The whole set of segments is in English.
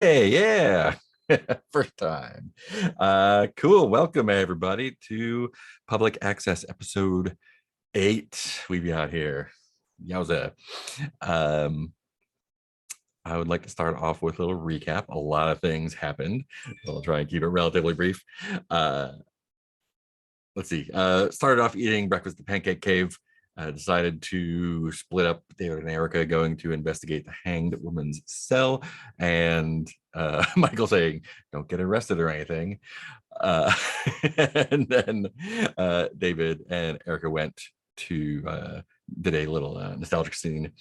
Hey, yeah. First time. Cool. Welcome everybody to Public Access episode 8. We be out here. Yowza. Um, I would like to start off with a little recap. A lot of things happened. I'll try and keep it relatively brief. Uh, let's see. Started off eating breakfast at the Pancake Cave. Decided to split up David and Erica going to investigate the hanged woman's cell, and Michael saying, "Don't get arrested or anything." Uh, and then David and Erica went to did a little nostalgic scene.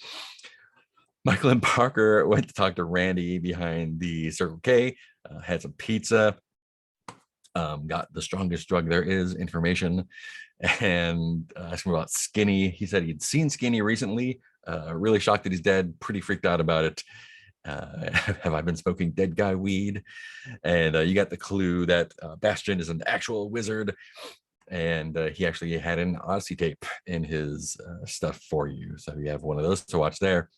Michael and Parker went to talk to Randy behind the Circle K, had some pizza, got the strongest drug there is information, and asked him about Skinny. He said he'd seen Skinny recently. Really shocked that he's dead. Pretty freaked out about it. Have I been smoking dead guy weed? And you got the clue that Bastion is an actual wizard, and he actually had an Odyssey tape in his stuff for you. So you have one of those to watch there.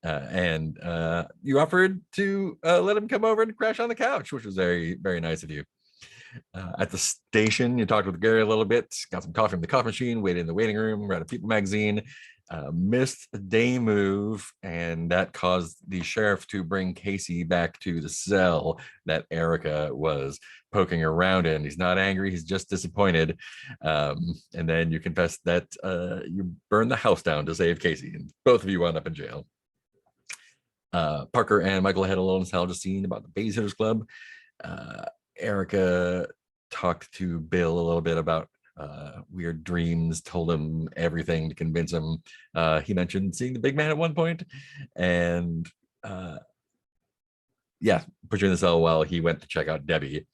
And you offered to let him come over and crash on the couch, which was very, very nice of you. At the station, you talked with Gary a little bit, got some coffee from the coffee machine, waited in the waiting room, read a People magazine, missed a day move, and that caused the sheriff to bring Casey back to the cell that Erica was poking around in. He's not angry, he's just disappointed. And then you confess that you burned the house down to save Casey, and both of you wound up in jail. Parker and Michael had a little nostalgia scene about the Babysitters Club. Erica talked to Bill a little bit about weird dreams, told him everything to convince him. He mentioned seeing the big man at one point, and yeah, put you in the cell while he went to check out Debbie.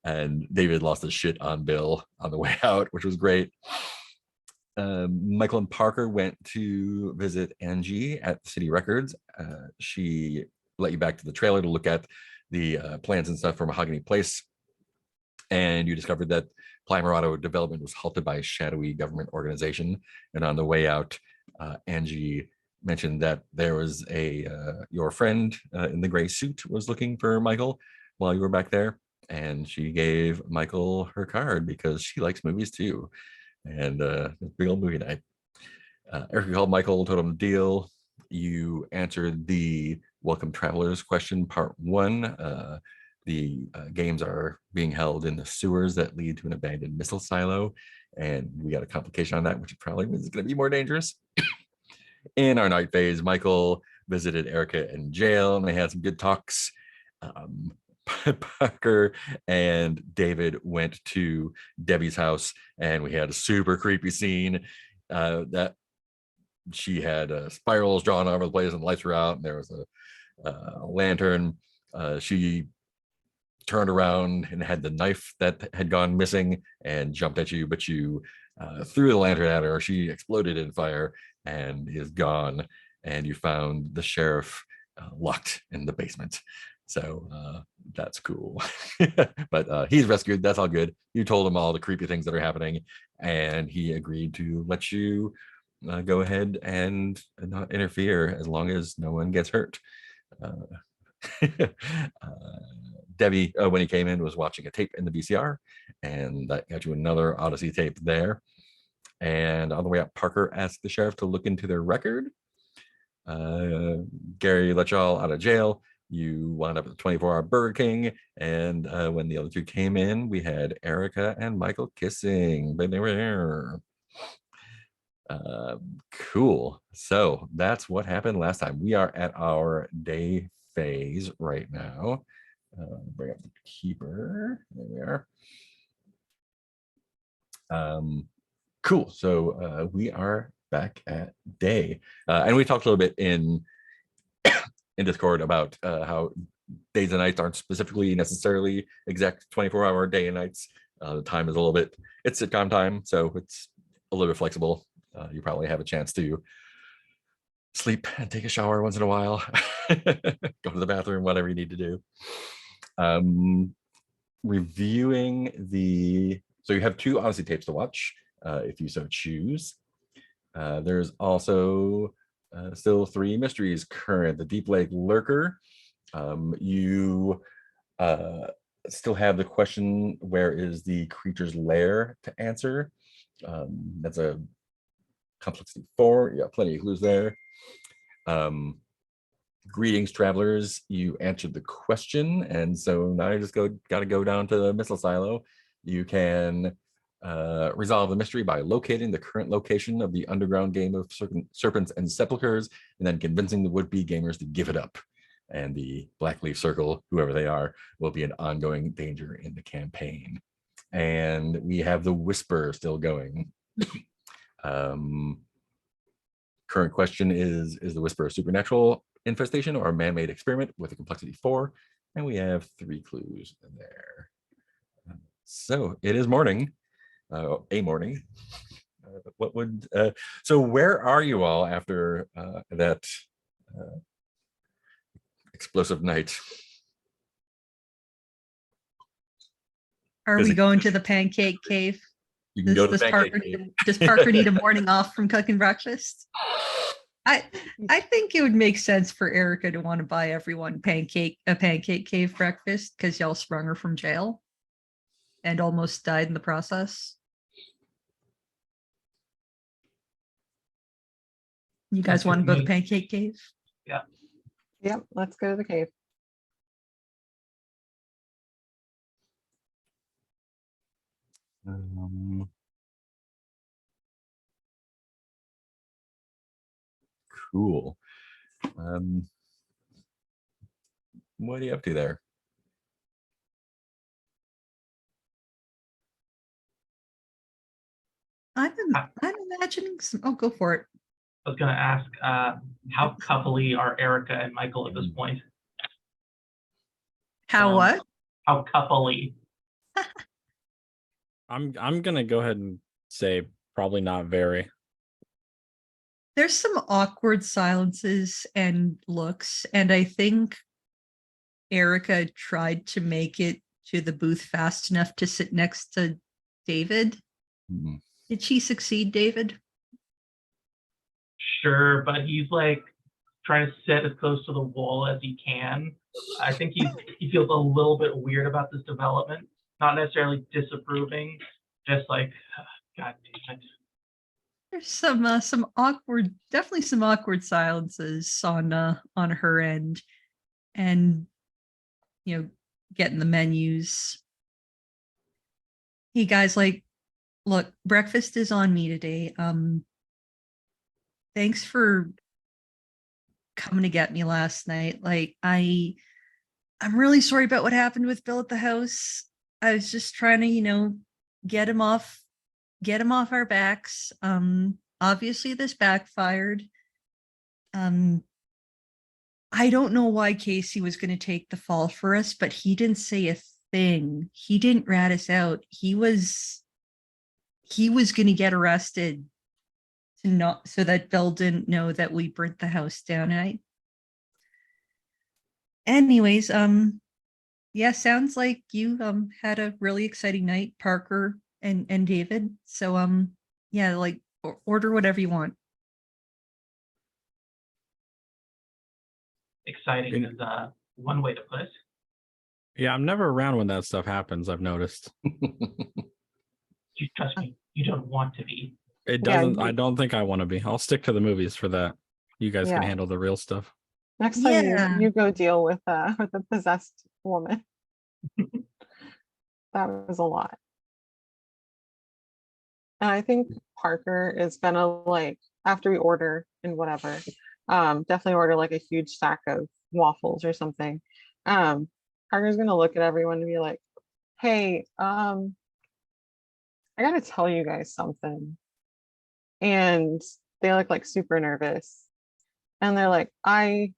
And David lost his shit on Bill on the way out, which was great. Michael and Parker went to visit Angie at City Records. She let you back to the trailer to look at the plans and stuff for Mahogany Place, and you discovered that Plymorado development was halted by a shadowy government organization. And on the way out, Angie mentioned that there was your friend in the gray suit was looking for Michael while you were back there, and she gave Michael her card because she likes movies too, and big old movie night. Erica called Michael, told him the deal. You answered the Welcome Travelers question, part one. The games are being held in the sewers that lead to an abandoned missile silo, and we got a complication on that, which probably means it's going to be more dangerous. In our night phase, Michael visited Erica in jail, and they had some good talks. Parker and David went to Debbie's house, and we had a super creepy scene that she had spirals drawn all over the place, and the lights were out, and there was a lantern. She turned around and had the knife that had gone missing and jumped at you, but you threw the lantern at her. She exploded in fire and is gone. And you found the sheriff locked in the basement. So that's cool. But he's rescued. That's all good. You told him all the creepy things that are happening, and he agreed to let you go ahead and not interfere as long as no one gets hurt. Debbie, when he came in, was watching a tape in the VCR, and that got you another Odyssey tape there. And on the way up, Parker asked the sheriff to look into their record. Gary let y'all out of jail. You wound up at the 24-hour Burger King, and when the other two came in, we had Erica and Michael kissing, but they were there. Cool. So that's what happened last time. We are at our day phase right now. Bring up the keeper. There we are. Cool. So we are back at day, and we talked a little bit in Discord about how days and nights aren't specifically necessarily exact 24-hour day and nights. The time is a little bit, it's sitcom time, so it's a little bit flexible. You probably have a chance to sleep and take a shower once in a while, go to the bathroom, whatever you need to do. Reviewing so you have 2 Odyssey tapes to watch if you so choose. There's also still 3 mysteries current: the Deep Lake Lurker, You still have the question, where is the creature's lair, to answer. That's a complexity 4. Yeah, plenty of clues there. Greetings, travelers. You answered the question, and so now you just got to go down to the missile silo. You can resolve the mystery by locating the current location of the underground game of serpents and sepulchers, and then convincing the would-be gamers to give it up. And the Blackleaf Circle, whoever they are, will be an ongoing danger in the campaign. And we have the Whisper still going. Current question is the Whisper a supernatural infestation or a man-made experiment with a complexity 4? And we have 3 clues in there. So it is morning, a morning. What would so where are you all after that explosive night? Are we going to the pancake cave? You can go to the pancake Parker cave. does Parker need a morning off from cooking breakfast? I think it would make sense for Erica to want to buy everyone a pancake cave breakfast because y'all sprung her from jail and almost died in the process. You guys want to go to the pancake cave? Yeah. Yep, let's go to the cave. Cool. What are you up to there? I'm imagining some. Oh, go for it. I was going to ask, how coupley are Erica and Michael at this point? How what? How coupley? I'm gonna go ahead and say probably not very. There's some awkward silences and looks, and I think Erica tried to make it to the booth fast enough to sit next to David. Mhm. Did she succeed, David? Sure, but he's like trying to sit as close to the wall as he can. I think he feels a little bit weird about this development. Not necessarily disapproving, just like, God damn it. There's some awkward, definitely some awkward silences on her end, and getting the menus. Hey guys, like, look, breakfast is on me today. Thanks for coming to get me last night. Like, I'm really sorry about what happened with Bill at the house. I was just trying to, get him off our backs. Obviously this backfired. I don't know why Casey was going to take the fall for us, but he didn't say a thing. He didn't rat us out. He was going to get arrested so that Bill didn't know that we burnt the house down. Anyways, yeah, sounds like you had a really exciting night, Parker and David. So yeah, like, order whatever you want. Exciting is one way to put it. Yeah, I'm never around when that stuff happens, I've noticed. You trust me, you don't want to be. It Yeah, doesn't I don't think I want to be. I'll stick to the movies for that. You guys can Yeah. handle the real stuff. Next time Yeah. you go deal with a possessed woman. That was a lot. And I think Parker is gonna, like, after we order and whatever, definitely order like a huge stack of waffles or something. Parker's gonna look at everyone and be like, hey, I gotta tell you guys something. And they look like super nervous. And they're like, I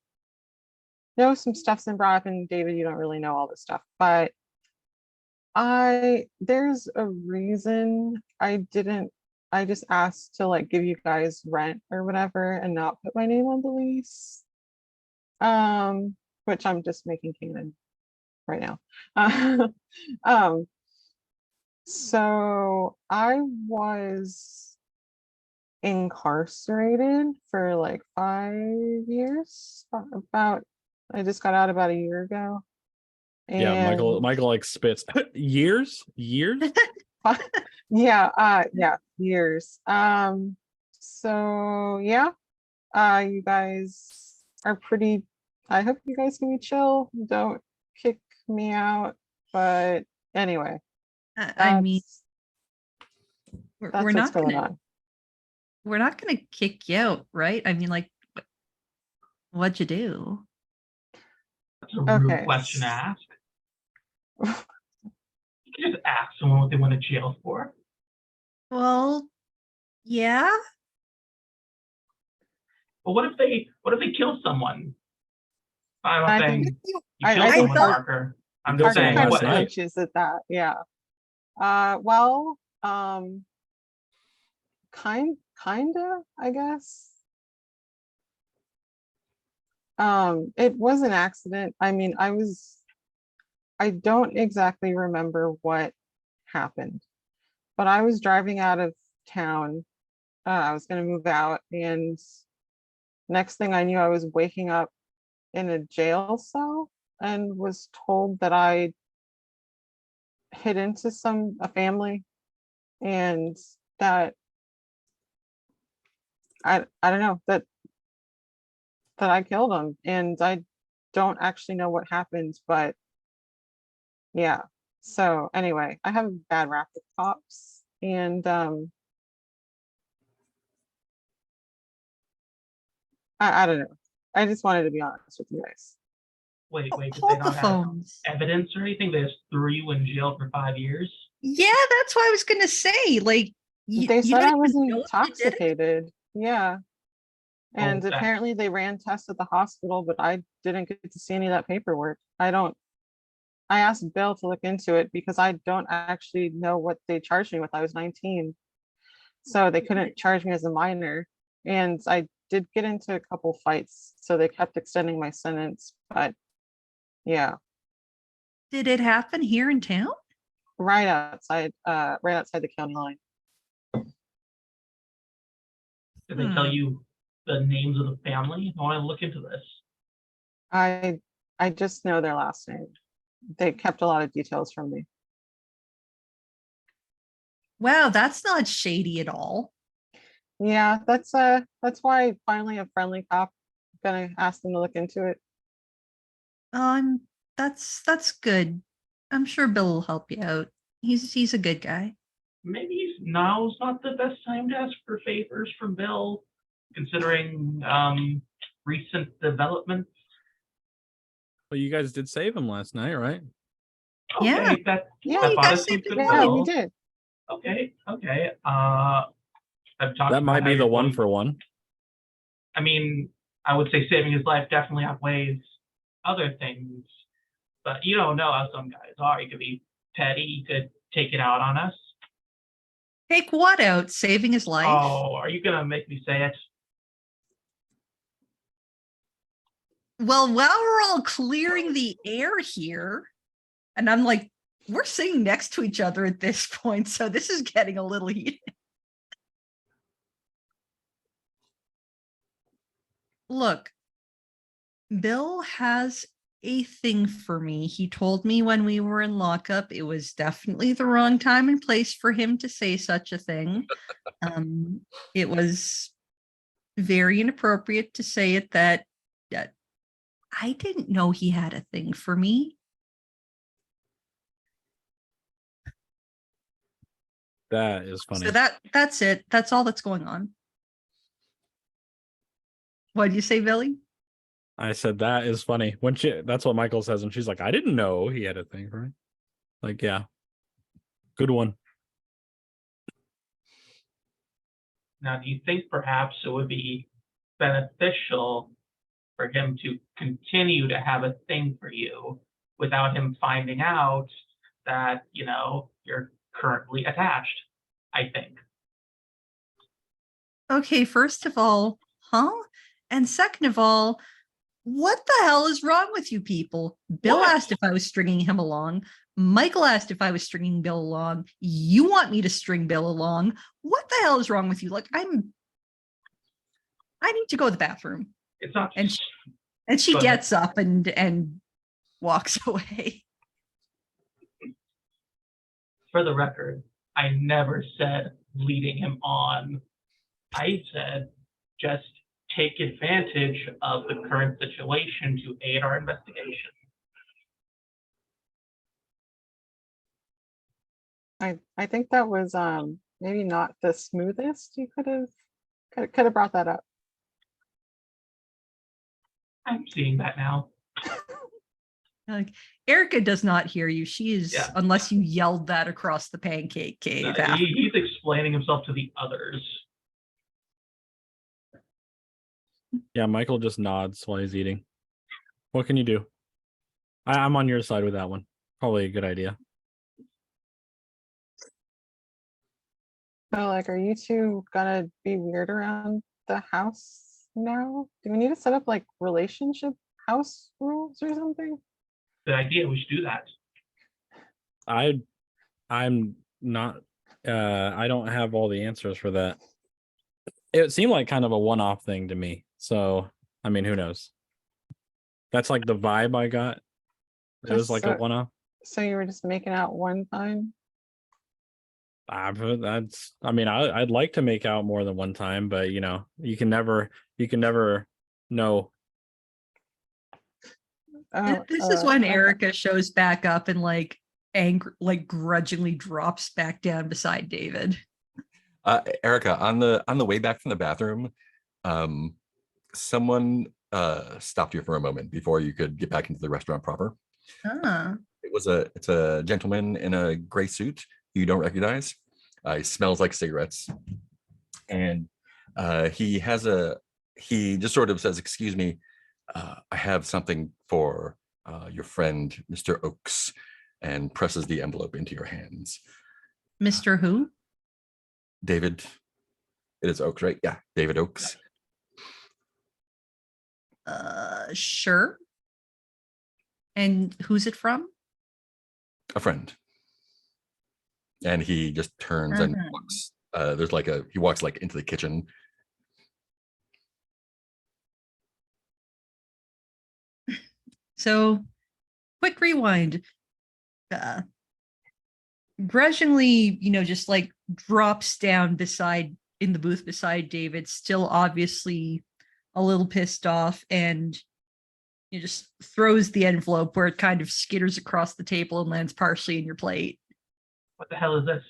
know some stuff's been brought up, and David, you don't really know all this stuff, but there's a reason I just asked to, like, give you guys rent or whatever and not put my name on the lease. Which I'm just making canon right now. So I was incarcerated for like 5 years, about I just got out about a year ago. Yeah, Michael And like spits. Years? yeah, years. So yeah, you guys are pretty, I hope you guys can be chill. Don't kick me out. But anyway, I mean, that's we're that's what's not going gonna on. we're not gonna kick you out, right? I mean, like, what'd you do? That's a rude Okay. question to ask. You can just ask someone what they went to jail for. Well, yeah. But what if they kill someone? I'm not I saying think you I killed think someone, thought- Parker. I'm killed just Parker saying someone kind last of what night. flinches at that. Yeah. Well, kinda, I guess. It was an accident. I mean, I don't exactly remember what happened, but I was driving out of town. I was going to move out, and next thing I knew, I was waking up in a jail cell and was told that I hit into a family, and that I don't know, that I killed him, and I don't actually know what happened, but yeah. So anyway, I have a bad rap with cops, and I don't know. I just wanted to be honest with you guys. Wait, did they Hold the not have phones. evidence or anything? They just threw you in jail for 5 years? Yeah, that's what I was gonna say. Like, They you said don't I was even know if you did it? intoxicated. Yeah. And that- apparently they ran tests at the hospital, but I didn't get to see any of that paperwork. I asked Bill to look into it because I don't actually know what they charged me with. I was 19. So they couldn't charge me as a minor. And I did get into a couple fights, so they kept extending my sentence. But yeah, Did it happen here in town? right outside the county line. Did they tell Hmm. you the names of the family? I want to look into this. I just know their last name. They kept a lot of details from me. Wow, that's not shady at all. Yeah, that's why finally a friendly cop gonna ask them to look into it. That's good. I'm sure Bill will help you out. He's a good guy. Maybe now's not the best time to ask for favors from Bill, considering recent developments. Well, you guys did save him last night, right? Yeah. Okay, that Yeah, I you thought guys it some saved him Yeah, we goodwill. did. Okay. I've talked That about might how be the you're one going- for one. I mean, I would say saving his life definitely outweighs other things, but you don't know how some guys are. He could be petty. He could take it out on us. Take what out? Saving his life? Oh, are you gonna make me say it? Well, while we're all clearing the air here, and I'm like, we're sitting next to each other at this point, so this is getting a little heated. Look, Bill has a thing for me. He told me when we were in lockup, it was definitely the wrong time and place for him to say such a thing. It was very inappropriate to say it that I didn't know he had a thing for me. That is funny. So that's it. That's all that's going on. What do you say, Billy? I said that is funny. That's what Michael says, and she's like, I didn't know he had a thing for me. Like, yeah. Good one. Now, do you think perhaps it would be beneficial for him to continue to have a thing for you without him finding out that, you're currently attached? I think. Okay, first of all, huh? And second of all, what the hell is wrong with you people? Bill What? asked if I was stringing him along. Michael asked if I was stringing Bill along. You want me to string Bill along. What the hell is wrong with you? Like, I need to go to the bathroom. It's not And just And she Go ahead. gets up and walks away. For the record, I never said leading him on. I said just take advantage of the current situation to aid our investigation. I think that was maybe not the smoothest. You could have brought that up. I'm seeing that now. Like, Erica does not hear you. She is, Yeah. unless you yelled that across the pancake cave. after. He's explaining himself to the others. Yeah, Michael just nods while he's eating. What can you do? I'm on your side with that one. Probably a good idea. So like, are you two gonna be weird around the house now? Do we need to set up like relationship house rules or something? Good idea. We should do that. I'm not I don't have all the answers for that. It seemed like kind of a one-off thing to me. So I mean, who knows? That's like the vibe I got. It was Just like a one-off. So you were just making out one time? That's I mean, I'd like to make out more than one time, but you know, you can never know. This is when Okay. Erica shows back up and like grudgingly drops back down beside David. Erica, on the way back from the bathroom, someone stopped you for a moment before you could get back into the restaurant proper. Ah. It's a gentleman in a gray suit you don't recognize. He smells like cigarettes, and he just sort of says, "Excuse me, I have something for your friend, Mr. Oakes," and presses the envelope into your hands. Mr. Who? David, it is Oakes, right? Yeah, David Oakes. Sure. And who's it from? A friend. And he just turns and Uh-huh. walks. He walks like into the kitchen. So, quick rewind. Grudgingly, just like drops down in the booth beside David, still obviously a little pissed off, and just throws the envelope where it kind of skitters across the table and lands partially in your plate. What the hell is this?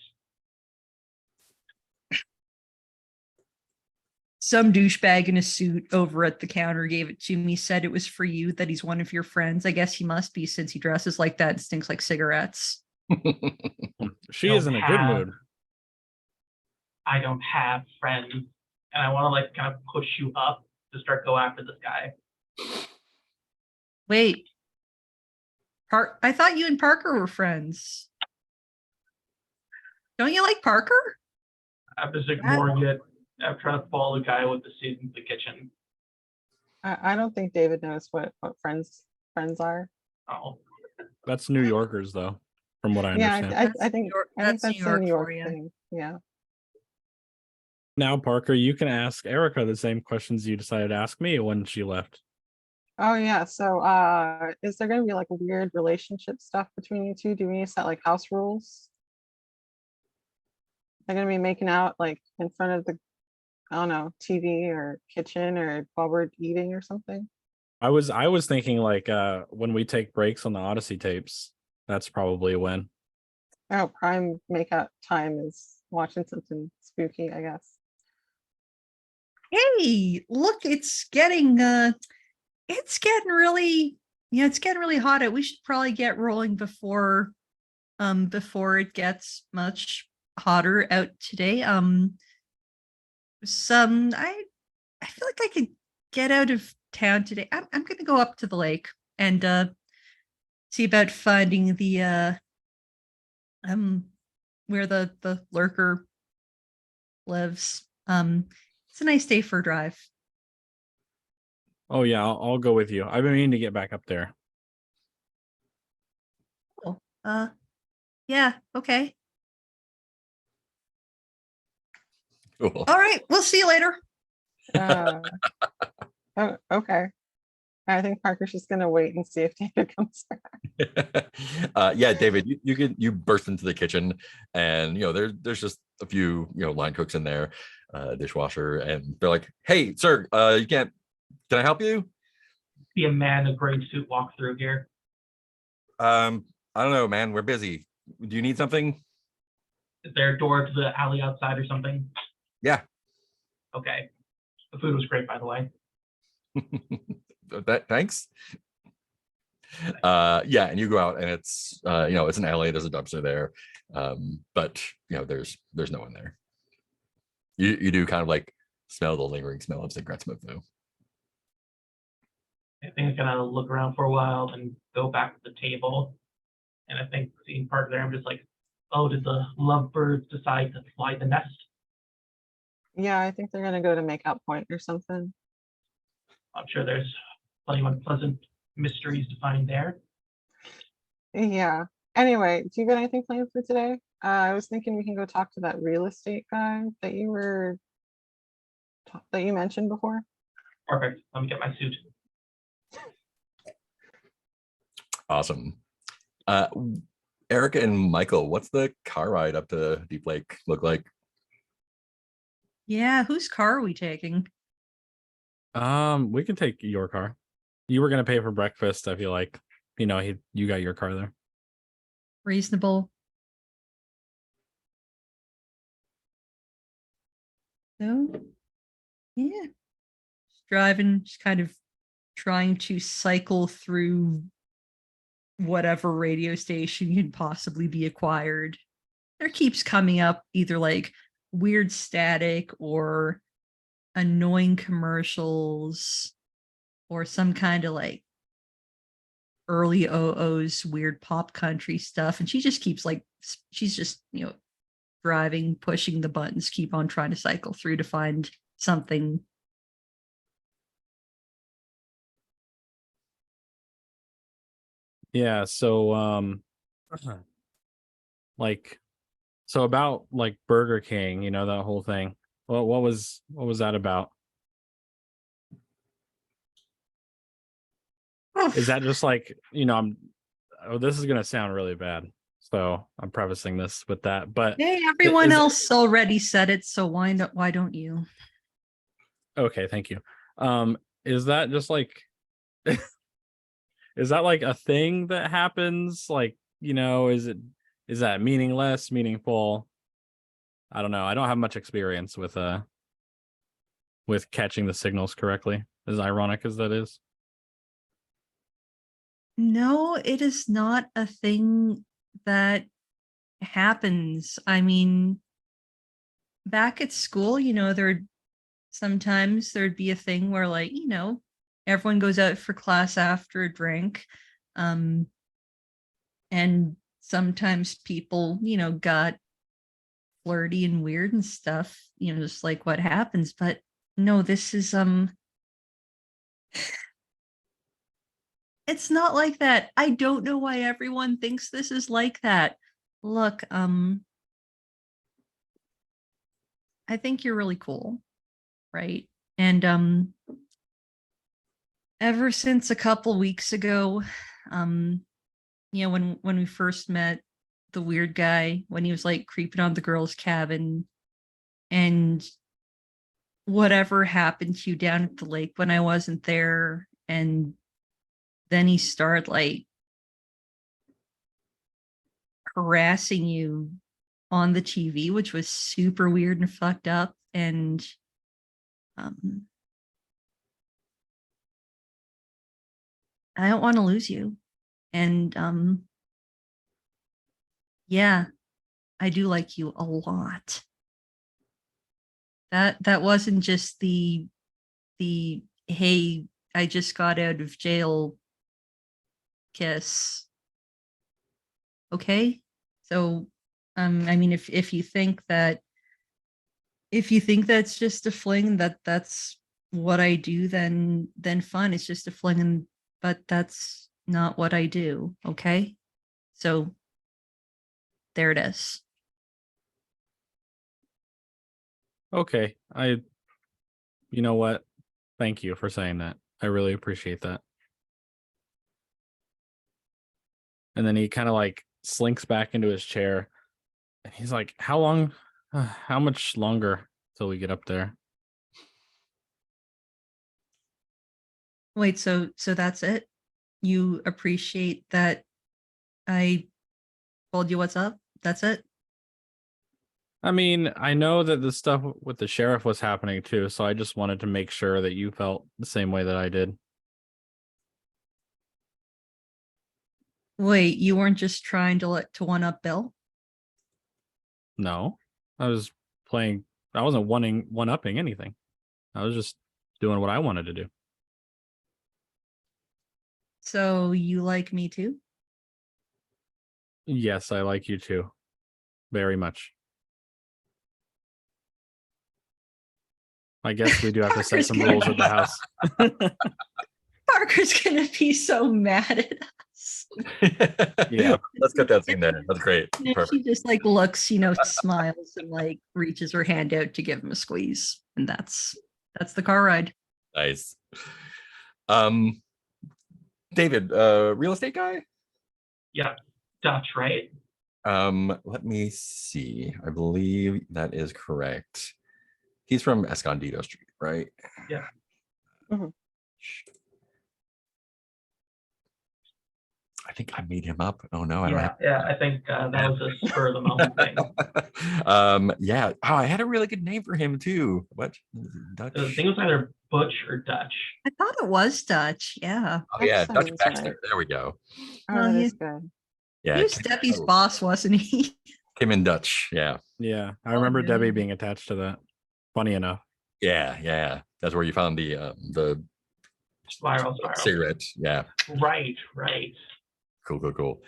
Some douchebag in a suit over at the counter gave it to me, said it was for you, that he's one of your friends. I guess he must be, since he dresses like that and stinks like cigarettes. She Don't is in a good have- mood. I don't have friends, and I want to like kind of push you up to start go after this guy. Wait. I thought you and Parker were friends. Don't you like Parker? I'm just ignoring it. I'm trying to follow the guy with the seat into the kitchen. I don't think David knows what friends are. Oh, That's New Yorkers though, from what I Yeah, understand. I think That's that's New a New York York for ya. thing. Yeah. Now, Parker, you can ask Erica the same questions you decided to ask me when she left. Oh yeah. So is there gonna be like weird relationship stuff between you two? Do we need to set like house rules? They're gonna be making out like in front of the, I don't know, TV or kitchen or while we're eating or something? I was thinking like when we take breaks on the Odyssey tapes, that's probably when. Oh, prime makeout time is watching something spooky, I guess. Hey, look, it's getting really, it's getting really hot out. We should probably get rolling before it gets much hotter out today. I feel like I could get out of town today. I'm gonna go up to the lake and see about finding the where the lurker lives. It's a nice day for a drive. Oh yeah, I'll go with you. I've been meaning to get back up there. Oh, yeah, okay. Cool. All right, we'll see you later. Oh, okay. I think Parker's just gonna wait and see if David comes back. Yeah, David, you burst into the kitchen, and there's just a few line cooks in there, dishwasher, and they're like, "Hey, sir, you can't. Can I help you?" See a man in a gray suit walk through here. I don't know, man. We're busy. Do you need something? Is there a door to the alley outside or something? Yeah. Okay. The food was great, by the way. Thanks. Yeah, and you go out, and it's it's an alley. There's a dumpster there, but there's no one there. You do kind of like smell the lingering smell of cigarette smoke though. I think I'm gonna look around for a while and go back to the table. And I think seeing Parker there, I'm just like, oh, did the lovebirds decide to fly the nest? Yeah, I think they're gonna go to Makeout Point or something. I'm sure there's plenty of unpleasant mysteries to find there. Yeah. Anyway, do you got anything planned for today? I was thinking we can go talk to that real estate guy that you mentioned before. Perfect. Let me get my suit. Awesome. Erica and Michael, what's the car ride up to Deep Lake look like? Yeah, whose car are we taking? We can take your car. You were gonna pay for breakfast. I feel like you got your car there. Reasonable. So, yeah, just driving, just kind of trying to cycle through whatever radio station can possibly be acquired. There keeps coming up either like weird static or annoying commercials or some kind of like early OO's weird pop country stuff. And she just keeps like, she's just, driving, pushing the buttons, keep on trying to cycle through to find something. Yeah. So like so about like Burger King, that whole thing. What was that about? Is that just like this is gonna sound really bad, so I'm prefacing this with that. But Hey, everyone is- else already said it, so why don't you? okay, thank you. Is that just like is that like a thing that happens? Like, is that meaningless, meaningful? I don't know. I don't have much experience with catching the signals correctly, as ironic as that is. No, it is not a thing that happens. I mean, back at school, sometimes there'd be a thing where like, everyone goes out for class after a drink. And sometimes people, got flirty and weird and stuff, just like what happens. But no, this is it's not like that. I don't know why everyone thinks this is like that. Look, I think you're really cool, right? And ever since a couple weeks ago, when we first met the weird guy, when he was like creeping on the girl's cabin, and whatever happened to you down at the lake when I wasn't there, and then he started like harassing you on the TV, which was super weird and fucked up. And I don't want to lose you. And yeah, I do like you a lot. That wasn't just the hey, I just got out of jail kiss. Okay? So I mean, if you think that's just a fling, that's what I do, then fine, it's just a fling, but that's not what I do. Okay? So there it is. Okay. You know what? Thank you for saying that. I really appreciate that. And then he kind of like slinks back into his chair. And he's like, how long, how much longer till we get up there? Wait, so that's it? You appreciate that I told you what's up? That's it? I mean, I know that the stuff with the sheriff was happening too, so I just wanted to make sure that you felt the same way that I did. Wait, you weren't just trying to one up Bill? No, I was playing. I wasn't one upping anything. I was just doing what I wanted to do. So you like me too? Yes, I like you too, very much. I guess we do have to set Parker's some gonna rules at the house. Parker's gonna be so mad at us. Yeah. Let's get that scene there. That's great. And then Perfect. she just like looks, smiles and like reaches her hand out to give him a squeeze. And that's the car ride. Nice. David, real estate guy? Yeah, Dutch, right? Let me see. I believe that is correct. He's from Escondido Street, right? Yeah. Mhm. I think I made him up. Oh no, I don't have. Yeah, I think that was a spur of the moment thing. Yeah. Oh, I had a really good name for him too. What? Dutch? I think it was either Butch or Dutch. I thought it was Dutch. Yeah. Oh yeah, That Dutch sounds Baxter. right. There we go. Oh, Oh, that yeah. is good. Yeah, He was Debbie's boss, wasn't he? Kim and Dutch. Yeah, Yeah, I remember yeah. Debbie being attached to that. Funny enough. yeah. That's where you found the Spiral. cigarette. Yeah. Right. Cool.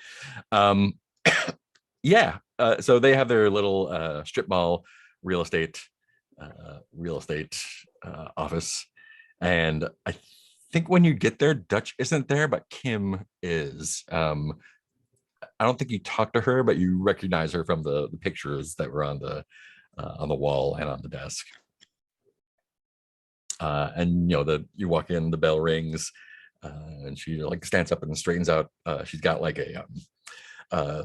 Yeah. So they have their little strip mall real estate office, and I think when you get there, Dutch isn't there, but Kim is. I don't think you talked to her, but you recognize her from the pictures that were on the wall and on the desk. And you walk in, the bell rings, and she like stands up and straightens out. She's got like a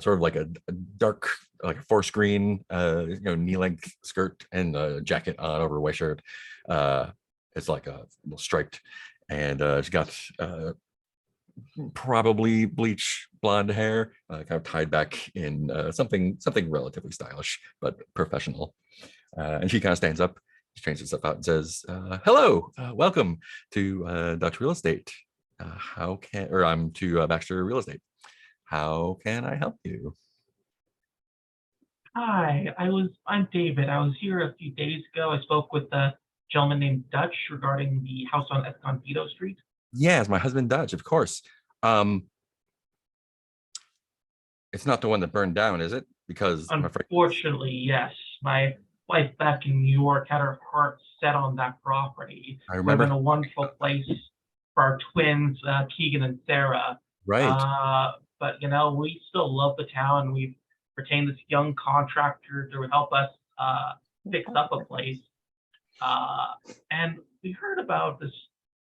sort of like a dark, like a forest green, knee-length skirt and a jacket on over a white shirt. It's like a little striped, and she's got probably bleach blonde hair, kind of tied back in something relatively stylish but professional. And she kind of stands up, straightens herself out, and says, "Hello, welcome to Dutch Real Estate. I'm to Baxter Real Estate. How can I help you?" Hi, I'm David. I was here a few days ago. I spoke with a gentleman named Dutch regarding the house on Escondido Street. Yes, my husband Dutch, of course. It's not the one that burned down, is it? Because I'm afraid. Unfortunately, yes. My wife back in New York had her heart set on that property. I We've remember. been a wonderful place for our twins, Keegan and Sarah. Right. But we still love the town. We've retained this young contractor to help us fix up a place. And we heard about this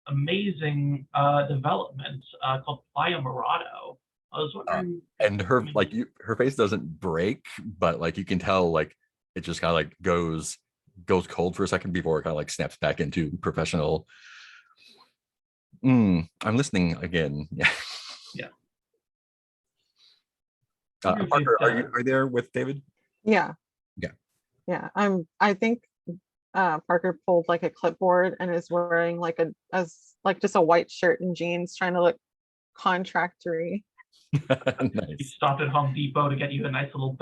amazing development called Playa Morado. I was wondering. And her her face doesn't break, but like you can tell, like it just kind of like goes cold for a second before it kind of like snaps back into professional. I'm listening again. Yeah. Yeah. Parker, are you there with David? Yeah. Yeah. Yeah. I think Parker pulled like a clipboard and is wearing like just a white shirt and jeans, trying to look contractory. You Nice. stopped at Home Depot to get you a nice little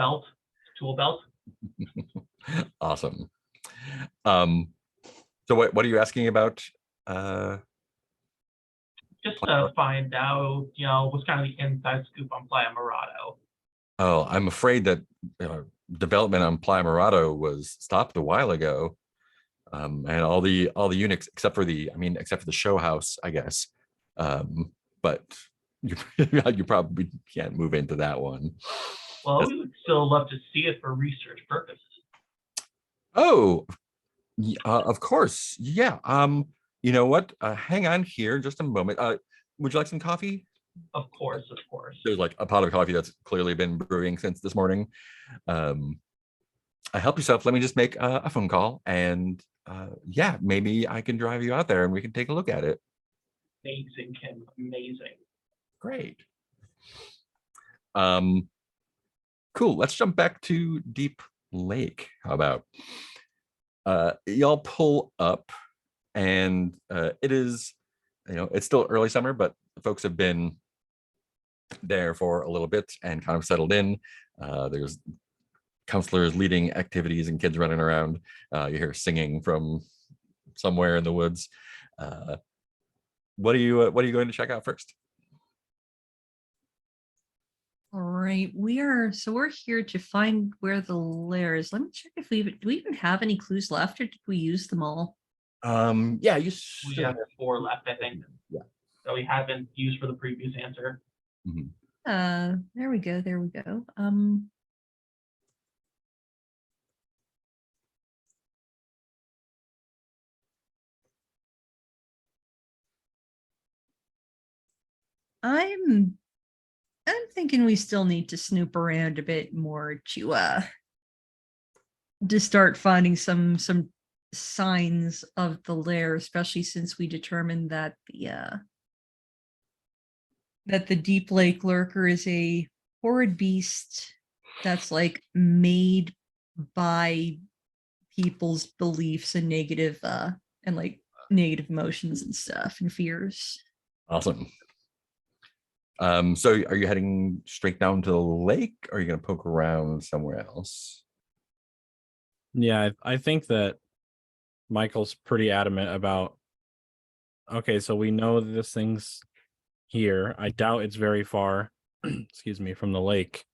tool belt. Awesome. So what are you asking about? Just to find out, what's kind of the inside scoop on Playa Morado. Oh, I'm afraid that development on Playa Morado was stopped a while ago. And all the units except for the show house, I guess. But you probably can't move into that one. Well, we would still love to see it for research purposes. Oh, of course. Yeah. You know what? Hang on here just a moment. Would you like some coffee? Of course, of course. There's like a pot of coffee that's clearly been brewing since this morning. Help yourself. Let me just make a phone call, and yeah, maybe I can drive you out there and we can take a look at it. Amazing, Kim. Amazing. Great. Cool. Let's jump back to Deep Lake. How about y'all pull up, and it is, it's still early summer, but folks have been there for a little bit and kind of settled in. There's counselors leading activities and kids running around. You hear singing from somewhere in the woods. What are you going to check out first? All right, we're here to find where the lair is. Let me check if do we even have any clues left, or did we use them all? Yeah, you We still have 4 left, I think, yeah. that we haven't used for the previous answer. Mhm. There we go. There we go. I'm thinking we still need to snoop around a bit more to start finding some signs of the lair, especially since we determined that the Deep Lake Lurker is a horrid beast that's like made by people's beliefs and negative emotions and stuff and fears. Awesome. So are you heading straight down to the lake, or are you going to poke around somewhere else? Yeah, I think that Michael's pretty adamant about, okay, so we know that this thing's here. I doubt it's very far, excuse me, from the lake.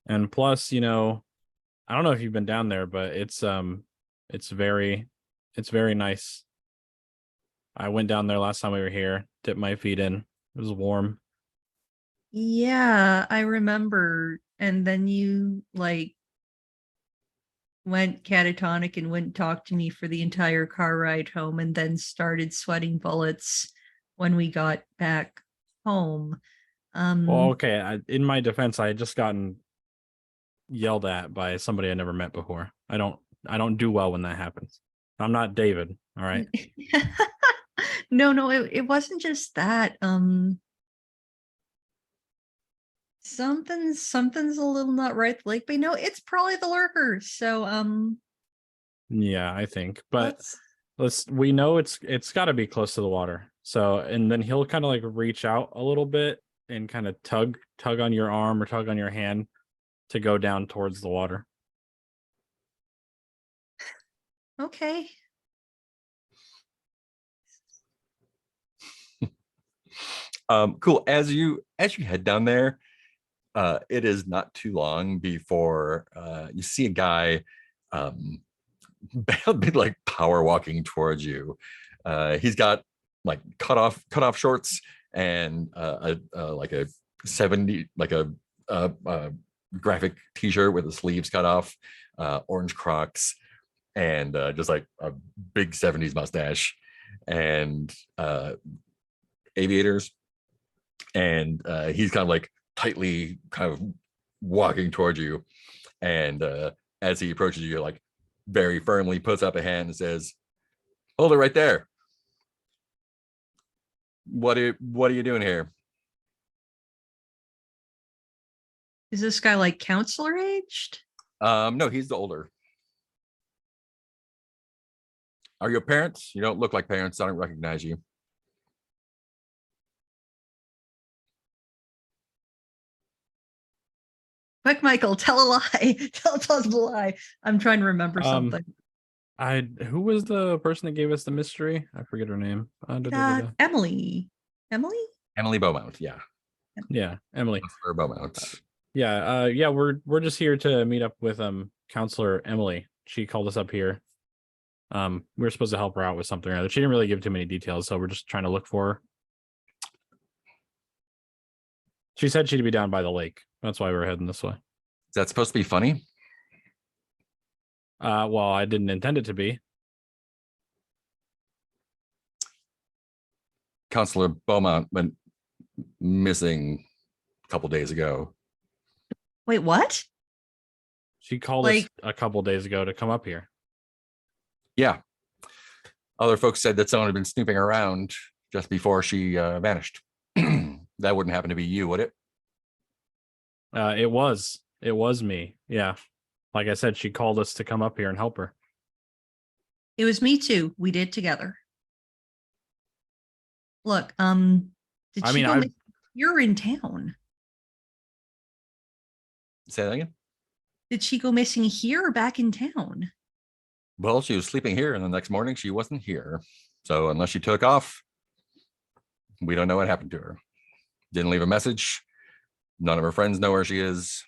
And plus, I don't know if you've been down there, but it's very nice. I went down there last time we were here, dipped my feet in. It was warm. Yeah, I remember. And then you went catatonic and wouldn't talk to me for the entire car ride home, and then started sweating bullets when we got back home. Well, okay, in my defense, I had just gotten yelled at by somebody I never met before. I don't do well when that happens. I'm not David, all right? No, it wasn't just that. Something's a little not right, like, but no, it's probably the lurker. So Yeah, I think. But we know it's got to be close to the water. So, and then he'll kind of like reach out a little bit and kind of tug on your arm or tug on your hand to go down towards the water. okay. Cool. As you head down there, it is not too long before you see a guy like power walking towards you. He's got like cut off shorts and like a 70 like a graphic t-shirt with the sleeves cut off, orange Crocs, and just like a big 70s mustache and aviators. And he's kind of like tightly kind of walking towards you, and as he approaches you, like very firmly puts up a hand and says, "Hold it right there. What are you doing here?" Is this guy like counselor aged? No, he's the older. Are your parents? You don't look like parents. I don't recognize you. Quick, Michael, tell a lie. Tell us a lie. I'm trying to remember something. Who was the person that gave us the mystery? I forget her name. Emily. Emily Beaumont. Yeah, Emily. Beaumont. Yeah, we're just here to meet up with Counselor Emily. She called us up here. We were supposed to help her out with something or other. She didn't really give too many details, so we're just trying to look for her. She said she'd be down by the lake. That's why we're heading this way. Is that supposed to be funny? Well, I didn't intend it to be. Counselor Beaumont, when missing a couple days ago. Wait, what? She called us Like- a couple days ago to come up here. Yeah. Other folks said that someone had been snooping around just before she vanished. That wouldn't happen to be you, would it? It was me. Yeah. Like I said, she called us to come up here and help her. It was me too. We did together. Look, did I she mean, go I- miss- You're in town. Say that again. Did she go missing here or back in town? Well, she was sleeping here, and the next morning she wasn't here. So unless she took off, we don't know what happened to her. Didn't leave a message. None of her friends know where she is.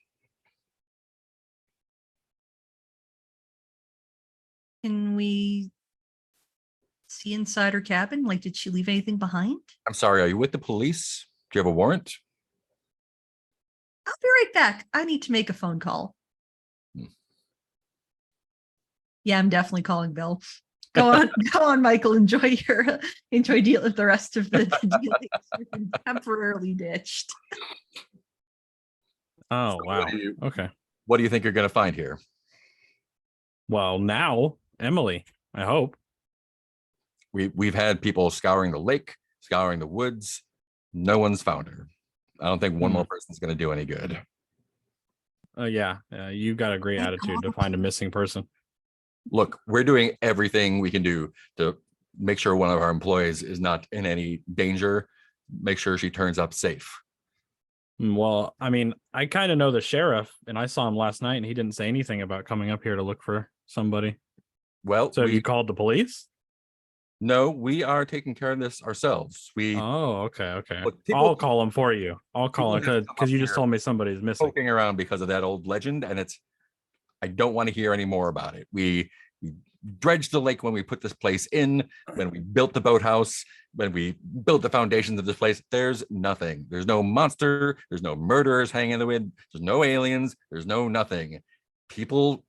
Can we see inside her cabin? Like, did she leave anything behind? I'm sorry, are you with the police? Do you have a warrant? I'll be right back. I need to make a phone call. Hmm. Yeah, I'm definitely calling Bill. Go on, go on, Michael. Enjoy deal with the rest of the dealings. You've been temporarily ditched. Oh, So wow. what Okay. What do you think you're going to find here? Well, now, Emily, I hope. We've had people scouring the lake, scouring the woods. No one's found her. I don't think one Hmm. more person's going to do any good. Yeah. You got a great Thank attitude to God. find a missing person. Look, we're doing everything we can do to make sure one of our employees is not in any danger. Make sure she turns up safe. Well, I mean, I kind of know the sheriff, and I saw him last night, and he didn't say anything about coming up here to look for somebody. Well, So you called the police? no, we are taking care of this ourselves. We Oh, okay. Look, people- I'll call him for you. I'll call him people have come because up you just here told me somebody's missing. poking around because of that old legend, and I don't want to hear any more about it. We dredged the lake when we put this place in, when we built the boathouse, when we built the foundations of this place. There's nothing. There's no monster. There's no murderers hanging in the wind. There's no aliens. There's no nothing. People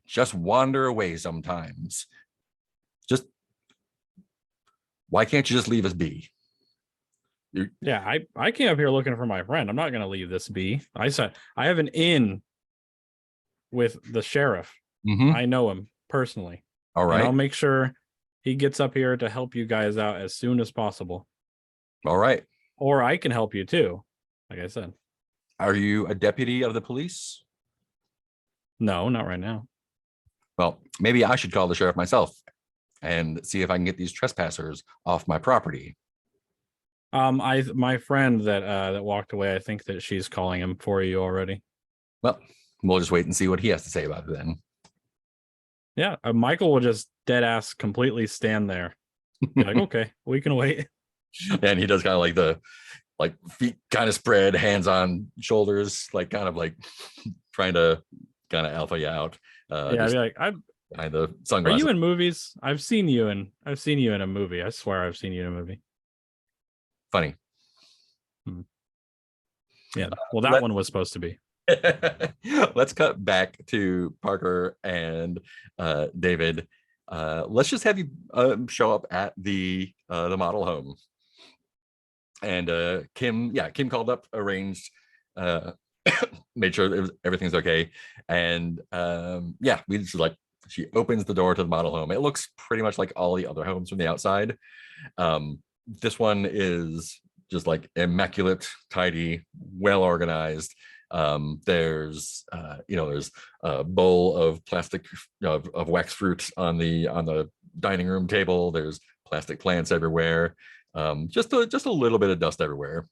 just wander away sometimes. Just why can't you just leave us be? Yeah, I came up here looking for my friend. I'm not going to leave this be. I said I have an in with the sheriff. Mhm. I know him personally. All And I'll right. make sure he gets up here to help you guys out as soon as possible. All right. Or I can help you too. Like I said. Are you a deputy of the police? No, not right now. Well, maybe I should call the sheriff myself and see if I can get these trespassers off my property. My friend that walked away, I think that she's calling him for you already. Well, we'll just wait and see what he has to say about it then. Yeah, Michael will just dead ass completely stand there. Be like, okay, we can wait. And he does kind of like the feet kind of spread, hands on shoulders, like kind of like trying to kind of alpha you out. Yeah, I'd Just be like, behind the are sunglasses. you in movies? I've seen you in a movie. I swear I've seen you in a movie. Funny. Yeah. Well, that let- one was supposed to be. Let's cut back to Parker and David. Let's just have you show up at the model home. And Kim called up, arranged, made sure everything's okay. And we just she opens the door to the model home. It looks pretty much like all the other homes from the outside. This one is just like immaculate, tidy, well organized. There's a bowl of plastic of wax fruit on the dining room table. There's plastic plants everywhere. Just a little bit of dust everywhere.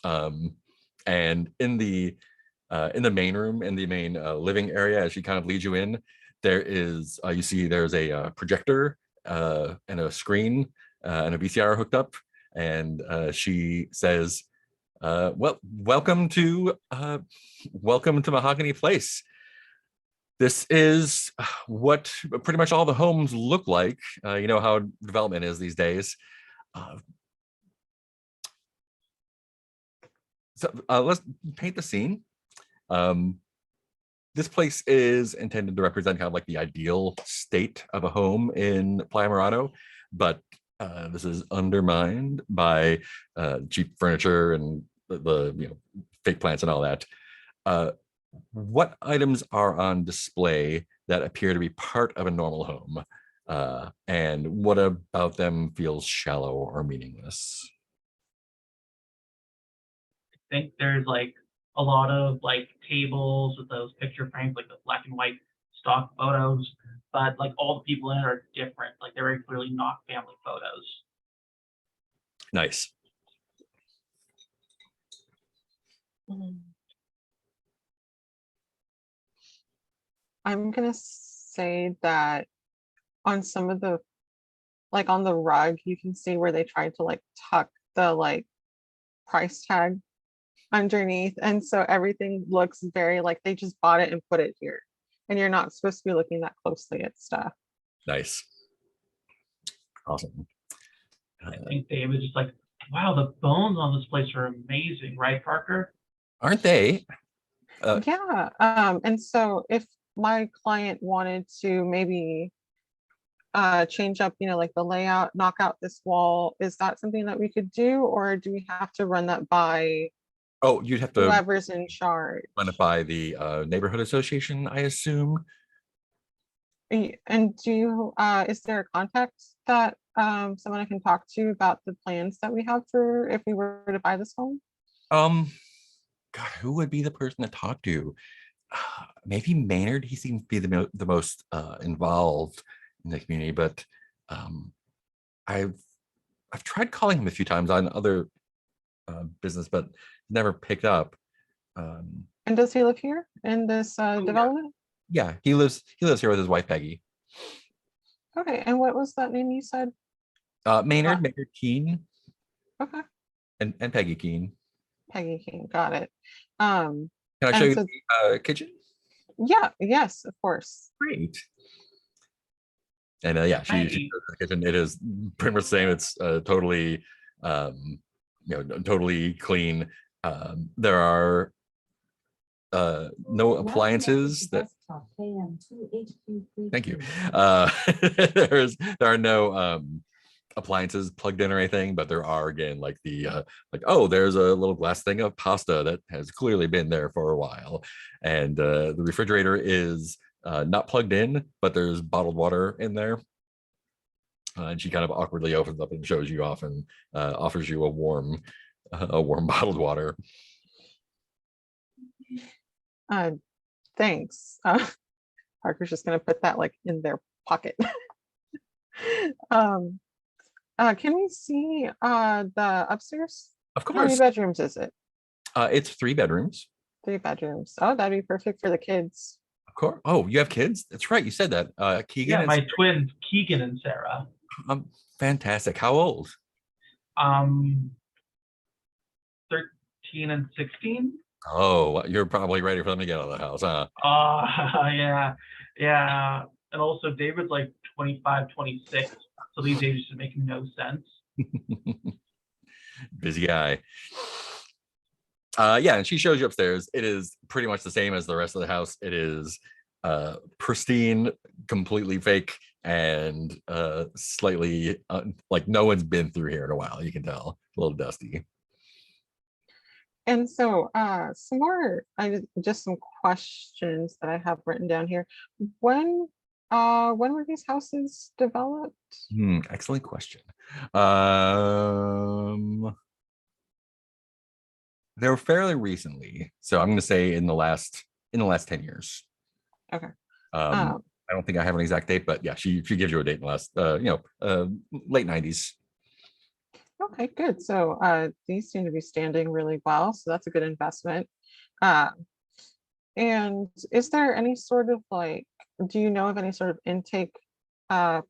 And in the main room, in the main living area, as she kind of leads you in, there is you see there's a projector and a screen and a VCR hooked up, and she says, welcome to Mahogany Place. This is what pretty much all the homes look like. You know how development is these days. So let's paint the scene. This place is intended to represent kind of like the ideal state of a home in Playa Mirado, but This is undermined by cheap furniture and the fake plants and all that. What items are on display that appear to be part of a normal home? And what about them feels shallow or meaningless? I think there's like a lot of like tables with those picture frames, like the black and white stock photos, but like all the people in it are different. Like they're very clearly not family photos. Nice. I'm gonna say that on some of the, like on the rug, you can see where they tried to like tuck the like price tag underneath. And so everything looks very like they just bought it and put it here. And you're not supposed to be looking that closely at stuff. Nice. Awesome. I think David just like, wow, the bones on this place are amazing, right, Parker? Aren't they? Yeah. And so if my client wanted to maybe change up, like the layout, knock out this wall, is that something that we could do, or do we have to run that by Oh, you'd have to whoever's in charge? run it by the neighborhood association, I assume. And do you, is there a contact that someone I can talk to about the plans that we have for if we were to buy this home? God, who would be the person to talk to? Maybe Maynard. He seems to be the most involved in the community, but I've tried calling him a few times on other business, but never picked up. And does he live here in this development? Yeah, he lives here with his wife Peggy. Okay, and what was that name you said? Maynard Keene Okay, and Peggy Keene. Peggy King, got it. Can I show and you so- the kitchen? Yeah, yes, of course. Great. And yeah, she Nice. shows the kitchen. It is pretty much the same. It's totally, totally clean. There are no appliances that. Thank you. There are no appliances plugged in or anything, but there are again like the there's a little glass thing of pasta that has clearly been there for a while, and the refrigerator is not plugged in, but there's bottled water in there. And she kind of awkwardly opens up and shows you off and offers you a warm bottled water. Thanks. Parker's just gonna put that like in their pocket. Can we see the upstairs? Of How many course, bedrooms is it? it's 3 bedrooms. 3 bedrooms. Oh, that'd be perfect for the kids. Of course. Oh, you have kids? That's right. You said that. Keegan. Yeah, and my twins, Keegan and Sarah. Fantastic. How old? 13 and 16. Oh, you're probably ready for them to get out of the house, huh? Yeah. And also David's like 25, 26. So these ages just make no sense. Busy guy. Yeah, and she shows you upstairs. It is pretty much the same as the rest of the house. It is pristine, completely fake, and slightly like no one's been through here in a while. You can tell, a little dusty. And so some more, just some questions that I have written down here. When were these houses developed? Excellent question. They were fairly recently, so I'm going to say in the last 10 years. Okay. I don't think I have an exact date, but yeah, she gives you a date in the last late 90s. Okay, good. So these seem to be standing really well, so that's a good investment. And is there any sort of like, do you know of any sort of intake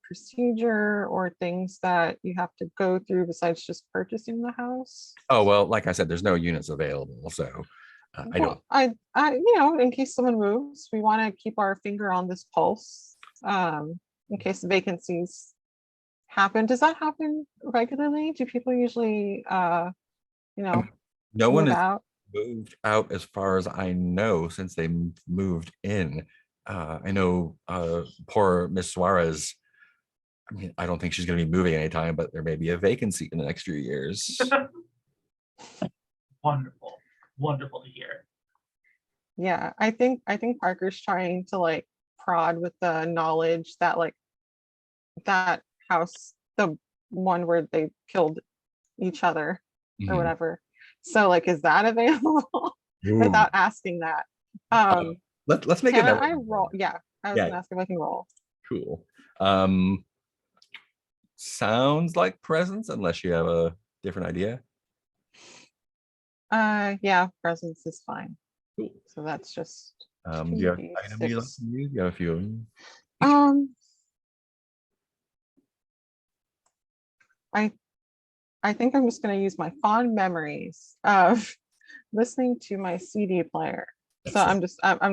procedure or things that you have to go through besides just purchasing the house? Oh, well, like I said, there's no units available, so I don't. I in case someone moves, we want to keep our finger on this pulse in case vacancies happen. Does that happen regularly? Do people usually No one move has out? moved out as far as I know since they moved in. I know poor Miss Suarez I mean, I don't think she's going to be moving anytime, but there may be a vacancy in the next few years. Wonderful. Wonderful to hear. Yeah, I think Parker's trying to like prod with the knowledge that like that house, the one where they killed each other or Mhm. whatever. So like, is that available Ooh. without asking that? Let's make Can it. I roll? Yeah, I was Yeah. gonna ask if I can roll. Cool. Sounds like presence, unless you have a different idea. Yeah, presence is fine. Cool. So that's just Do you have items you like 2d6. to use? You have a few of them. I think I'm just gonna use my fond memories of listening to my CD player. So I'm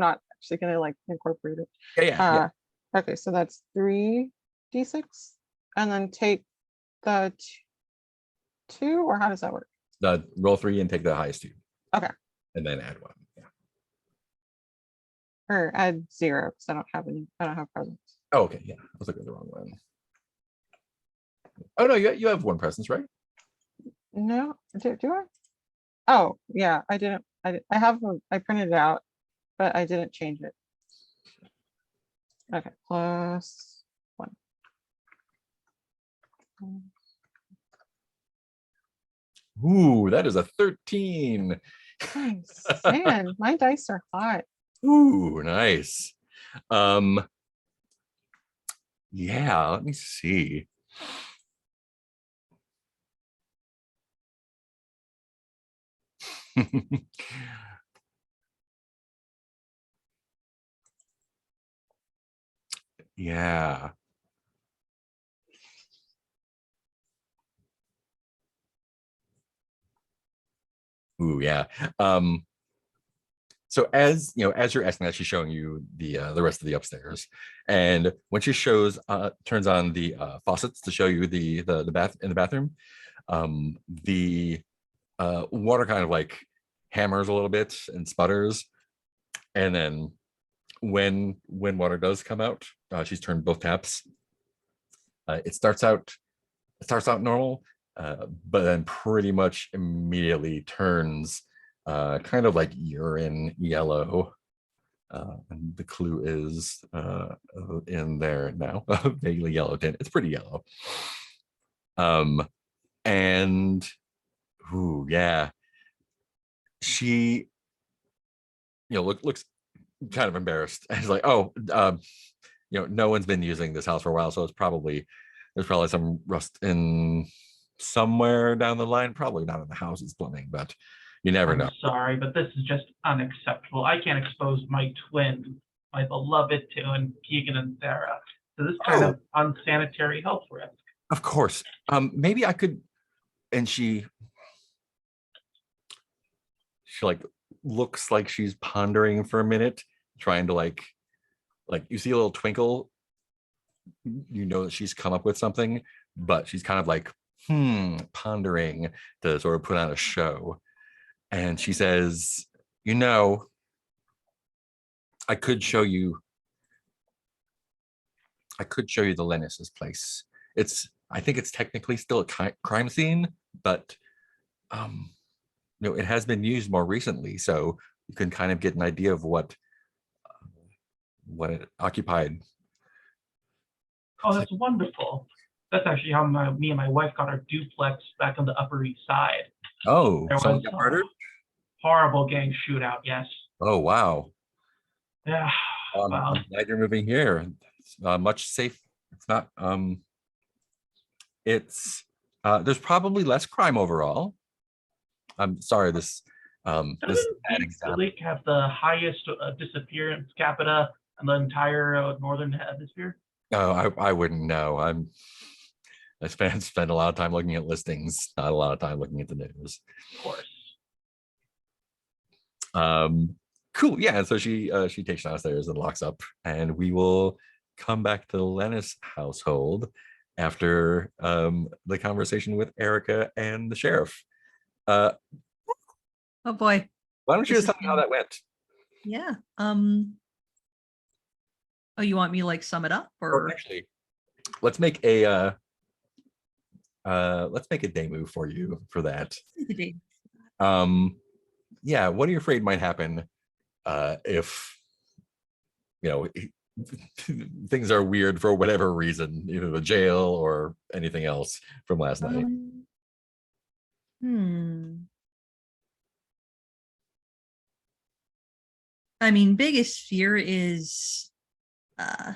not actually gonna like incorporate it. Yeah. Okay, so that's 3d6 and then take the 2, or how does that work? Roll 3 and take the highest 2. Okay. And then add 1. Yeah. Or add 0 because I don't have presence. Oh, okay. Yeah. I was looking at the wrong one. Oh no, you have 1 presence, right? No, do I? Oh, yeah, I didn't. I printed it out, but I didn't change it. Okay, plus 1. Ooh, that is a 13. Nice. Man, my dice are hot. Ooh, nice. Yeah, let me see. Yeah. Ooh, yeah. So as you know, as you're asking that, she's showing you the rest of the upstairs, and when she turns on the faucets to show you the bath in the bathroom, the water kind of like hammers a little bit and sputters, and then when water does come out, she's turned both taps. It starts out normal, but then pretty much immediately turns kind of like urine yellow. And the clue is in there now, vaguely yellow tint. It's pretty yellow. And ooh, yeah, she, looks kind of embarrassed. And she's like, oh, no one's been using this house for a while, so there's probably some rust in somewhere down the line. Probably not in the house's plumbing, but you never I'm know. sorry, but this is just unacceptable. I can't expose my twin, my beloved twin, Keegan and Sarah, to this kind of unsanitary health risk. Of course. Maybe I could. And she like looks like she's pondering for a minute, trying to like you see a little twinkle. You know that she's come up with something, but she's kind of like pondering to sort of put on a show. And she says, I could show you the Lennis's place. I think it's technically still a crime scene, but it has been used more recently, so you can kind of get an idea of what it occupied. Oh, that's wonderful. That's actually how me and my wife got our duplex back on the Upper East Side. Oh, There someone was got murdered? horrible gang shootout, yes. Oh, wow. Yeah. Wow. I'm glad you're moving here. It's much safe. It's not. It's there's probably less crime overall. I'm sorry. This Doesn't the lake have the highest disappearance capita in the entire northern hemisphere? Oh, I wouldn't know. I spend a lot of time looking at listings, not a lot of time looking at the news. Of course. Cool. Yeah. And so she takes you downstairs and locks up, and we will come back to the Lennis household after the conversation with Erica and the sheriff. Oh boy. Why don't you This just tell me how that went? Yeah. Oh, you want me to like sum it up Or or actually, let's make a day move for you for that. Yeah, what are you afraid might happen if things are weird for whatever reason, either the jail or anything else from last night? I mean, biggest fear is not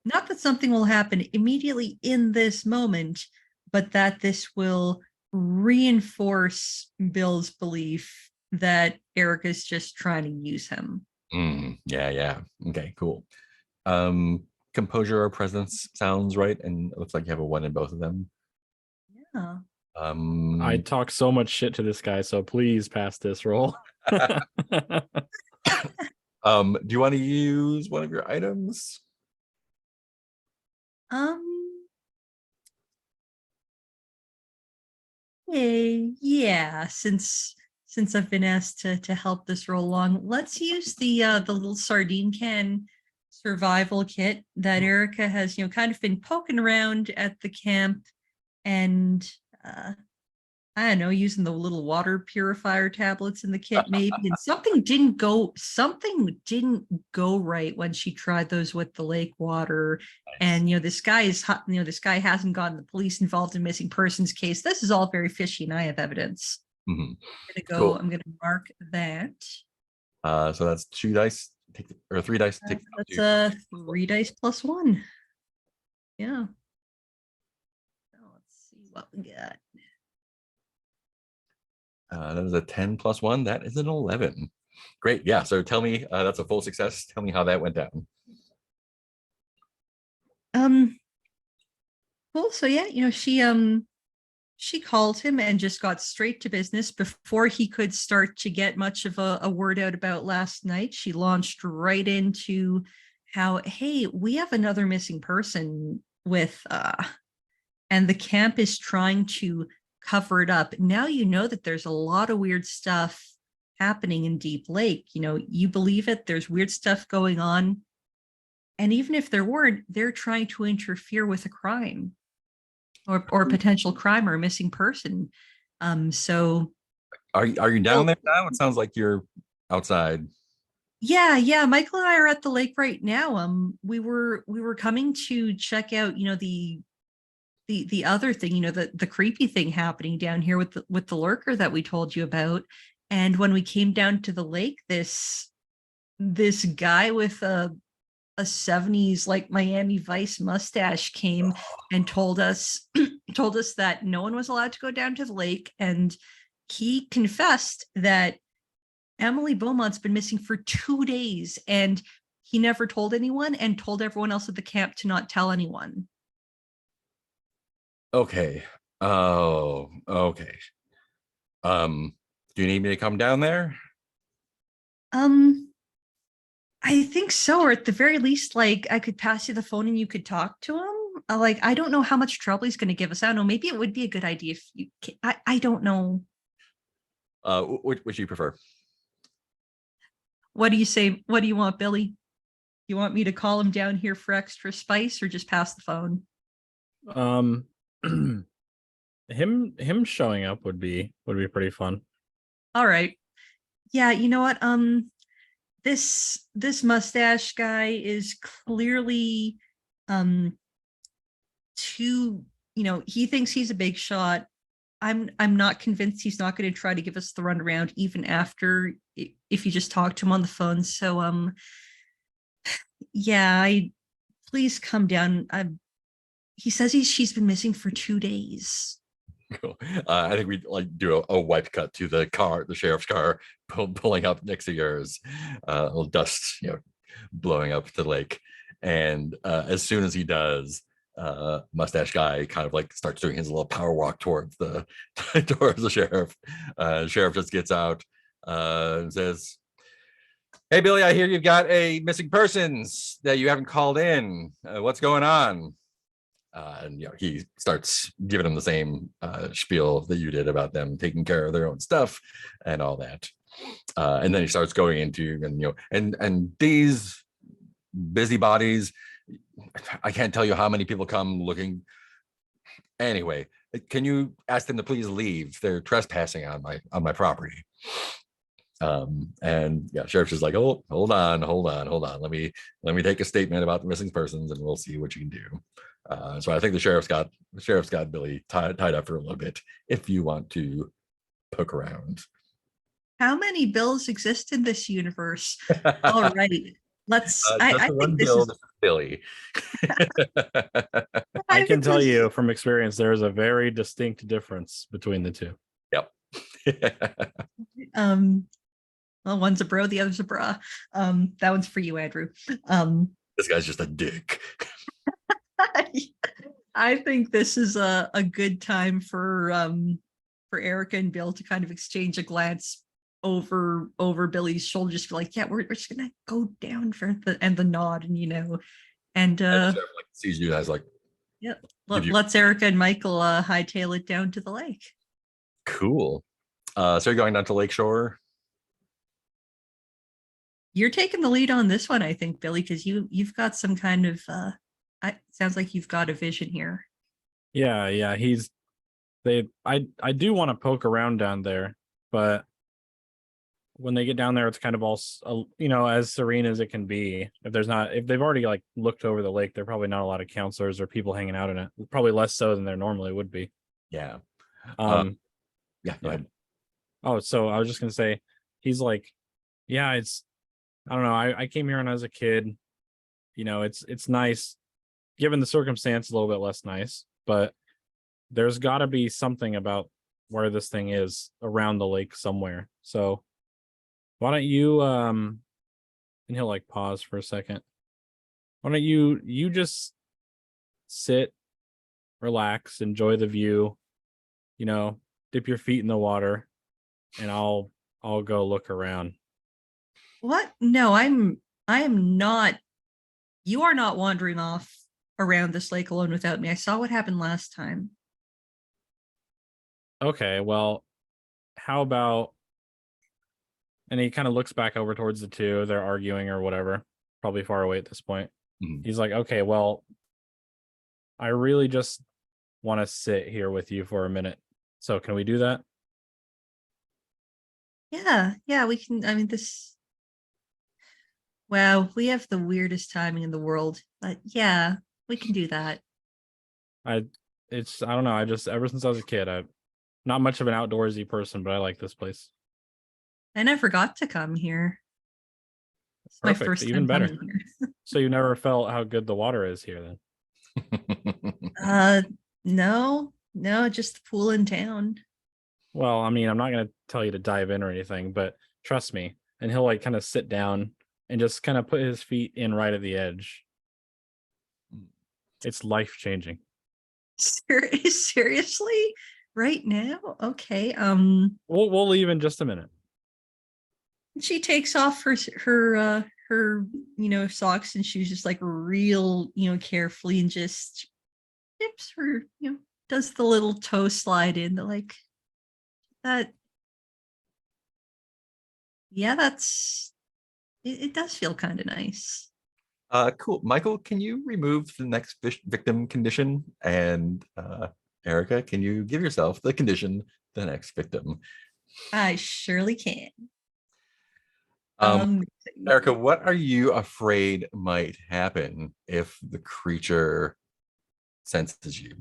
that something will happen immediately in this moment, but that this will reinforce Bill's belief that Erica's just trying to use him. Yeah. Okay, cool. Composure or presence sounds right, and it looks like you have a 1 in both of them. Yeah. I talk so much shit to this guy, so please pass this roll. Do you want to use one of your items? Yeah, since I've been asked to help this roll along, let's use the little sardine can survival kit that Erica has, kind of been poking around at the camp, and I don't know, using the little water purifier tablets in the kit maybe, and something didn't go right when she tried those with the lake water. And this guy hasn't gotten the police involved in missing persons case. This is all very fishy, and I have evidence. Mhm. I'm gonna mark that. So that's 2 dice, or 3 dice. That's 3 dice plus 1. Yeah. So let's see what we got. That is a 10 plus 1. That is an 11. Great. Yeah. So tell me, that's a full success. Tell me how that went down. Cool. So yeah, she called him and just got straight to business before he could start to get much of a word out about last night. She launched right into how, hey, we have another missing person with and the camp is trying to cover it up. Now you know that there's a lot of weird stuff happening in Deep Lake. You believe it, there's weird stuff going on. And even if there weren't, they're trying to interfere with a crime or a potential crime or a missing person. So are you down there now? It sounds like you're outside. Yeah. Michael and I are at the lake right now. We were coming to check out, the other thing, the creepy thing happening down here with the lurker that we told you about. And when we came down to the lake, this guy with a 70s like Miami Vice mustache came and told us that no one was allowed to go down to the lake, and he confessed that Emily Beaumont's been missing for 2 days, and he never told anyone, and told everyone else at the camp to not tell anyone. Okay. Oh, okay. Do you need me to come down there? I think so, or at the very least, like, I could pass you the phone and you could talk to him. I don't know how much trouble he's going to give us. I don't know. Maybe it would be a good idea if you. I don't know. Which you prefer? What do you say? What do you want, Billy? You want me to call him down here for extra spice, or just pass the phone? Him showing up would be pretty fun. All right. Yeah, you know what? This mustache guy is clearly he thinks he's a big shot. I'm not convinced he's not going to try to give us the runaround even after if you just talk to him on the phone. So yeah, please come down. He says she's been missing for 2 days. Cool. I think we do a wipe cut to the sheriff's car pulling up next to yours. A little dust, blowing up the lake. And as soon as he does, mustache guy kind of starts doing his little power walk towards the sheriff. Sheriff just gets out and says, "Hey Billy, I hear you've got a missing persons that you haven't called in. What's going on?" And he starts giving them the same spiel that you did about them taking care of their own stuff and all that. And then he starts going into and these busybodies, I can't tell you how many people come looking. Anyway, can you ask them to please leave? They're trespassing on my property. And yeah, sheriff's just like, oh, hold on. Let me take a statement about the missing persons, and we'll see what you can do. So I think the sheriff's got Billy tied up for a little bit. If you want to poke around. How many bills exist in this universe? All right. Let's Just I the one think this bill, is this is Billy. I think can tell this- you from experience, there is a very distinct difference between the two. Yep. well, one's a bro, the other's a bra. That one's for you, Andrew. This guy's just a dick. I think this is a good time for Erica and Bill to kind of exchange a glance over Billy's shoulder, just be like, yeah, we're just gonna go down for the nod, and And the sheriff, like, sees you guys like, Did you- let's Erica and Michael hightail it down to the lake. cool. So you're going down to Lakeshore. You're taking the lead on this one, I think, Billy, because you've got some kind of sounds like you've got a vision here. Yeah, I do want to poke around down there, but when they get down there, it's kind of all as serene as it can be. If they've already like looked over the lake, there are probably not a lot of counselors or people hanging out in it. Probably less so than there normally would be. Yeah. Um, Go yeah. ahead. Oh, so I was just gonna say, he's like, yeah, I don't know. I came here when I was a kid. It's nice, given the circumstance, a little bit less nice, but there's got to be something about where this thing is around the lake somewhere. So why don't you and he'll like pause for a second. Why don't you just sit, relax, enjoy the view, dip your feet in the water, and I'll go look around. What? No, I am not. You are not wandering off around this lake alone without me. I saw what happened last time. Okay, well, how about, and he kind of looks back over towards the two, they're arguing or whatever, probably far away at this point. Mhm. He's like, okay, well, I really just want to sit here with you for a minute. So can we do that? Yeah, we can. I mean, wow, we have the weirdest timing in the world, but yeah, we can do that. I don't know. I just, ever since I was a kid, I'm not much of an outdoorsy person, but I like this place. I never got to come here. It's my Perfect, first even time better. coming here. So you never felt how good the water is here then? No, just the pool in town. Well, I mean, I'm not going to tell you to dive in or anything, but trust me. And he'll like kind of sit down and just kind of put his feet in right at the edge. It's life-changing. Seriously? Right now? Okay. We'll leave in just a minute. She takes off her socks and shoes just like real, carefully, and just dips her, does the little toe slide in like that. Yeah, it does feel kind of nice. Cool. Michael, can you remove the next victim condition? And Erica, can you give yourself the condition, the next victim? I surely can. Erica, what are you afraid might happen if the creature senses you?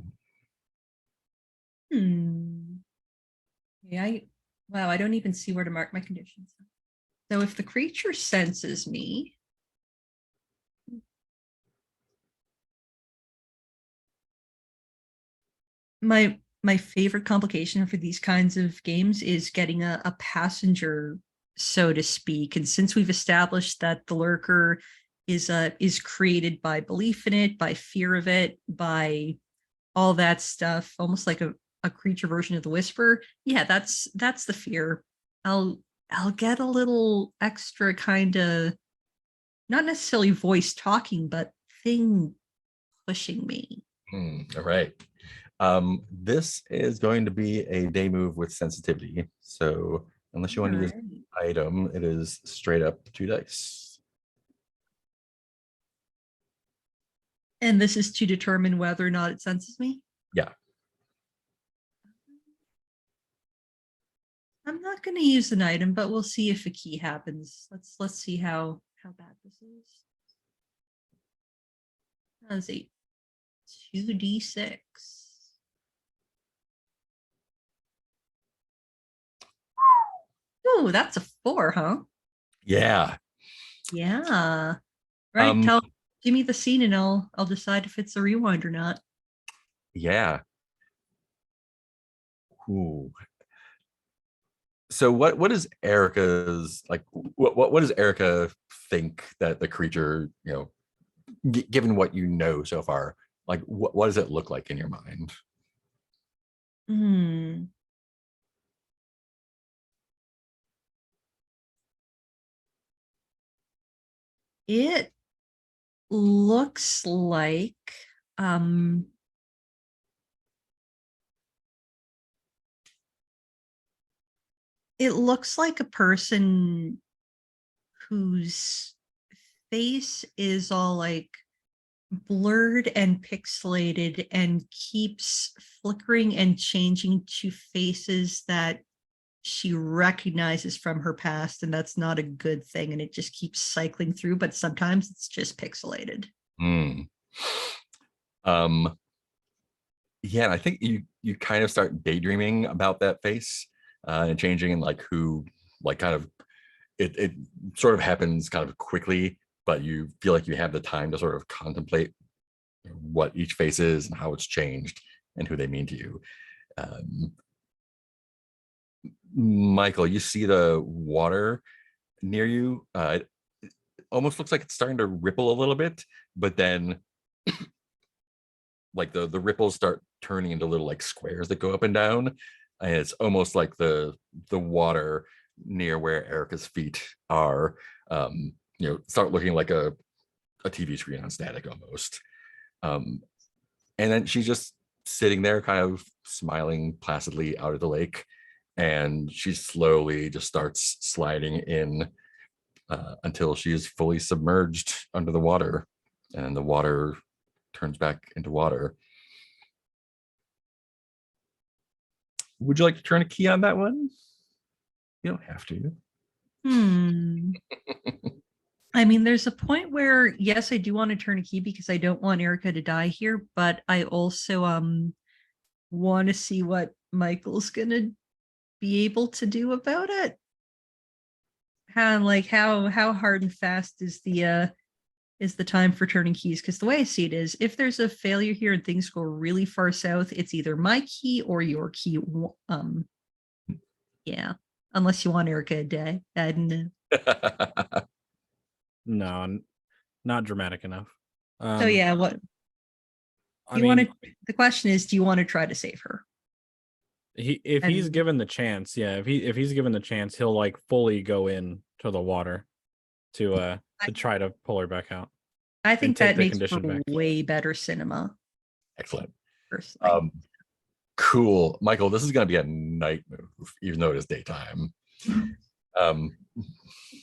Yeah, wow, I don't even see where to mark my conditions. So if the creature senses me, my favorite complication for these kinds of games is getting a passenger, so to speak. And since we've established that the lurker is created by belief in it, by fear of it, by all that stuff, almost like a creature version of the whisper. Yeah, that's the fear. I'll get a little extra kind of, not necessarily voice talking, but thing pushing me. All right. This is going to be a day move with sensitivity. So unless you want to use an item, it is straight up 2 dice. And this is to determine whether or not it senses me? Yeah. I'm not going to use an item, but we'll see if a key happens. Let's see how bad this is. That's a 2d6. Ooh, that's a 4, huh? Yeah. Yeah. Right. Give me the scene and I'll decide if it's a rewind or not. Yeah. Ooh. So what is Erica's like? What does Erica think that the creature, given what you know so far, like what does it look like in your mind? Hmm. It looks like it looks like a person whose face is all like blurred and pixelated and keeps flickering and changing to faces that she recognizes from her past, and that's not a good thing, and it just keeps cycling through, but sometimes it's just pixelated. Hmm. Yeah, and I think you kind of start daydreaming about that face and changing, and like who, like kind of it sort of happens kind of quickly, but you feel like you have the time to sort of contemplate what each face is and how it's changed and who they mean to you. Michael, you see the water near you. It almost looks like it's starting to ripple a little bit, but then like the ripples start turning into little like squares that go up and down, and it's almost like the water near where Erica's feet are start looking like a TV screen on static almost. And then she's just sitting there kind of smiling placidly out of the lake, and she slowly just starts sliding in until she is fully submerged under the water, and the water turns back into water. Would you like to turn a key on that one? You don't have to. I mean, there's a point where, yes, I do want to turn a key because I don't want Erica to die here, but I also want to see what Michael's gonna be able to do about it. How hard and fast is the time for turning keys? Because the way I see it is, if there's a failure here and things go really far south, it's either my key or your key. Yeah, unless you want Erica to die. I don't know. No, not dramatic enough. So yeah, what I you want mean, to? The question is, do you want to try to save her? if he's And- given the chance, yeah, if he's given the chance, he'll like fully go in to the water to try to pull her back out. I think take that the makes for condition back. way better cinema. Excellent. Personally. Cool. Michael, this is going to be a night move, even though it is daytime.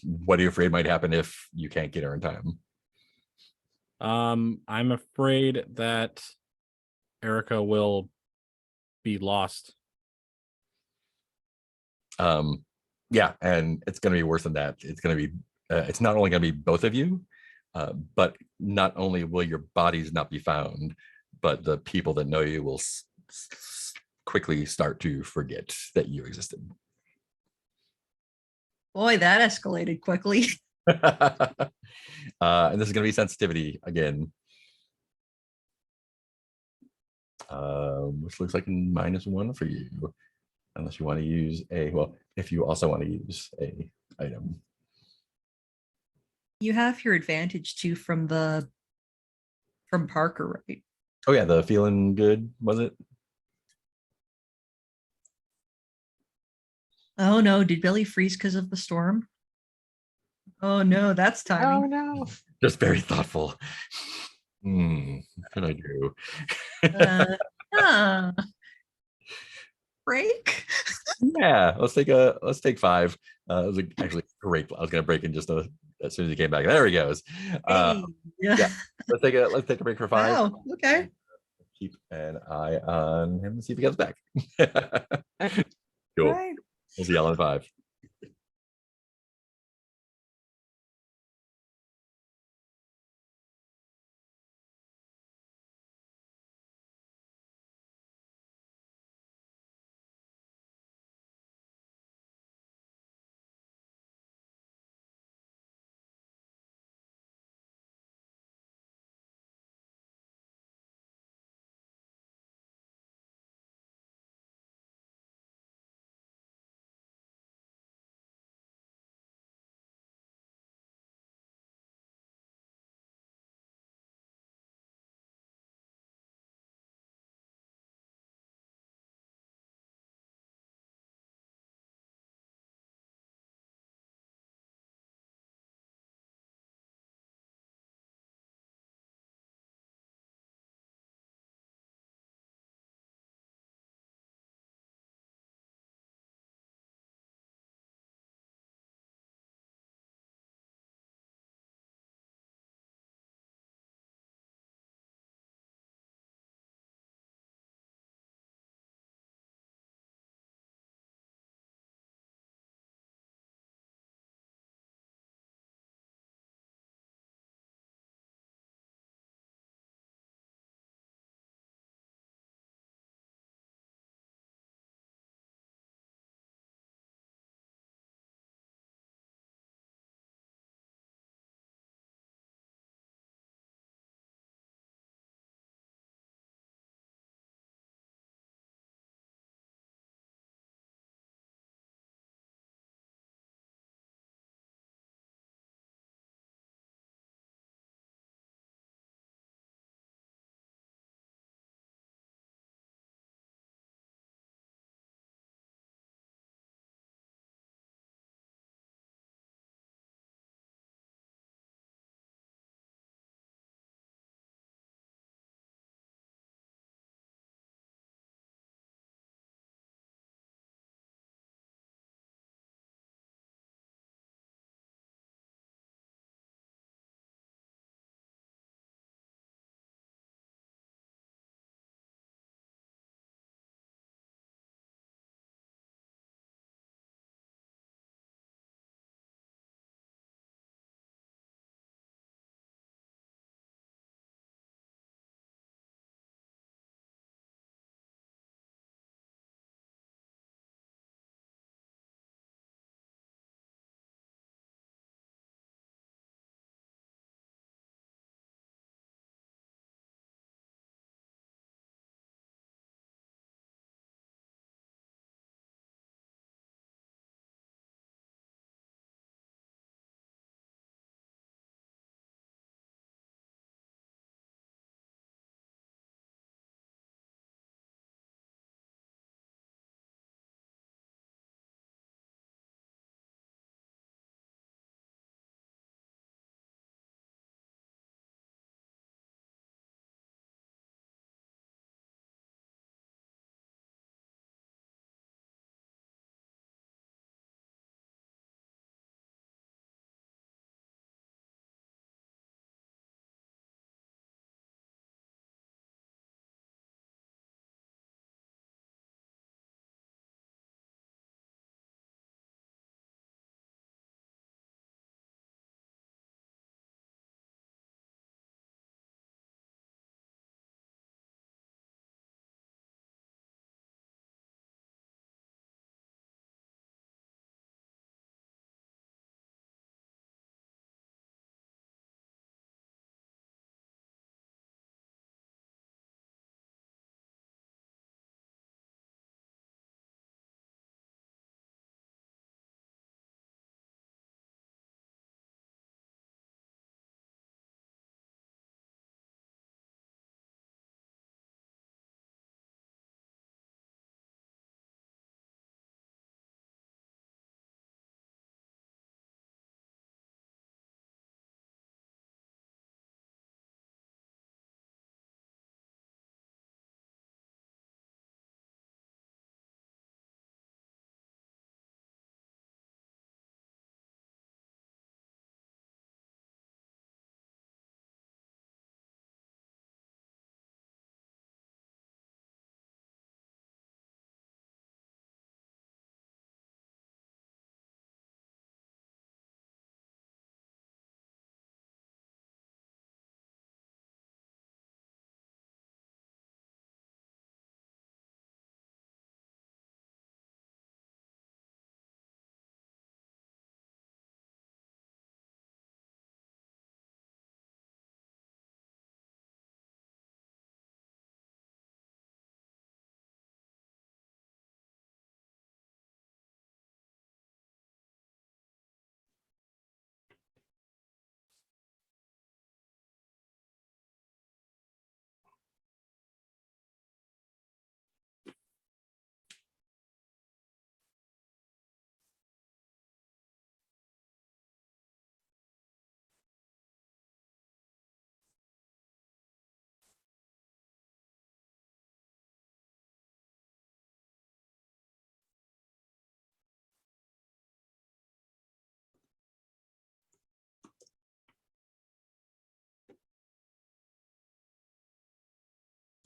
What are you afraid might happen if you can't get her in time? I'm afraid that Erica will be lost. Yeah, and it's going to be worse than that. It's going to be it's not only going to be both of you, but not only will your bodies not be found, but the people that know you will quickly start to forget that you existed. Boy, that escalated quickly. And this is going to be sensitivity again, which looks like -1 for you, unless you want to use if you also want to use a item. You have your advantage too from Parker, right? Oh yeah, the feeling good, was it? Oh no, did Billy freeze because of the storm? Oh no, that's Oh timing. no. Just very thoughtful. What can I do? Break. Yeah, let's take 5. It was actually great. I was gonna break in just a as soon as he came back. There he goes. Hey, yeah. yeah. Let's take a break for 5. Wow. Okay. Keep an eye on him and see if he comes back. Cool. Right. We'll see y'all in 5.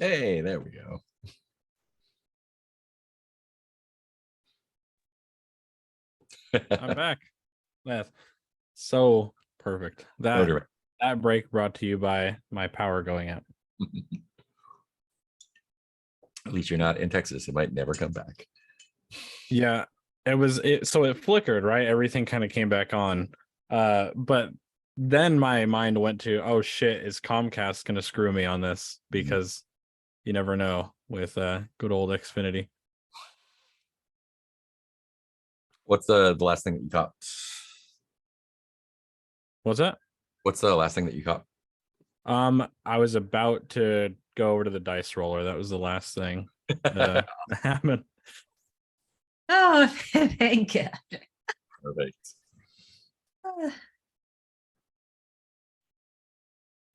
Hey, there we go. I'm back. That's so perfect. Motor- That break brought to you by my power going out. At least you're not in Texas. It might never come back. Yeah, so it flickered, right? Everything kind of came back on. But then my mind went to, oh shit, is Comcast gonna screw me on this? Because you never know with good old Xfinity. What's the last thing that you caught? What's that? What's the last thing that you caught? I was about to go over to the dice roller. That was the last thing that happened. Oh, thank God. Perfect.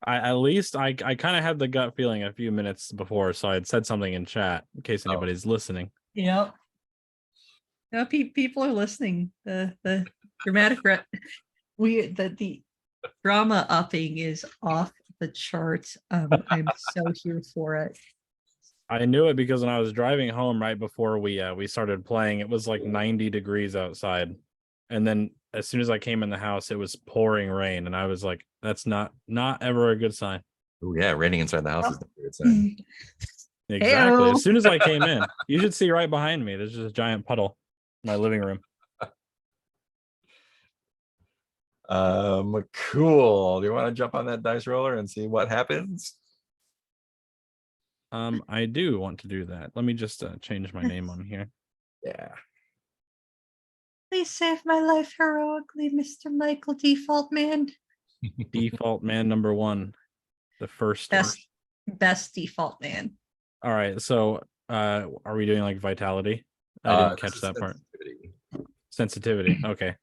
I kind of had the gut feeling a few minutes before, so I had said something in chat in case anybody's listening. Yep. No, people are listening. The dramatic the drama upping is off the charts. I'm so here for it. I knew it because when I was driving home right before we started playing, it was like 90 degrees outside, and then as soon as I came in the house, it was pouring rain, and I was like, "That's not ever a good sign." Oh yeah, raining inside the house is the good sign. Exactly. Heyo. As soon as I came in, you should see right behind me. There's just a giant puddle in my living room. Cool. Do you want to jump on that dice roller and see what happens? I do want to do that. Let me just change my name on here. Yeah. Please save my life heroically, Mr. Michael Default Man. Default man number 1, the first one. Best default man. All right, so are we doing like vitality? I didn't catch that part. Sensitivity. Okay.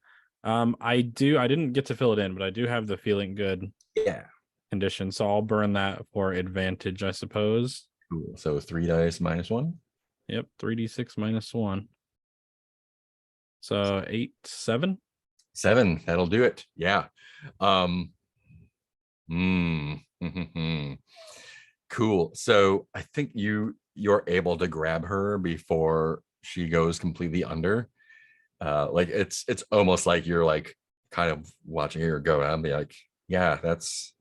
I didn't get to fill it in, but I do have the feeling good Yeah. condition, so I'll burn that for advantage, I suppose. Cool. So 3 dice minus 1. Yep, 3d6 minus 1. So 8, 7. 7. That'll do it. Yeah. Cool. So I think you're able to grab her before she goes completely under. Like it's almost like you're like kind of watching her go down and be like, yeah, that's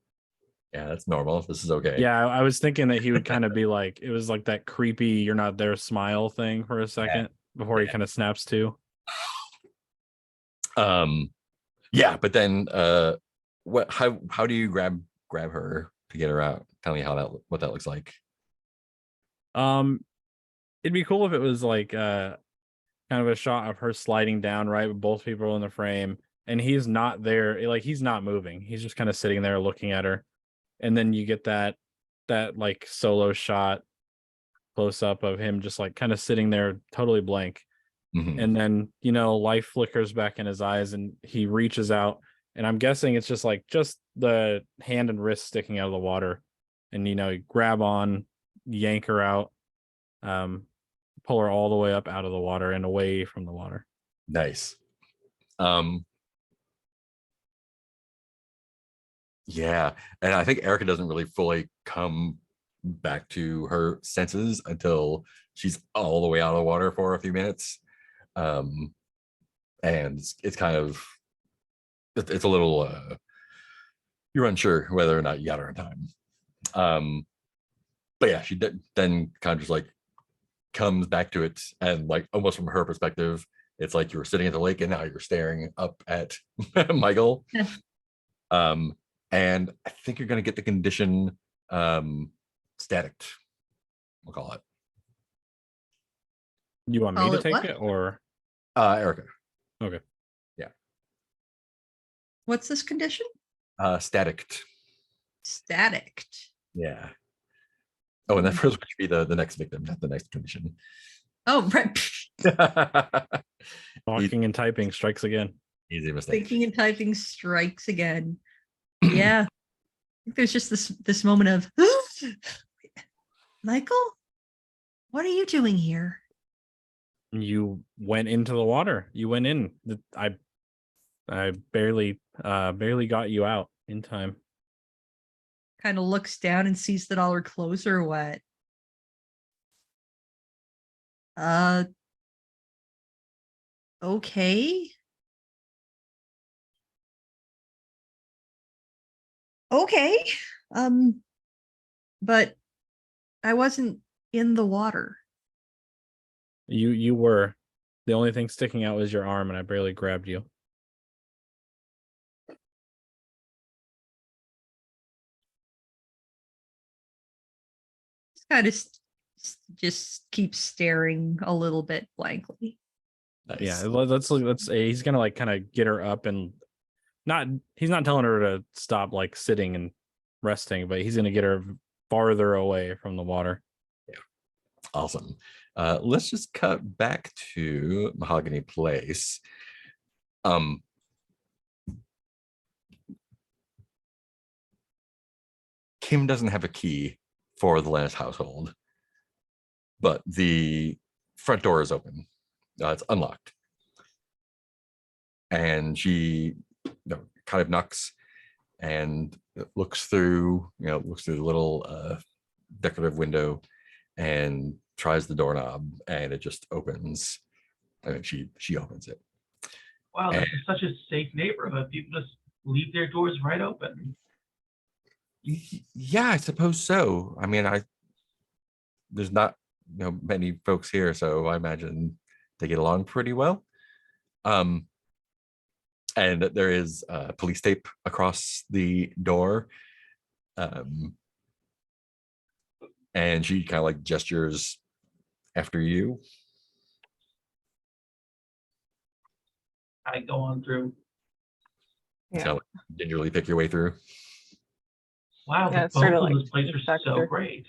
normal. This is okay. Yeah, I was thinking that he would kind of be like, it was like that creepy "you're not there" smile thing for a second before he kind of snaps to. Yeah, but then how do you grab her to get her out? Tell me what that looks like. It'd be cool if it was like kind of a shot of her sliding down right with both people in the frame, and he's not there, like he's not moving. He's just kind of sitting there looking at her. And then you get that like solo shot close up of him just like kind of sitting there totally blank. And then, life flickers back in his eyes and he reaches out, and I'm guessing it's just the hand and wrist sticking out of the water, and you grab on, yank her out, pull her all the way up out of the water and away from the water. Nice. Yeah, and I think Erica doesn't really fully come back to her senses until she's all the way out of the water for a few minutes. And it's kind of it's a little you're unsure whether or not you got her in time. But yeah, she then kind of just like comes back to it, and like almost from her perspective, it's like you were sitting at the lake and now you're staring up at Michael. And I think you're going to get the condition static, we'll call it. You want me Call to it take what? it or Erica. okay? What's this condition? Static. Static. Yeah. Oh, and that first one should be the next victim, not the next condition. Oh, right. Talking and typing strikes again. Easy mistake. Thinking and typing strikes again. Yeah. I think there's just this moment of Michael, what are you doing here? You went into the water. You went in. I barely got you out in time. Kind of looks down and sees that all her clothes are wet. Uh, okay. Okay. Um, but I wasn't in the water. You were. The only thing sticking out was your arm, and I barely grabbed you. Just kind of just keep staring a little bit blankly. Nice. Yeah, let's he's gonna like kind of get her up and he's not telling her to stop like sitting and resting, but he's gonna get her farther away from the water. Awesome. Let's just cut back to Mahogany Place. Kim doesn't have a key for the Lannis household, but the front door is open. It's unlocked. And she kind of knocks and looks through the little decorative window and tries the doorknob, and it just opens. And she opens it. Wow, this is such a safe neighborhood. People just leave their doors right open. Yeah, I suppose so. I mean, there's not many folks here, so I imagine they get along pretty well. And there is police tape across the door. And she kind of like gestures after you. I go on through. Yeah. So gingerly pick your way through. Wow, Yeah, the it's sort both of of like this place are so sector. great.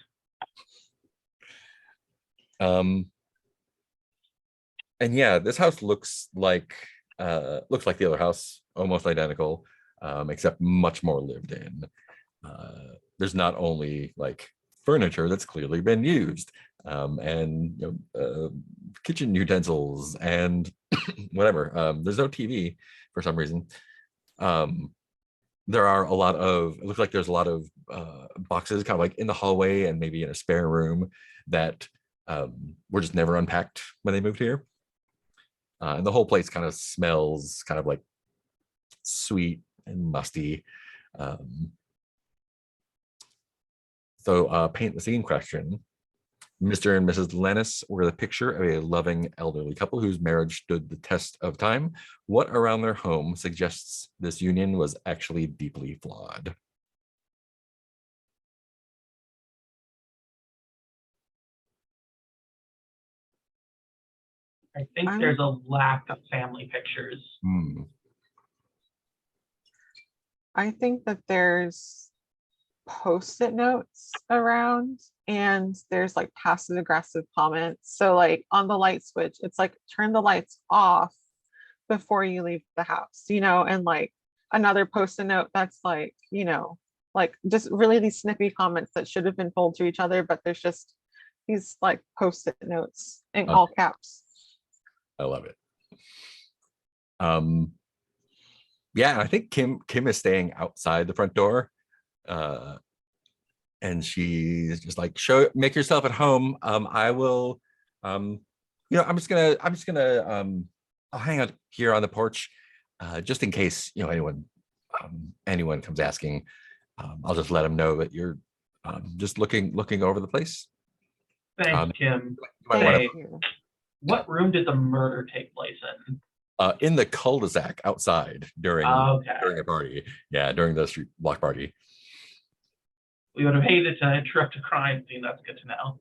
And yeah, this house looks like the other house, almost identical, except much more lived in. There's not only like furniture that's clearly been used, and kitchen utensils and whatever. There's no TV for some reason. There are a lot of, it looks like there's a lot of boxes kind of like in the hallway and maybe in a spare room that were just never unpacked when they moved here. And the whole place kind of smells kind of like sweet and musty. So paint the scene question. Mr. and Mrs. Lannis were the picture of a loving elderly couple whose marriage stood the test of time. What around their home suggests this union was actually deeply flawed? I think I'm- there's a lack of family pictures. I think that there's post-it notes around and there's like passive aggressive comments. So like on the light switch, it's like turn the lights off before you leave the house, and like another post-it note that's like, like just really these snippy comments that should have been told to each other, but there's just these like post-it notes in all caps. I love it. Yeah, I think Kim is staying outside the front door. And she's just like, make yourself at home. I will, I'm just gonna I'll hang out here on the porch, just in case, anyone comes asking. I'll just let them know that you're just looking over the place. Thanks, Kim. You might wanna- Hey. What room did the murder take place in? in the cul-de-sac outside during Okay. a party. Yeah, during the street block party. We would have hated to interrupt a crime scene. That's good to know.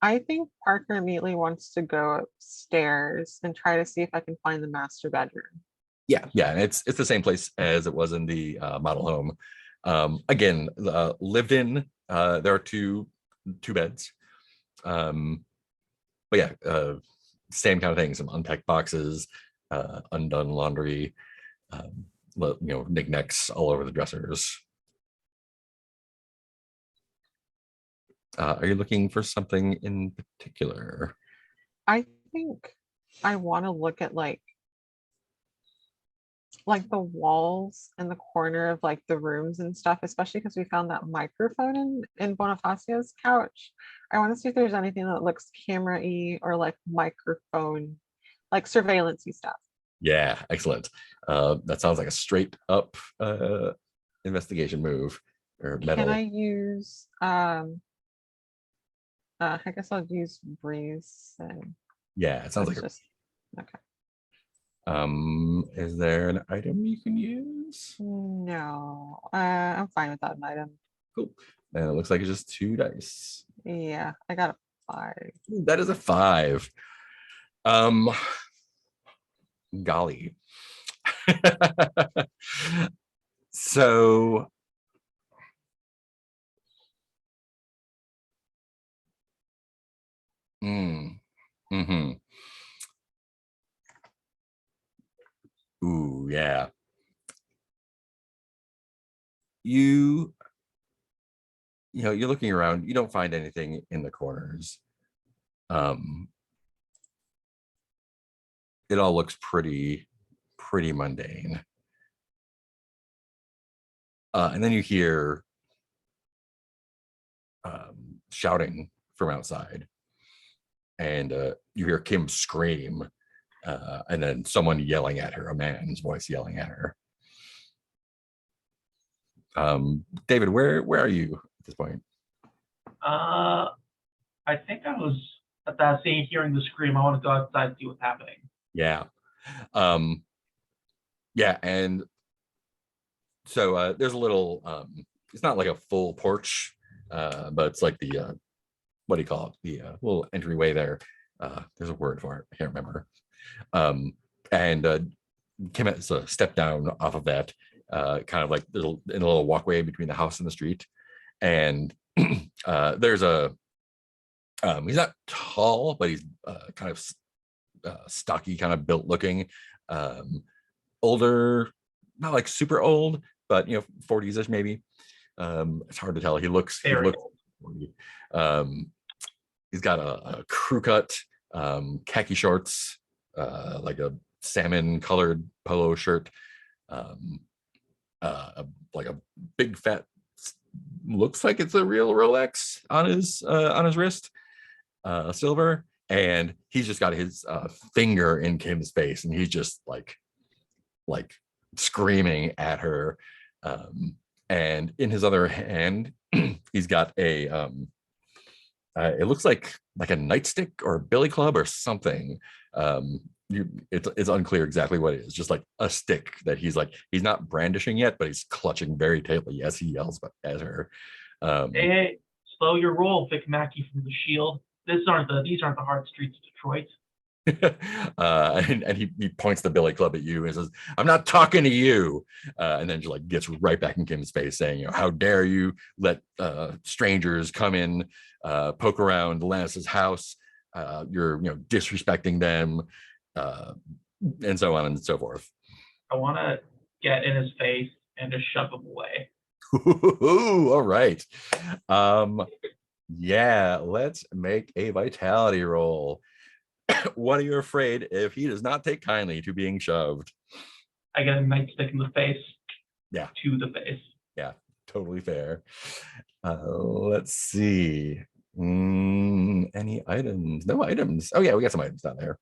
I think Parker immediately wants to go upstairs and try to see if I can find the master bedroom. Yeah, and it's the same place as it was in the model home. Again, lived in. There are two beds. But yeah, same kind of thing. Some unpacked boxes, undone laundry, knickknacks all over the dressers. Are you looking for something in particular? I think I want to look at like like the walls and the corner of like the rooms and stuff, especially because we found that microphone in Bonifacio's couch. I want to see if there's anything that looks camera-y or like microphone, like surveillance-y stuff. Yeah, excellent. That sounds like a straight up investigation move or Can metal. I use I guess I'll use breeze and Yeah, it sounds like just okay. is there an item you can use? No, I'm fine with that item. Cool. And it looks like it's just 2 dice. Yeah, I got a 5. Ooh, that is a 5. Golly. So mm-hmm. Ooh, yeah. You know, you're looking around, you don't find anything in the corners. It all looks pretty mundane. And then you hear shouting from outside, and you hear Kim scream, and then someone yelling at her, a man's voice yelling at her. David, where are you at this point? I think I was at that scene hearing the scream. I want to go outside and see what's happening. Yeah. Yeah, and so there's a little it's not like a full porch, but it's like the what do you call it? The little entryway there. There's a word for it, I can't remember. And Kim has a step down off of that, kind of like in a little walkway between the house and the street. And there's a he's not tall, but he's kind of stocky, kind of built looking, older, not like super old, but 40s-ish maybe. It's hard to tell. He looks Very old. 40. He's got a crew cut, khaki shorts, like a salmon colored polo shirt, like a big fat, looks like it's a real Rolex on his wrist, silver, and he's just got his finger in Kim's face, and he's just like screaming at her. And in his other hand, he's got a it looks like a nightstick or a billy club or something. It's unclear exactly what it is, just like a stick that he's not brandishing yet, but he's clutching very tightly as he yells at her. Hey, slow your roll, Vic Mackey from the Shield. These aren't the hard streets of Detroit. And he points the billy club at you and says, "I'm not talking to you," and then just like gets right back in Kim's face, saying, "How dare you let strangers come in, poke around Lannis's house? You're disrespecting them," and so on and so forth. I want to get in his face and just shove him away. All right. Yeah, let's make a vitality roll. What are you afraid if he does not take kindly to being shoved? I get a nightstick in the face. Yeah. To the face. Yeah, totally fair. Let's see. Any items? No items. Oh yeah, we got some items down there.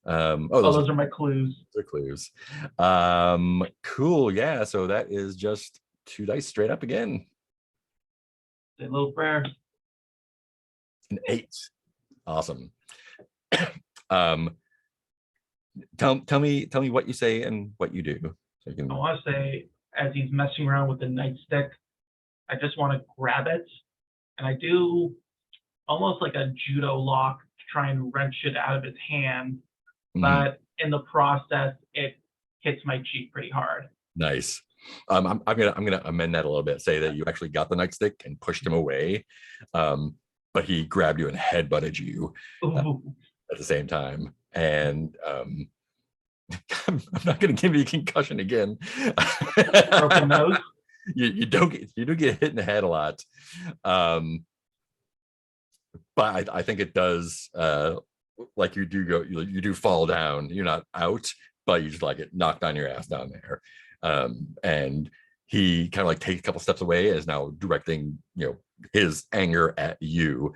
Those are my clues. They're clues. Cool. Yeah, so that is just 2 dice straight up again. Say a little prayer. An 8. Awesome. Tell me what you say and what you do. So you can... I want to say, as he's messing around with the nightstick, I just want to grab it, and I do almost like a judo lock to try and wrench it out of his hand. But in the process, it hits my cheek pretty hard. Nice. I'm gonna amend that a little bit. Say that you actually got the nightstick and pushed him away, but he grabbed you and headbutted you at the same time. And I'm not gonna give you a concussion again. Broken nose. You do get hit in the head a lot, but I think it does. Like you do fall down. You're not out, but you just like it knocked on your ass down there. And he kind of like takes a couple steps away, is now directing, his anger at you.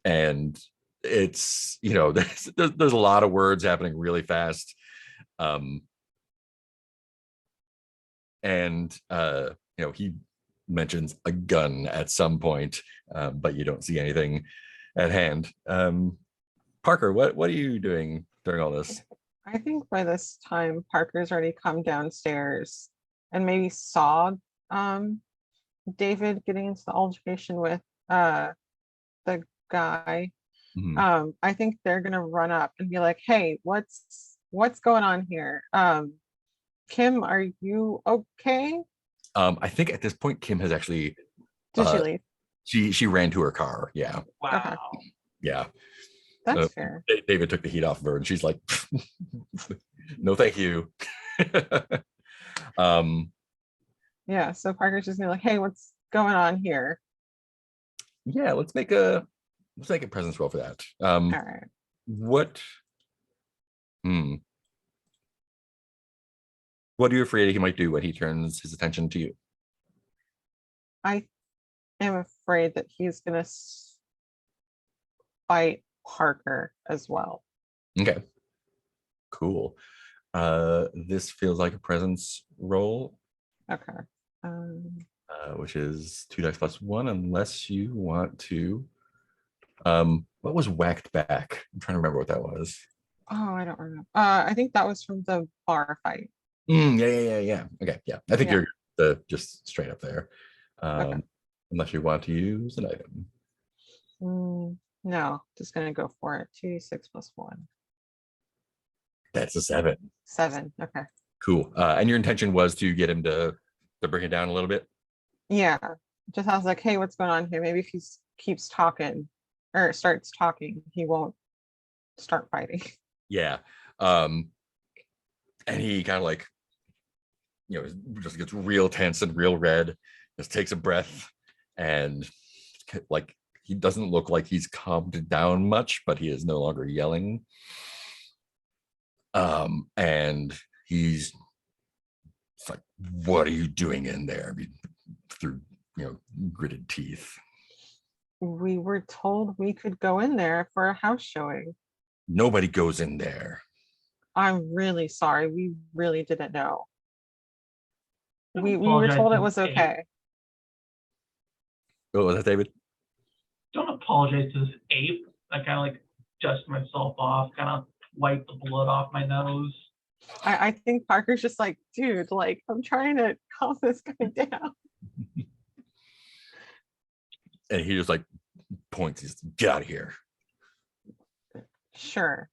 And it's, there's a lot of words happening really fast. And he mentions a gun at some point, but you don't see anything at hand. Parker, what are you doing during all this? I think by this time Parker's already come downstairs and maybe saw David getting into the altercation with the guy. Mhm. I think they're gonna run up and be like, hey, what's going on here? Kim, are you okay? I think at this point Kim has actually Did she Uh, leave? she ran to her car. Yeah, Wow. yeah. That's So fair. David took the heat off of her, and she's like, "No, thank you." um, Yeah, so Parker's just gonna be like, hey, what's going on here? yeah. Let's make a presence roll for that. All right. What? What are you afraid he might do when he turns his attention to you? I am afraid that he's gonna fight Parker as well. Okay, cool. This feels like a presence roll, Okay. Um, which is 2 dice plus 1, unless you want to. What was whacked back? I'm trying to remember what that was. oh, I don't remember. I think that was from the bar fight. Yeah. Okay, yeah. I think Yeah. you're the just straight up there. Okay. Unless you want to use an item. No, just gonna go for it. 2d6 plus 1. That's a 7. 7. Okay. Cool. And your intention was to get him to bring it down a little bit. Yeah. Just I was like, hey, what's going on here? Maybe if he keeps talking or starts talking, he won't start fighting. Yeah. And he kind of like, just gets real tense and real red, just takes a breath, and like he doesn't look like he's calmed down much, but he is no longer yelling. And he's like, what are you doing in there? I mean, through gritted teeth. We were told we could go in there for a house showing. Nobody goes in there. I'm really sorry. We really didn't know. Don't We were apologize told to it was this ape. okay. What was that, David? Don't apologize to this ape. I kind of like dust myself off, kind of wipe the blood off my nose. I think Parker's just like, dude, like I'm trying to calm this guy down. And he just like points. He's get out of here. Sure.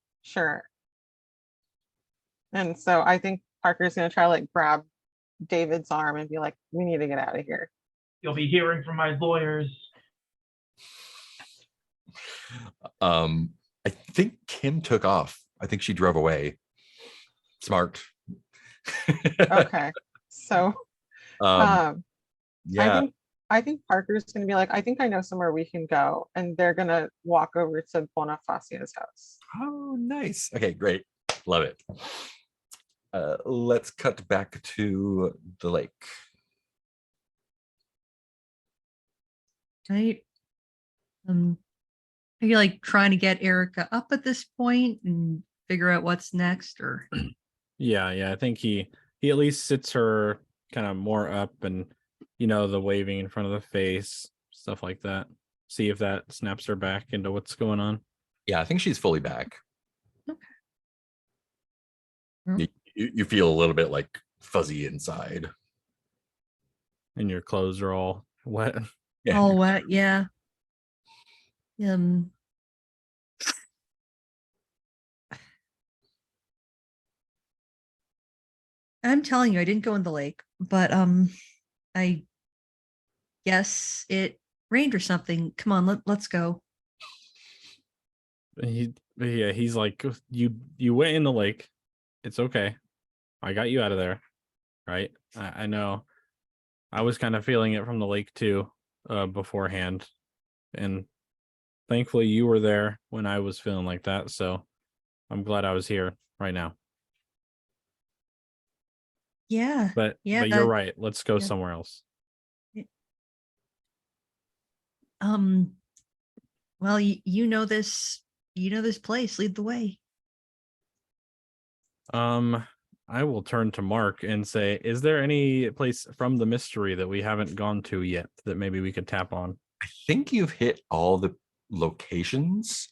And so I think Parker's gonna try to like grab David's arm and be like, we need to get out of here. You'll be hearing from my lawyers. I think Kim took off. I think she drove away. Smart. Okay. So Yeah. I think Parker's gonna be like, I think I know somewhere we can go. And they're gonna walk over to Bonifacia's house. Oh, nice. Okay, great. Love it. Let's cut back to the lake. Right. Are you like trying to get Erica up at this point and figure out what's next, or? Yeah. I think he at least sits her kind of more up, and the waving in front of the face, stuff like that. See if that snaps her back into what's going on. Yeah, I think she's fully back. Okay. You feel a little bit like fuzzy inside. And your clothes are all wet. Yeah. All wet, yeah. I'm telling you, I didn't go in the lake, but I guess it rained or something. Come on, let's go. He's like, you went in the lake. It's okay. I got you out of there. Right. I know. I was kind of feeling it from the lake too, beforehand. And thankfully you were there when I was feeling like that. So I'm glad I was here right now. Yeah. But Yeah, but you're that- right. Let's go yeah. somewhere else. Um, well, you know this, place. Lead the way. I will turn to Mark and say, is there any place from the mystery that we haven't gone to yet that maybe we could tap on? I think you've hit all the locations.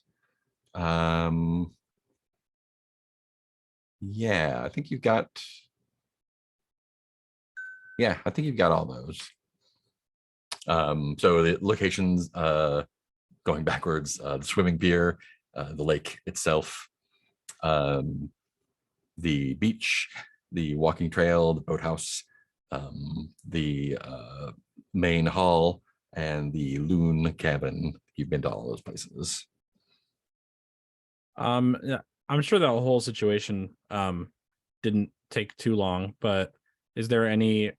Yeah, I think you've got. Yeah, I think you've got all those. So the locations, going backwards, the swimming pier, the lake itself, the beach, the walking trail, the boathouse, the main hall, and the loon cabin. You've been to all those places. Yeah, I'm sure that whole situation didn't take too long, but is there any,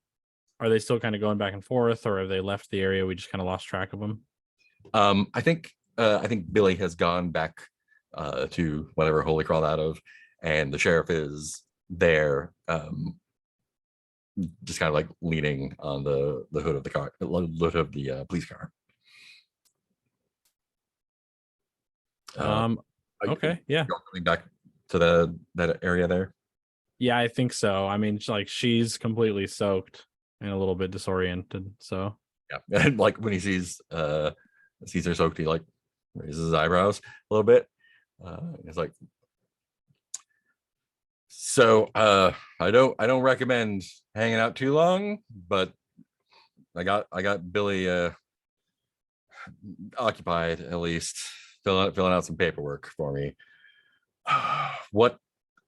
are they still kind of going back and forth, or have they left the area? We just kind of lost track of them. I think Billy has gone back to whatever hole he crawled out of, and the sheriff is there, just kind of like leaning on the hood of the car, the hood of the police car. Are you- Okay, yeah. y'all coming back to that area there? Yeah, I think so. I mean, like she's completely soaked and a little bit disoriented. So Yeah, and like when he sees her soaked, he like raises his eyebrows a little bit. It's like, so I don't recommend hanging out too long, but I got Billy occupied, at least filling out some paperwork for me. What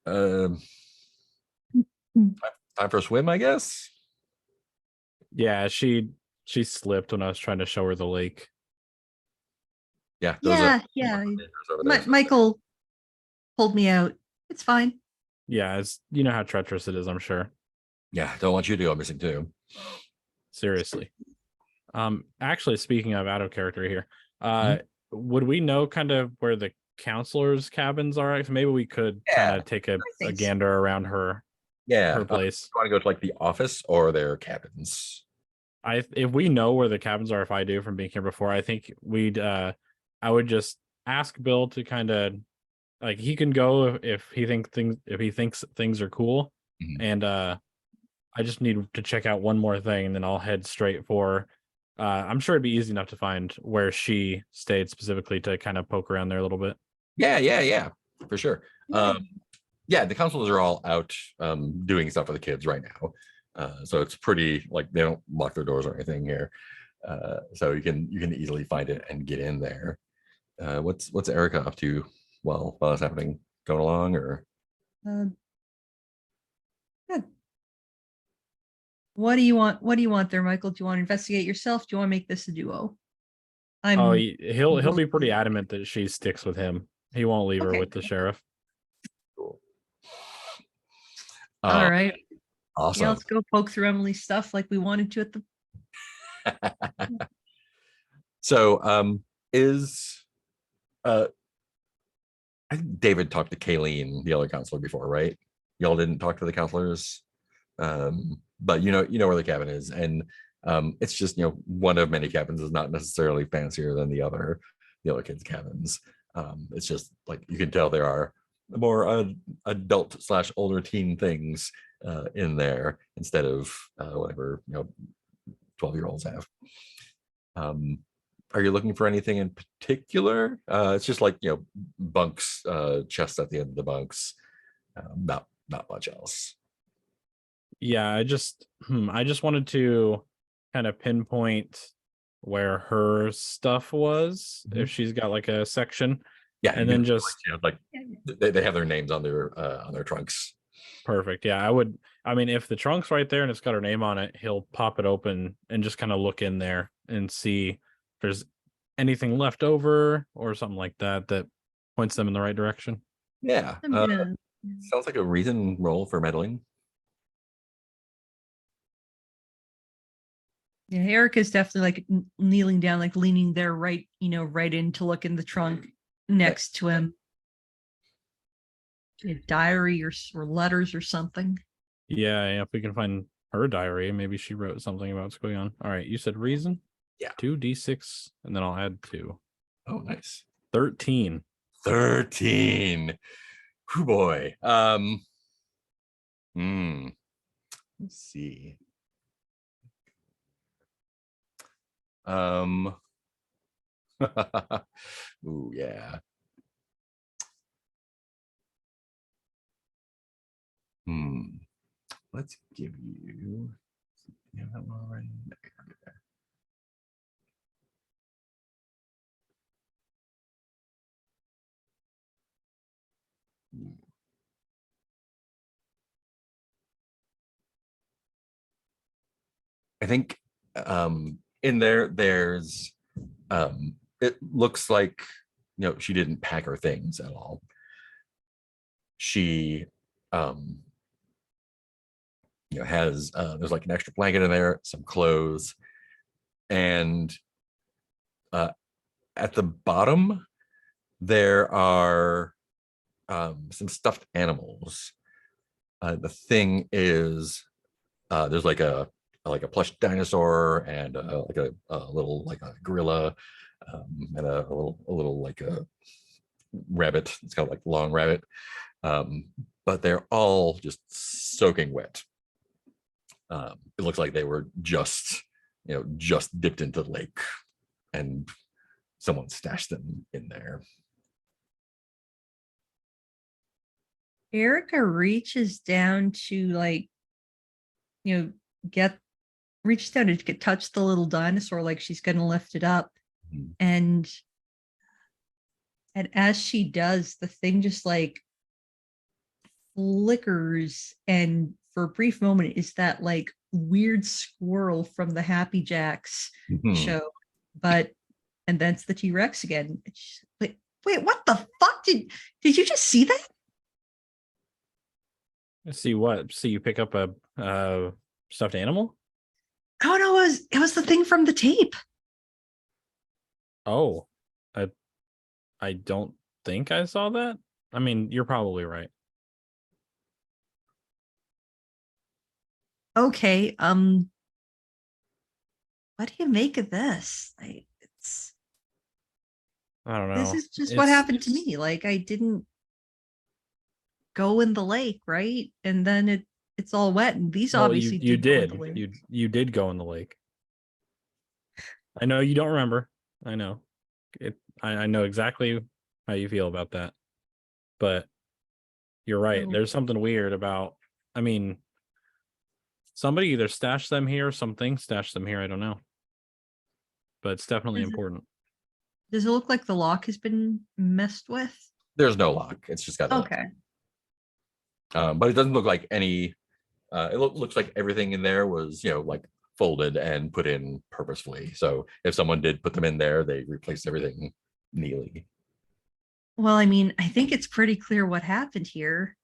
time for a swim, I guess. yeah, she slipped when I was trying to show her the lake. Yeah, those Yeah, are yeah. neighbors over there. Michael pulled me out. It's fine. Yeah, it's, you know how treacherous it is, I'm sure. Yeah, don't want you to go missing too. Seriously. Actually, speaking of out of character here, would we know kind of where the counselors' cabins are? 'Cause maybe we could kind Yeah, of take a think so. gander around her Yeah, place. you want to go to like the office or their cabins? If we know where the cabins are, if I do from being here before, I think I would just ask Bill to kind of, like, he can go if he thinks things are cool. Mhm. And I just need to check out one more thing, and then I'll head straight for I'm sure it'd be easy enough to find where she stayed specifically to kind of poke around there a little bit. Yeah, for sure. Yeah. Yeah, the counselors are all out doing stuff for the kids right now. So it's pretty, like, they don't lock their doors or anything here. So you can easily find it and get in there. What's Erica up to while that's happening? Going along, or Good. What do you want? What do you want there, Michael? Do you want to investigate yourself? Do you want to make this a duo? Oh, he'll be pretty adamant that she sticks with him. He won't leave her Okay, with the sheriff. cool. All right. Awesome. Yeah, let's go poke through Emily's stuff like we wanted to at the. So is I think David talked to Kayleen, the other counselor, before, right? Y'all didn't talk to the counselors, but you know where the cabin is, and it's just, one of many cabins, is not necessarily fancier than the other kids' cabins. It's just like, you can tell there are more adult / older teen things in there instead of whatever 12-year-olds have. Are you looking for anything in particular? It's just like, bunks, chests at the end of the bunks, not much else. Yeah, I just wanted to kind of pinpoint where her stuff was, if she's got like a section. Yeah, And then just like they have their names on their trunks. perfect. Yeah, I mean, if the trunk's right there and it's got her name on it, he'll pop it open and just kind of look in there and see if there's anything left over or something like that that points them in the right direction. Yeah, I'm gonna. sounds like a reason roll for meddling. Yeah, Erica's definitely like kneeling down, like leaning there, right in to look in the trunk next to him. A diary or letters or something. Yeah, if we can find her diary, maybe she wrote something about what's going on. All right, you said reason? Yeah. 2d6, and then I'll add 2. Oh, nice. 13. 13. Whew, boy. Let's see. Ooh, yeah. Let's give you. Yeah, that one already. There. I think in there's it looks like she didn't pack her things at all. She has there's like an extra blanket in there, some clothes, and at the bottom there are some stuffed animals. The thing is there's like a plush dinosaur and like a little like a gorilla and a little like a rabbit. It's kind of like long rabbit, but they're all just soaking wet. It looks like they were just dipped into the lake and someone stashed them in there. Erica reaches down to like, reaches down to touch the little dinosaur like she's gonna lift it up. Mhm. And as she does, the thing just like flickers, and for a brief moment is that like weird squirrel from the Happy Jacks Mhm. show, and then it's the T-Rex again. Wait, what the fuck did you just see that? Let's see what. See you pick up a stuffed animal? Oh no, it was the thing from the tape. Oh, I don't think I saw that. I mean, you're probably right. Okay, what do you make of this? Like, I don't know. this is just what happened to me. Like, I didn't go in the lake, right? And then it's all wet, and these Well, obviously you did go in did. the lake. You did go in the lake. I know you don't remember. I know. I know exactly how you feel about that. But you're right. No. There's something weird about, I mean, somebody either stashed them here or something stashed them here. I don't know. But it's definitely important. Does it look like the lock has been messed with? There's no lock. It's just got a Okay. but it doesn't look like any it looks like everything in there was like folded and put in purposefully. So if someone did put them in there, they replaced everything neatly. Well, I mean, I think it's pretty clear what happened here.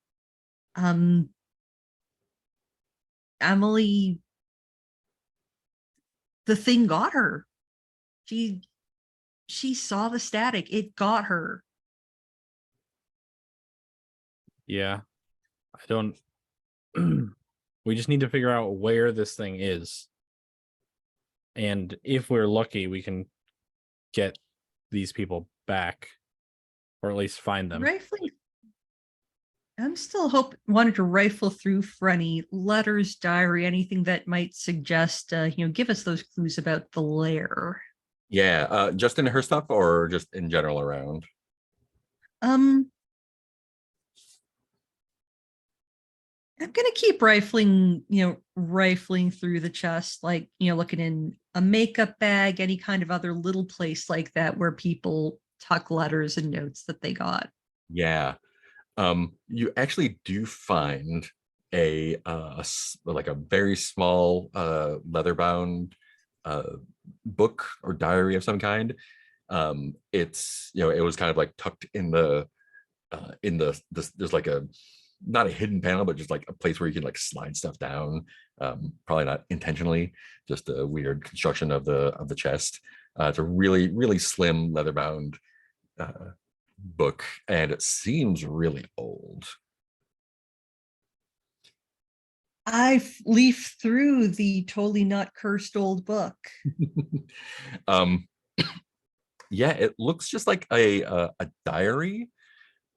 Emily, the thing got her. She saw the static. It got her. Yeah. I don't we just need to figure out where this thing is. And if we're lucky, we can get these people back, or at least find them. Rifling. I'm still wanted to rifle through for any letters, diary, anything that might suggest, give us those clues about the lair. Yeah, just in her stuff or just in general around? I'm gonna keep rifling through the chest, like, looking in a makeup bag, any kind of other little place like that where people tuck letters and notes that they got. Yeah. You actually do find a like a very small leather-bound book or diary of some kind. It's it was kind of like tucked in the there's like a not a hidden panel, but just like a place where you can like slide stuff down. Probably not intentionally, just a weird construction of the chest. It's a really, really slim leather-bound book, and it seems really old. leafed through the totally not cursed old book. um, yeah, it looks just like a diary,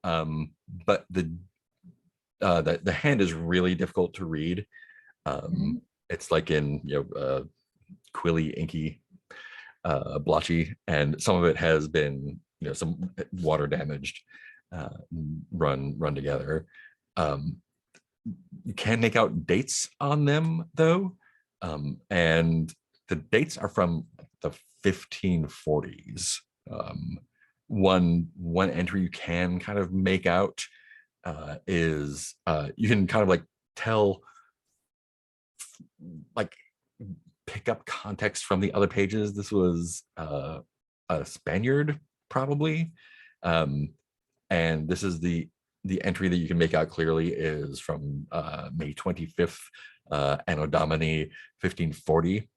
but the hand is really difficult to read. It's like in quilly, inky, blotchy, and some of it has been some water damaged, run together. You can make out dates on them though, and the dates are from the 1540s. One entry you can kind of make out is you can kind of like tell, like pick up context from the other pages. This was a Spaniard probably, and this is the entry that you can make out clearly is from May 25th, Anno Domini 1540.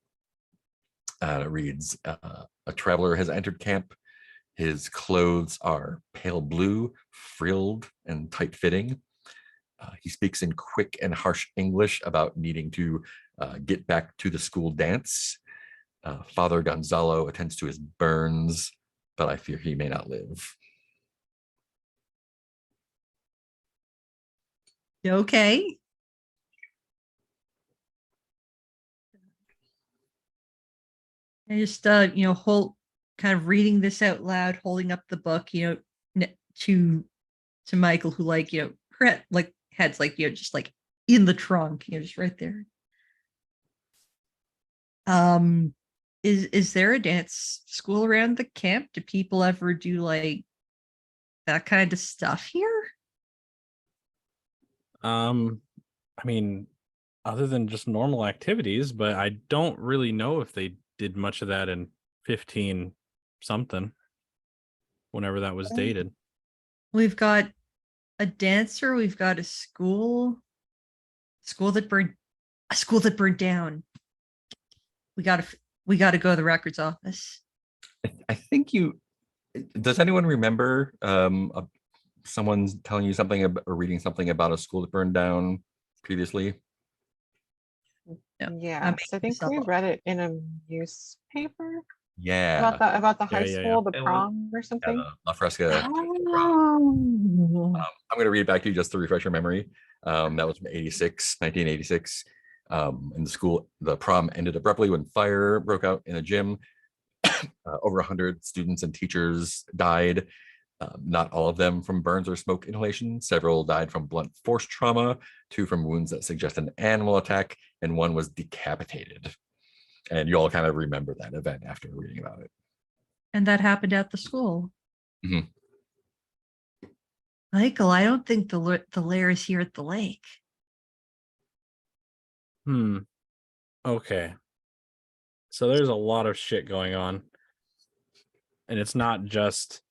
It reads, a traveler has entered camp. His clothes are pale blue, frilled and tight-fitting. He speaks in quick and harsh English about needing to get back to the school dance. Father Gonzalo attends to his burns, but I fear he may not live. Okay. I just hold kind of reading this out loud, holding up the book, to Michael, who heads just like in the trunk, just right there. Is there a dance school around the camp? Do people ever do like that kind of stuff here? I mean, other than just normal activities, but I don't really know if they did much of that in 15 something, whenever that was dated. We've got a dancer, we've got a school that burned down. We gotta go to the records office. I think does anyone remember someone's telling you something or reading something about a school that burned down previously? No, Yeah, so I think we read it in a newspaper Yeah, about the high Yeah, school, the It was- prom or something. La Fresca. Oh. I'm going to read it back to you just to refresh your memory. That was from 1986. In the school, the prom ended abruptly when fire broke out in a gym. Over 100 students and teachers died. Not all of them from burns or smoke inhalation. Several died from blunt force trauma, 2 from wounds that suggest an animal attack, and 1 was decapitated. And you all kind of remember that event after reading about it. And that happened at the school. Mhm. Michael, I don't think the lair is here at the lake. Okay. So there's a lot of shit going on. And it's not just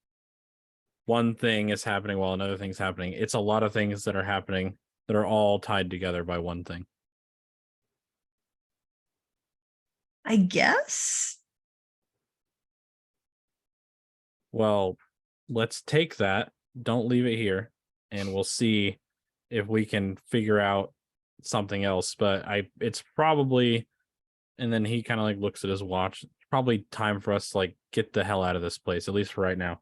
one thing is happening while another thing's happening. It's a lot of things that are happening that are all tied together by one thing. I guess. Well, let's take that. Don't leave it here. And we'll see if we can figure out something else. But it's probably, and then he kind of like looks at his watch. It's probably time for us to like get the hell out of this place, at least for right now.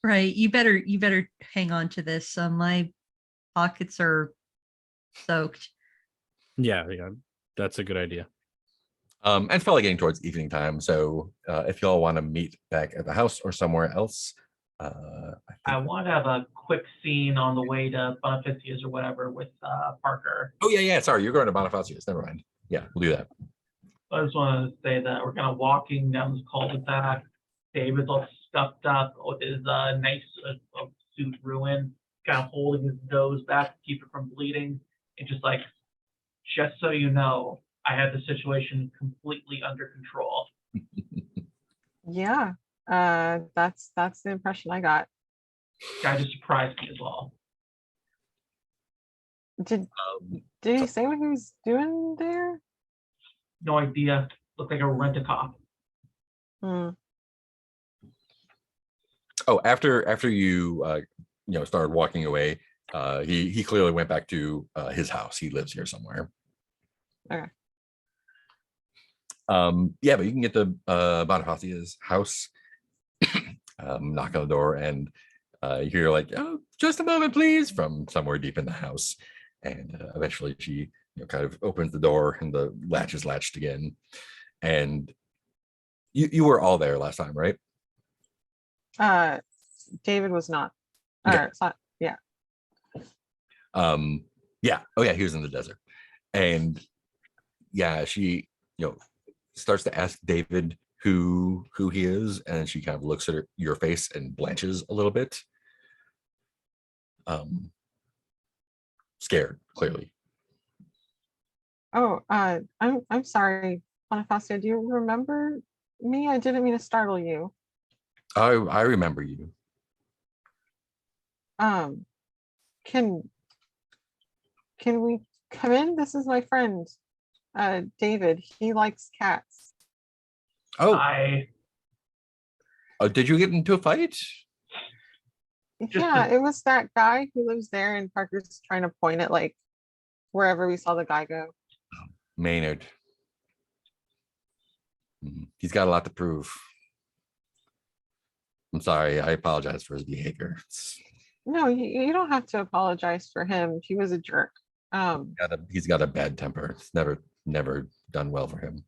Right. You better hang on to this. My pockets are soaked. Yeah, that's a good idea. And it's probably getting towards evening time. So if y'all want to meet back at the house or somewhere else, I want to have a quick scene on the way to Bonifacius or whatever with Parker. Oh yeah. Sorry, you're going to Bonifacius. Never mind. Yeah, we'll do that. I just wanted to say that we're kind of walking down this cul-de-sac. David's all stuffed up with his nice suit ruined, kind of holding his nose back to keep it from bleeding. And just so you know, I had the situation completely under control. Yeah, that's the impression I got. Guy just surprised me as well. Did he say what he was doing there? No idea. Looked like a rent-a-cop. Oh, after you started walking away, He clearly went back to his house. He lives here somewhere. Okay. Yeah, but you can get to Bonifacio's house, knock on the door, and you hear like, "Oh, just a moment, please," from somewhere deep in the house. And eventually, she kind of opens the door, and the latch is latched again. And you were all there last time, right? David was not. Okay. Or, so- yeah. Yeah. Oh yeah, he was in the desert. And yeah, she starts to ask David who he is, and she kind of looks at your face and blanches a little bit. Scared, clearly. Oh, I'm sorry, Bonifacio. Do you remember me? I didn't mean to startle you. I remember you. Um, can we come in? This is my friend, David. He likes cats. Oh, I did you get into a fight? Yeah, it was that guy who lives there, and Parker's trying to point at like wherever we saw the guy go. Maynard. He's got a lot to prove. I'm sorry. I apologize for his behavior. No, you don't have to apologize for him. He was a jerk. He's got a bad temper. It's never done well for him.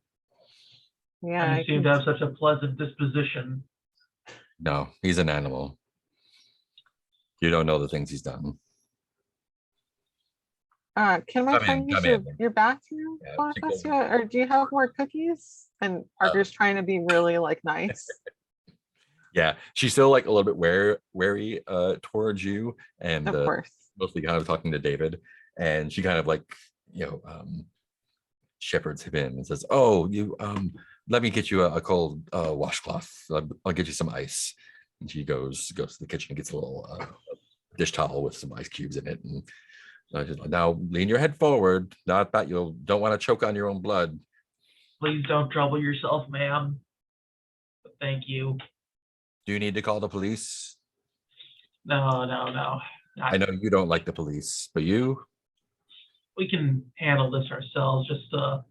Yeah, and I you seem can to have such a pleasant disposition. No, he's an animal. You don't know the things he's done. Can my Come in, friend use come in. your bathroom, Yeah, Bonifacio? Or do you have more cookies? And Parker's trying to be really like nice. Yeah, she's still like a little bit wary towards you, and Of course. mostly kind of talking to David. And she kind of like shepherds him in and says, "Oh, you let me get you a cold washcloth. I'll get you some ice." And she goes to the kitchen and gets a little dish towel with some ice cubes in it. And she's like, "Now lean your head forward. Not that you don't want to choke on your own blood." Please don't trouble yourself, ma'am. But thank you. Do you need to call the police? No. I know you don't like the police, but you? We can handle this ourselves. Just a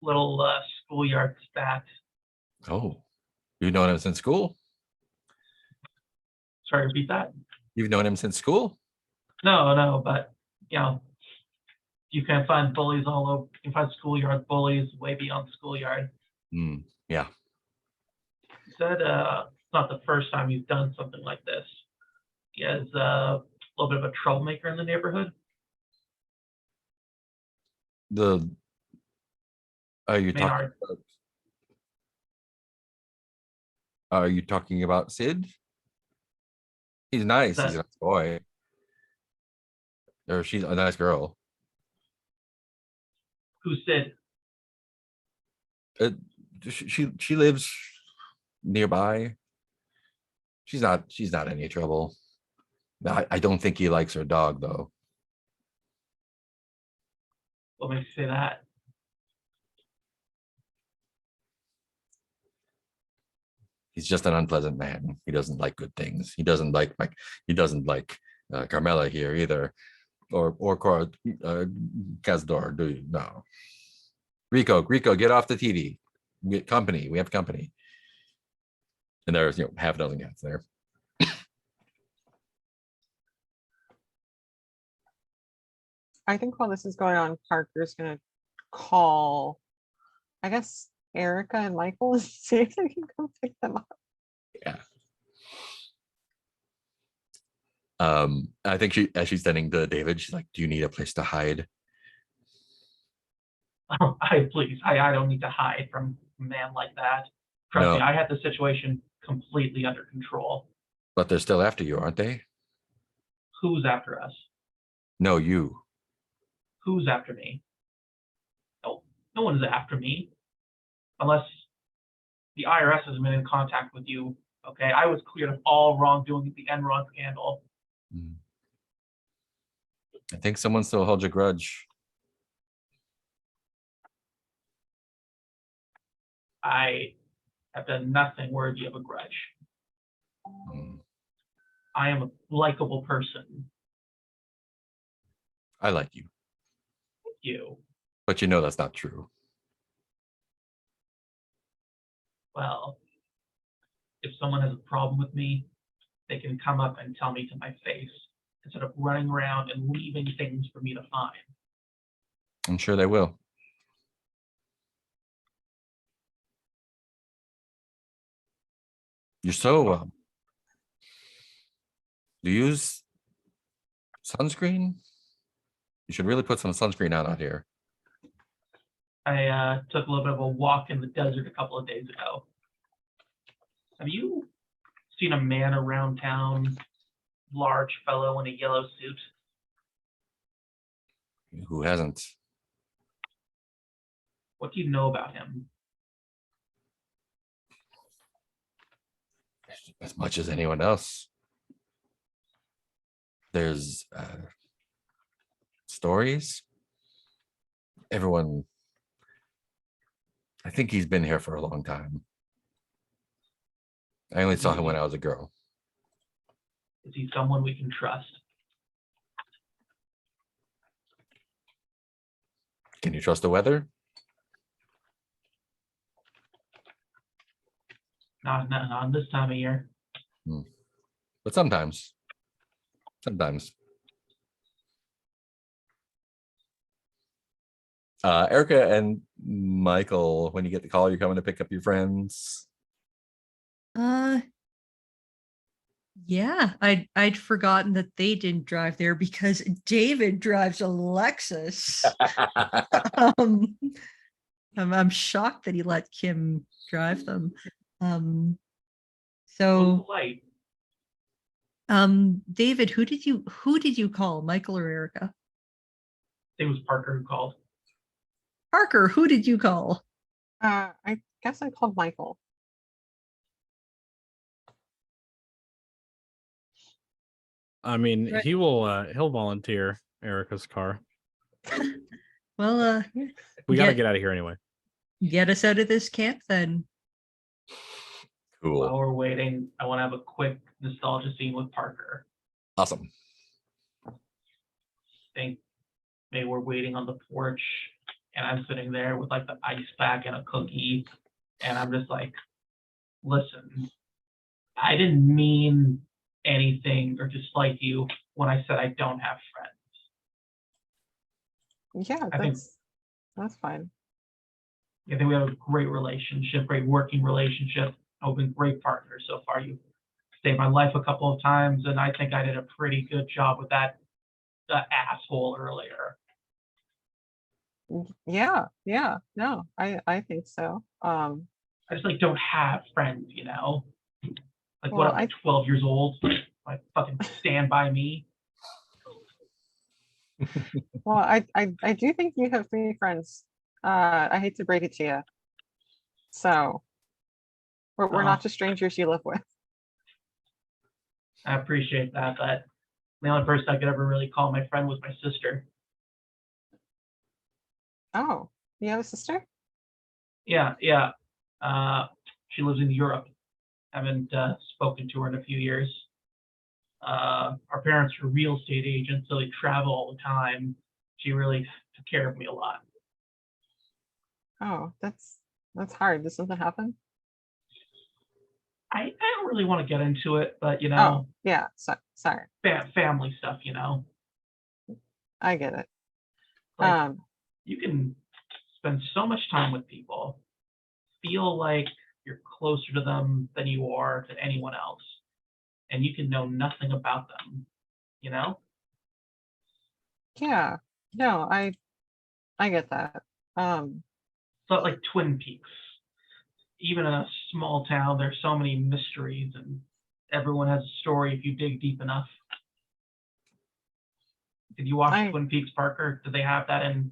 little schoolyard spat. Oh, you've known him since school? Sorry, repeat that. You've known him since school? No, but you can find bullies all over. You can find schoolyard bullies way beyond schoolyard. Yeah. You said it's not the first time you've done something like this. He has a little bit of a troublemaker in the neighborhood. Are you talking Maynard. about, are you talking about Sid? He's nice. He's a nice boy. Or she's a nice girl. Who said? She lives nearby. She's not any trouble. I don't think he likes her dog though. What makes you say that? He's just an unpleasant man. He doesn't like good things. He doesn't like Carmela here either, or Kazdor. Do you? No. Rico, get off the TV. We have company. And there's half a dozen cats there. I think while this is going on, Parker's gonna call, I guess, Erica and Michael and see if they can come pick them up. Yeah. I think as she's sending to David, she's like, "Do you need a place to hide?" I don't need to hide from a man like that. Trust No. me, I had the situation completely under control. But they're still after you, aren't they? Who's after us? No, you. Who's after me? No one's after me. Unless the IRS has been in contact with you. Okay, I was cleared of all wrongdoing at the Enron scandal. I think someone still holds a grudge. I have done nothing worthy of a grudge. I am a likable person. I like you, You. but you know that's not true. Well, if someone has a problem with me, they can come up and tell me to my face instead of running around and leaving things for me to find. I'm sure they will. You're so do you use sunscreen? You should really put some sunscreen on out here. I took a little bit of a walk in the desert a couple of days ago. Have you seen a man around town, large fellow in a yellow suit? Who hasn't? What do you know about him? As much as anyone else. There's stories. Everyone, I think he's been here for a long time. I only saw him when I was a girl. Is he someone we can trust? Can you trust the weather? Not this time of year. But sometimes. Sometimes. Erica and Michael, when you get the call, you're coming to pick up your friends. Yeah, I'd forgotten that they didn't drive there because David drives a Lexus. um, I'm shocked that he let Kim drive them. Well, So polite. David, who did you call, Michael or Erica? It was Parker who called. Parker, who did you call? I guess I called Michael. I mean, Right. he'll volunteer Erica's car. Well, We got to Get- get out of here anyway. get us out of this camp then. Cool. While we're waiting, I want to have a quick nostalgia scene with Parker. Awesome. Think maybe we're waiting on the porch and I'm sitting there with like the ice pack and a cookie. And I'm just like, listen, I didn't mean anything or dislike you when I said I don't have friends. Yeah, I think- that's fine. I think we have a great relationship, great working relationship. I've been great partners so far. You've saved my life a couple of times, and I think I did a pretty good job with that asshole earlier. Yeah, no, I think so. I just like don't have friends, you know. Like Well, what am I 12 years old? Like fucking stand by me. Well, I do think you have 3 friends. I hate to break it to you. So we're not just strangers you live with. I appreciate that, but the only person I could ever really call my friend was my sister. Oh, you have a sister? Yeah. She lives in Europe. Haven't spoken to her in a few years. Our parents are real estate agents, so they travel all the time. She really took care of me a lot. Oh, that's hard. Did something happen? I don't really want to get into it, but you Oh, know, yeah. Sorry, family stuff, you know. I get it. Like you can spend so much time with people, feel like you're closer to them than you are to anyone else, and you can know nothing about them, you know? Yeah. No, I get that. So like Twin Peaks. Even in a small town, there's so many mysteries and everyone has a story if you dig deep enough. Did you watch I- Twin Peaks, Parker? Do they have that in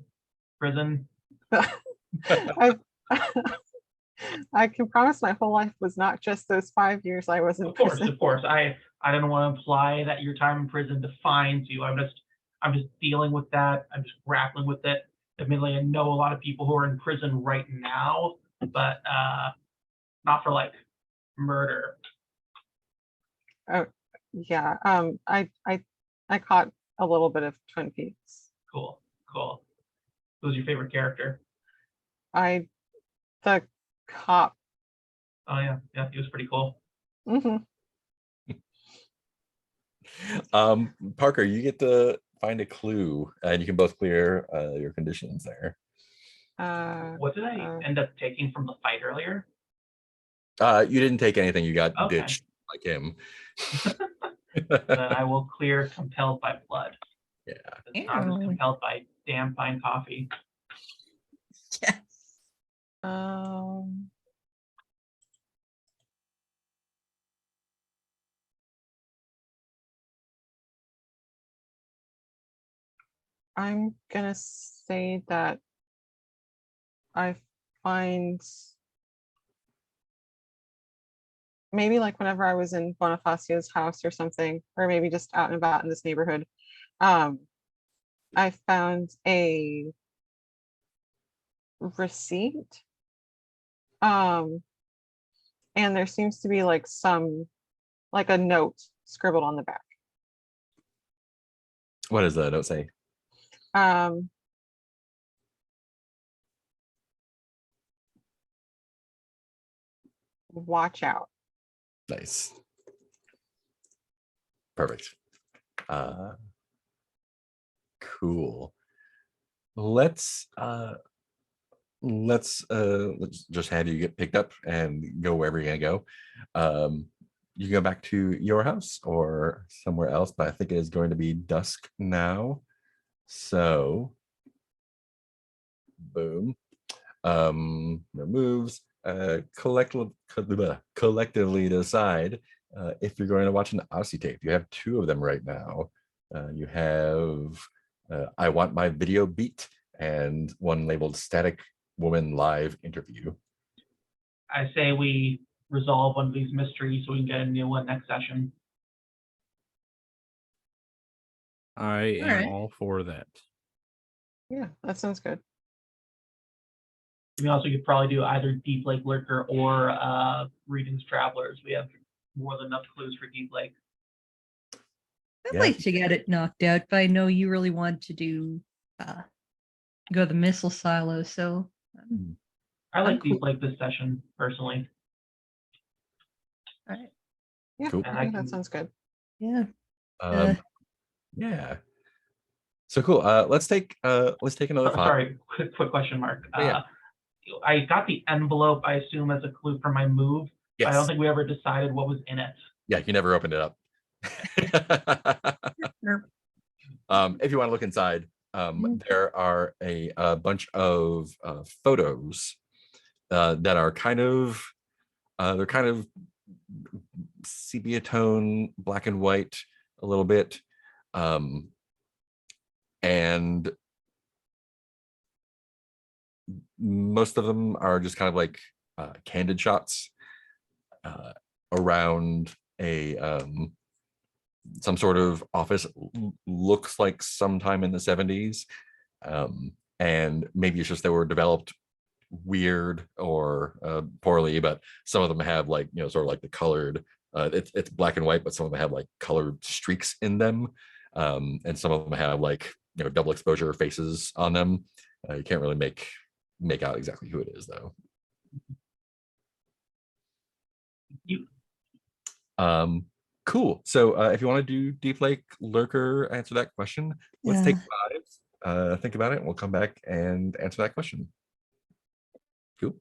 prison? I I can promise my whole life was not just those 5 years I was in Of course, prison. of course. I didn't want to imply that your time in prison defines you. I'm just dealing with that. I'm just grappling with it. Admittedly, I know a lot of people who are in prison right now, but not for like murder. Yeah. I caught a little bit of Twin Peaks. Cool. Cool. Who's your favorite character? The cop. Oh yeah, yeah, he was pretty cool. Mhm. Parker, you get to find a clue, and you can both clear your conditions there. What did I end up taking from the fight earlier? You didn't take anything. You got Okay. ditched like him. Then I will clear compelled by blood. Yeah. It's not just Ew. compelled by damn fine coffee. Yes. Um, I'm gonna say that I find maybe like whenever I was in Bonifacio's house or something, or maybe just out and about in this neighborhood, I found a receipt. And there seems to be like like a note scribbled on the back. What does the note say? Um, watch out. Nice. Perfect. Cool. Let's just have you get picked up and go wherever you're gonna go. You can go back to your house or somewhere else, but I think it is going to be dusk now. So boom. Moves. Collectively decide if you're going to watch an Odyssey tape. You have two of them right now. You have I Want My Video Beat and one labeled Static Woman Live Interview. I say we resolve one of these mysteries so we can get a new one next session. I am Alright. all for that. Yeah, that sounds good. To be honest, we could probably do either Deep Lake Lurker or Readings Travelers. We have more than enough clues for Deep Lake. I'd Yeah. like to get it knocked out, but I know you really want to do go the missile silo, so I like I'm Deep cool. Lake this session, personally. all right. Yeah, Cool. I And I think that can- sounds good. Yeah. Yeah. So cool. Let's take another five. Sorry, quick question, Mark. Oh, yeah. I got the envelope, I assume, as a clue for my move. But I don't Yes. think we ever decided what was in it. Yeah, you never opened it up. If you want to look inside, there are a bunch of photos that are they're kind of sepia tone, black and white a little bit, and most of them are just kind of like candid shots around a some sort of office. Looks like sometime in the 70s, and maybe it's just they were developed weird or poorly, but some of them have like, you know, sort of like the colored it's black and white, but some of them have like colored streaks in them, and some of them have like, you know, double exposure faces on them. You can't really make out exactly who it is though. Cool. So if you want to do Deep Lake Lurker, answer that question. Let's take five. Think about it, and we'll come back and answer that question. Cool.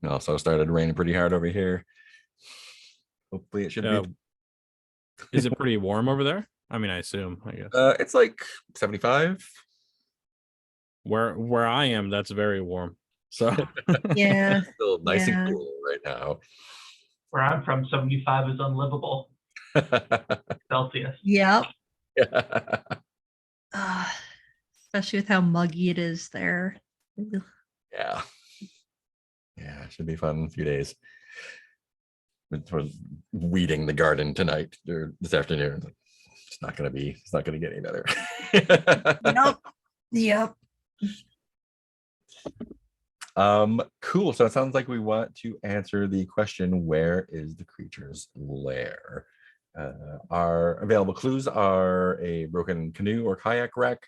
Also started raining pretty hard over here. Hopefully it should Uh, be. Is it pretty warm over there? I mean, I assume. I guess It's like 75. where I am, that's very warm. So Yeah. Still nice and Yeah. cool right now. Where I'm from, 75 is unlivable Celsius. Yep. Yeah. Especially with how muggy it is there. Ugh. Yeah. Yeah, it should be fun in a few days. We're weeding the garden tonight or this afternoon. It's not gonna get any better. Yep. Yep. Cool. So it sounds like we want to answer the question, where is the creature's lair? Our available clues are a broken canoe or kayak wreck,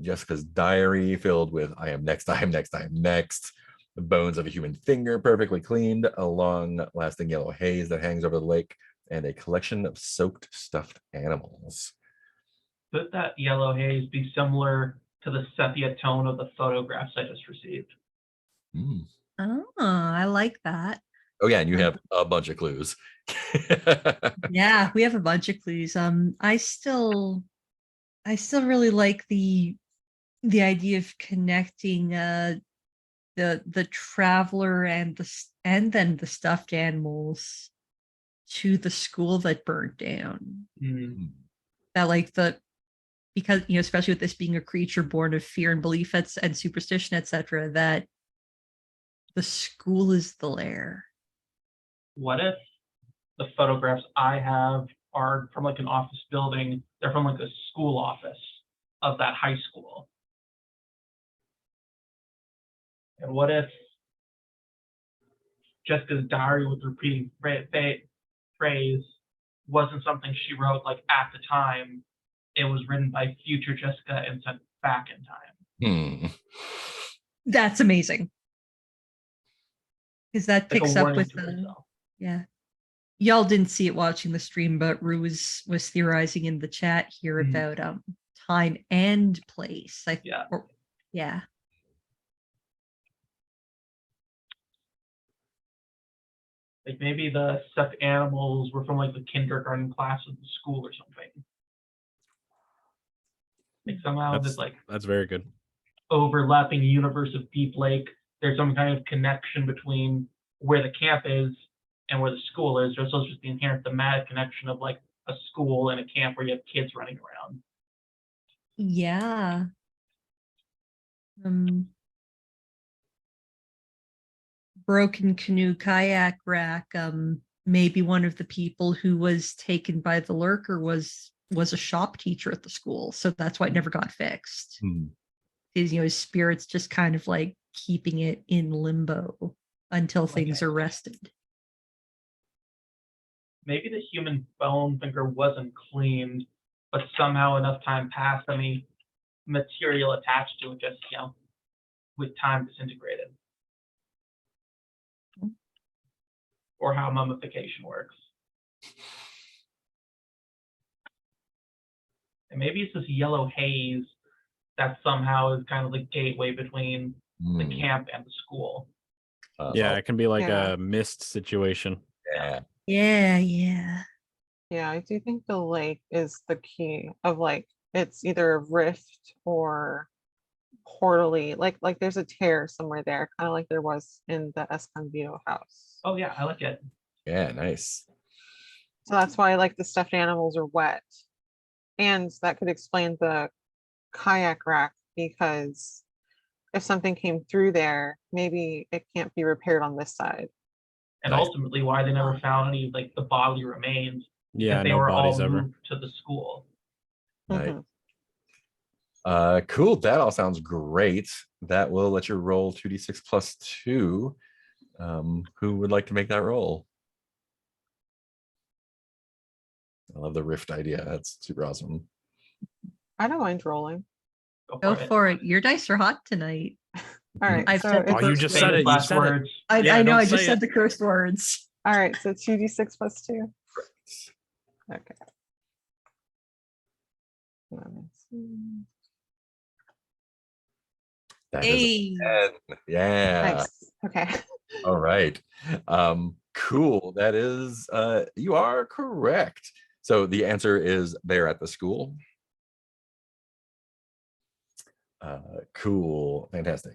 Jessica's diary filled with I am next, I am next, I am next, the bones of a human finger perfectly cleaned, a long-lasting yellow haze that hangs over the lake, and a collection of soaked stuffed animals. Could that yellow haze be similar to the sepia tone of the photographs I just received? Hmm. Oh, I like that. Oh yeah, and you have a bunch of clues. Yeah, we have a bunch of clues. I still really like the idea of connecting the traveler and and then the stuffed animals to the school that burnt down. Hmm. That like because especially with this being a creature born of fear and belief and superstition, etc., that the school is the lair. What if the photographs I have are from like an office building? They're from like a school office of that high school. And what if Jessica's diary with repeating phrase wasn't something she wrote like at the time? It was written by future Jessica and sent back in time. Hmm. That's amazing. Because that Like picks a up warning with to herself. yeah. Y'all didn't see it watching the stream, but Rue was theorizing in the chat here Mhm. about time and place. Yeah. Yeah. Like maybe the stuffed animals were from like the kindergarten class of the school or something. Like somehow this like that's very good. overlapping universe of Deep Lake, there's some kind of connection between where the camp is and where the school is. There's also just the inherent thematic connection of like a school and a camp where you have kids running around. Yeah. Broken canoe kayak rack. Maybe one of the people who was taken by the lurker was a shop teacher at the school, so that's why it never got fixed. Hmm. His spirits just kind of like keeping it in limbo until things are rested. Maybe the human bone finger wasn't cleaned, but somehow enough time passed, any material attached to it just, with time disintegrated. Or how mummification works. And maybe it's this yellow haze that somehow is kind of the gateway between the Hmm. camp and the school. Yeah, it can be like Yeah. a mist situation. Yeah. Yeah. Yeah, I do think the lake is the key of like it's either a rift or portally, like there's a tear somewhere there, kind of like there was in the Escondido house. Oh yeah, I like it. Yeah, nice. So that's why like the stuffed animals are wet. And that could explain the kayak rack, because if something came through there, maybe it can't be repaired on this side. And Nice. ultimately why they never found any like the bodily remains, Yeah, because they no were all bodies ever. moved to the school. Nice. Mhm. Cool. That all sounds great. That will let you roll 2d6 plus 2. Who would like to make that roll? I love the rift idea. That's super awesome. I don't mind rolling. Go for it. Your dice are hot tonight. All right. I've so said the Oh, you it's just two- said it. You Last said it. words. I Yeah, know. don't I just say said it. the cursed words. All right, so 2d6 plus 2. Okay. Let me see. That is a 10. Yeah. Nice. Okay. All right. Cool. That is, you are correct. So the answer is they're at the school. Cool. Fantastic.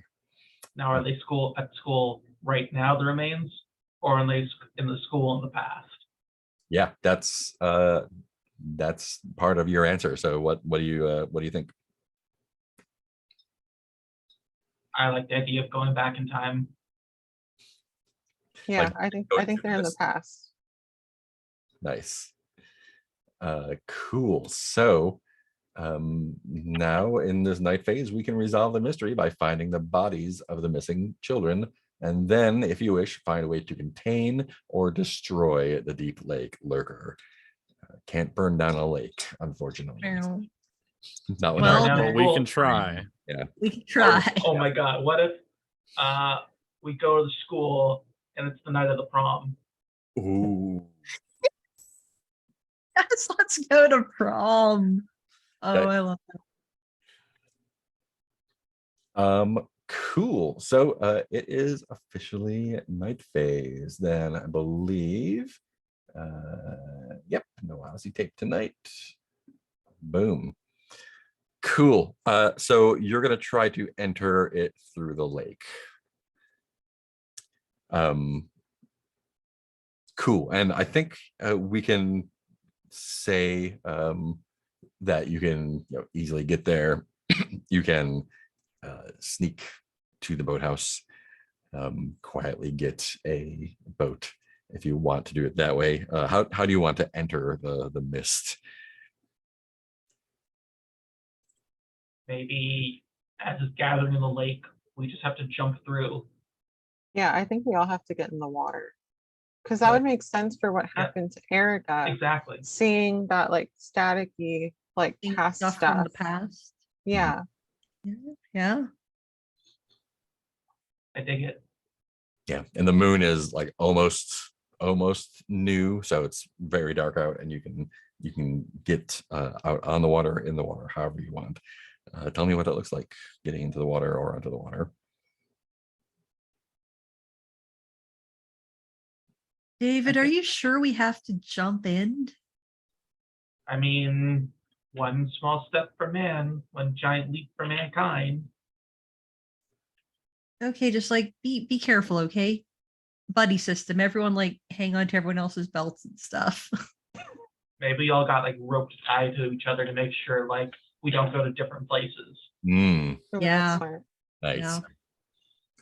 Now, are they at school right now, the remains, or are they in the school in the past? Yeah, that's part of your answer. So what do you think? I like the idea of going back in time. Yeah, Like, I think going through they're in the this. past. Nice. Cool. So now in this night phase, we can resolve the mystery by finding the bodies of the missing children. And then, if you wish, find a way to contain or destroy the deep lake lurker. Can't burn down a lake, unfortunately. Well, Not Well, without now But we school- can try. we can try. Oh my God, what if we go to the school and it's the night of the prom? Ooh. Yes, let's go to prom. Oh, Okay. I love Cool. So it is officially night phase then, I believe. Yep, no Aussie tape tonight. Boom. Cool. So you're gonna try to enter it through the lake. Cool. And I think we can say that you can easily get there. You can sneak to the boathouse, quietly get a boat if you want to do it that way. How do you want to enter the mist? Maybe as it's gathering in the lake, we just have to jump through. Yeah, I think we all have to get in the water. Because that Right. would make sense for what Yeah. happened to Erica, Exactly. seeing that like staticky, like it. past Stuff stuff. from the past. Yeah, Yeah. I dig it. Yeah, and the moon is like almost new, so it's very dark out, and you can get out on the water, in the water, however you want. Tell me what it looks like getting into the water or onto the water. David, are Okay. you sure we have to jump in? I mean, one small step for man, one giant leap for mankind. Okay, just like be careful, okay? Buddy system. Everyone like hang on to everyone else's belts and stuff. Maybe we all got like ropes tied to each other to make sure like we don't go to different places. Mm, ooh, that's Yeah. smart. nice.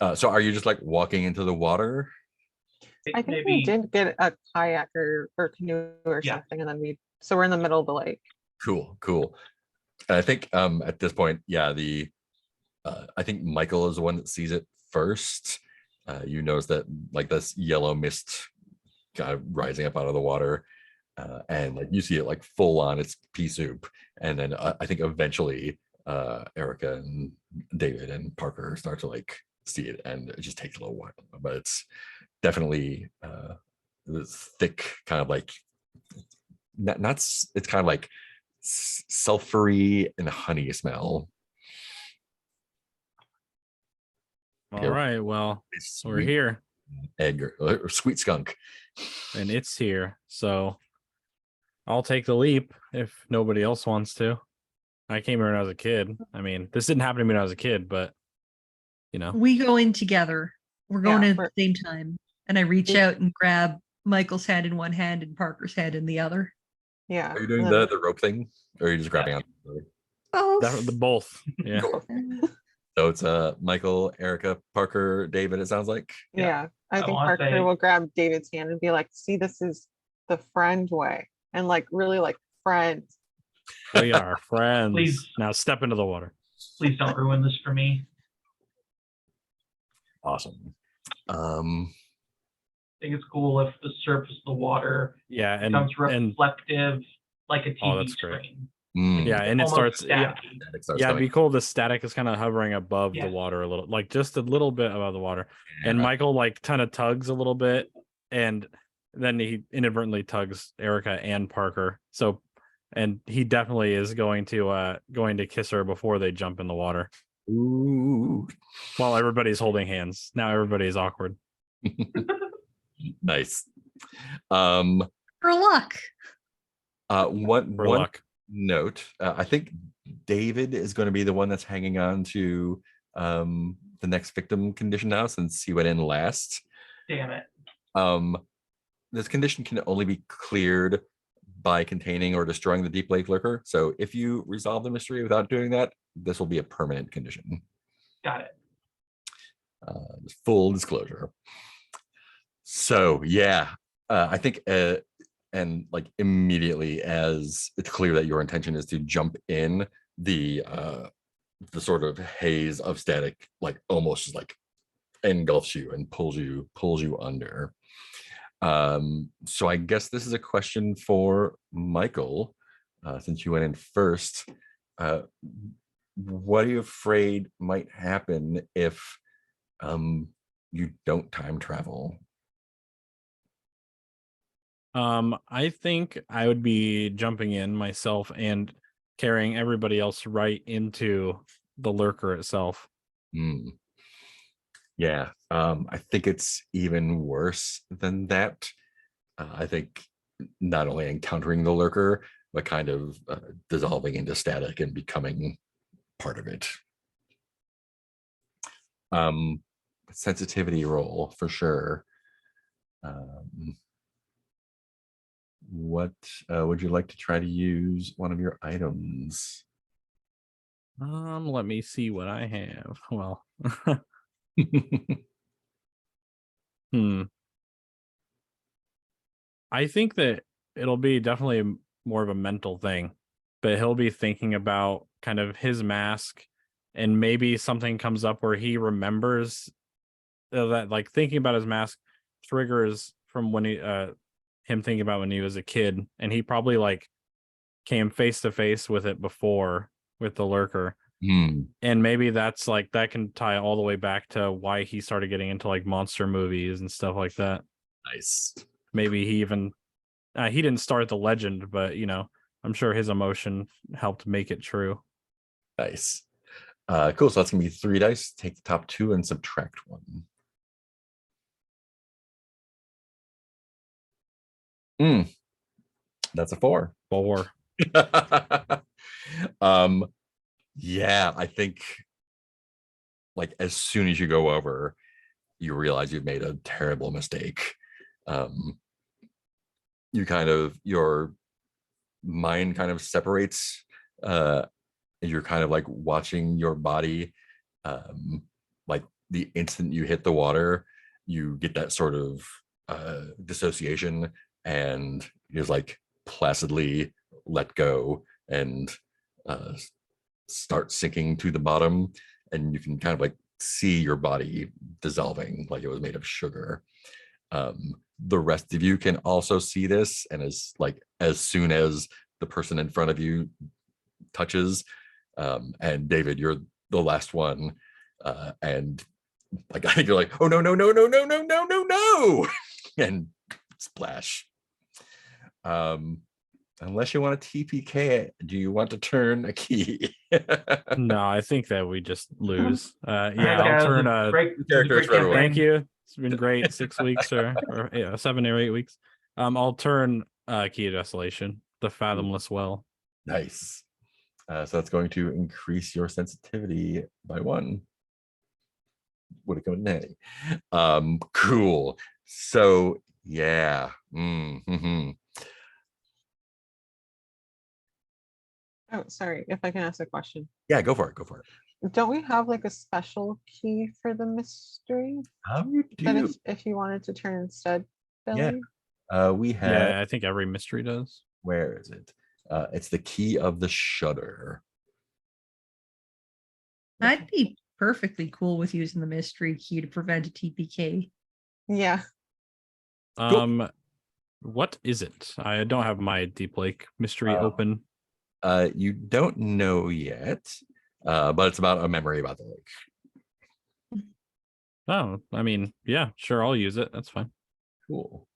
Yeah. So are you just like walking into the water? I think we Maybe did get a kayak or canoe or Yeah. something, and then so we're in the middle of the lake. Cool. And I think at this point, yeah, I think Michael is the one that sees it first. You notice that like this yellow mist kind of rising up out of the water, and like you see it like full on, it's pea soup. And then I think eventually Erica and David and Parker start to like see it, and it just takes a little while, but it's definitely this thick kind of like it's kind of like sulfury and honey smell. All Yeah. right. Well, It's we're sweet here egg or sweet skunk. and it's here. So I'll take the leap if nobody else wants to. I came here when I was a kid. I mean, this didn't happen to me when I was a kid, but you know, We go in together. We're going Yeah, in at the same time. And I reach We- out and grab Michael's hand in one hand and Parker's hand in the other. Yeah. Are you doing and then- the rope thing, or are you just grabbing on? Both. the both. Yeah. So it's Michael, Erica, Parker, David. It sounds like. Yeah, I think wanna Parker say- will grab David's hand and be like, "See, this is the friend way," and like really like friend. We are friends. Please. Now step into the water. please don't ruin this for me. Awesome. I think it's cool if the surface of the water Yeah, becomes and reflective like a TV Oh, that's great. screen. yeah, and it Almost starts. Yeah, staticky. Static starts yeah, it'd coming. be cool. The static is kind of hovering above Yeah. the water a little, like just a little bit above the water. And Yeah. Michael like kind of tugs a little bit, and then he inadvertently tugs Erica and Parker. So, and he definitely is going to kiss her before they jump in the water. Ooh. While everybody's holding hands. Now everybody's awkward. Nice. Um, For luck. For one luck. note. I think David is going to be the one that's hanging on to the next victim condition now, since he went in last. Damn it. This condition can only be cleared by containing or destroying the deep lake lurker. So if you resolve the mystery without doing that, this will be a permanent condition. Got it. Full disclosure. So yeah, I think and like immediately as it's clear that your intention is to jump in, the sort of haze of static like almost just like engulfs you and pulls you under. So I guess this is a question for Michael, since you went in first. What are you afraid might happen if you don't time travel? I think I would be jumping in myself and carrying everybody else right into the lurker itself. Hmm. Yeah, I think it's even worse than that. I think not only encountering the lurker, but kind of dissolving into static and becoming part of it. Sensitivity roll for sure. What would you like to try to use one of your items? Let me see what I have. Well, I think that it'll be definitely more of a mental thing, but he'll be thinking about kind of his mask, and maybe something comes up where he remembers that, like, thinking about his mask triggers from when he him thinking about when he was a kid, and he probably like came face to face with it before with the lurker. And maybe that's like that can tie all the way back to why he started getting into like monster movies and stuff like that. Nice. Maybe he even he didn't start the legend, but you know, I'm sure his emotion helped make it true. Nice. Cool. So that's gonna be 3 dice. Take the top 2 and subtract 1. That's a 4. 4. Yeah, I think like as soon as you go over, you realize you've made a terrible mistake. You kind of, your mind kind of separates. You're kind of like watching your body, like the instant you hit the water, you get that sort of dissociation, and you just like placidly let go and start sinking to the bottom, and you can kind of like see your body dissolving like it was made of sugar. The rest of you can also see this, and as soon as the person in front of you touches, and David, you're the last one, and like I think you're like, oh no, no, no, no, no, no, no, no, no, and splash. Unless you want to TPK it, do you want to turn a key? No, I think that we just lose. Yeah, Okay, I'll it was turn a great characters for everyone. campaign. Thank you. It's been great. 6 weeks or yeah, 7 or 8 weeks. I'll turn Key of Desolation, the Fathomless Well. Nice. So that's going to increase your sensitivity by 1. Would it come in handy? Cool. So yeah. Oh, sorry, if I can ask a question. Yeah, go for it. Go for it. Don't we have like a special key for the mystery You that do. if you wanted to turn instead, Yeah. Billy? We have. Yeah, I think every mystery does. Where is it? It's the key of the shutter. I'd be perfectly cool with using the mystery key to prevent a TPK. Yeah. What is it? I don't have my Deep Lake mystery Oh. open. You don't know yet, but it's about a memory about the lake. Oh, I mean, yeah, sure, I'll use it. That's fine. Cool.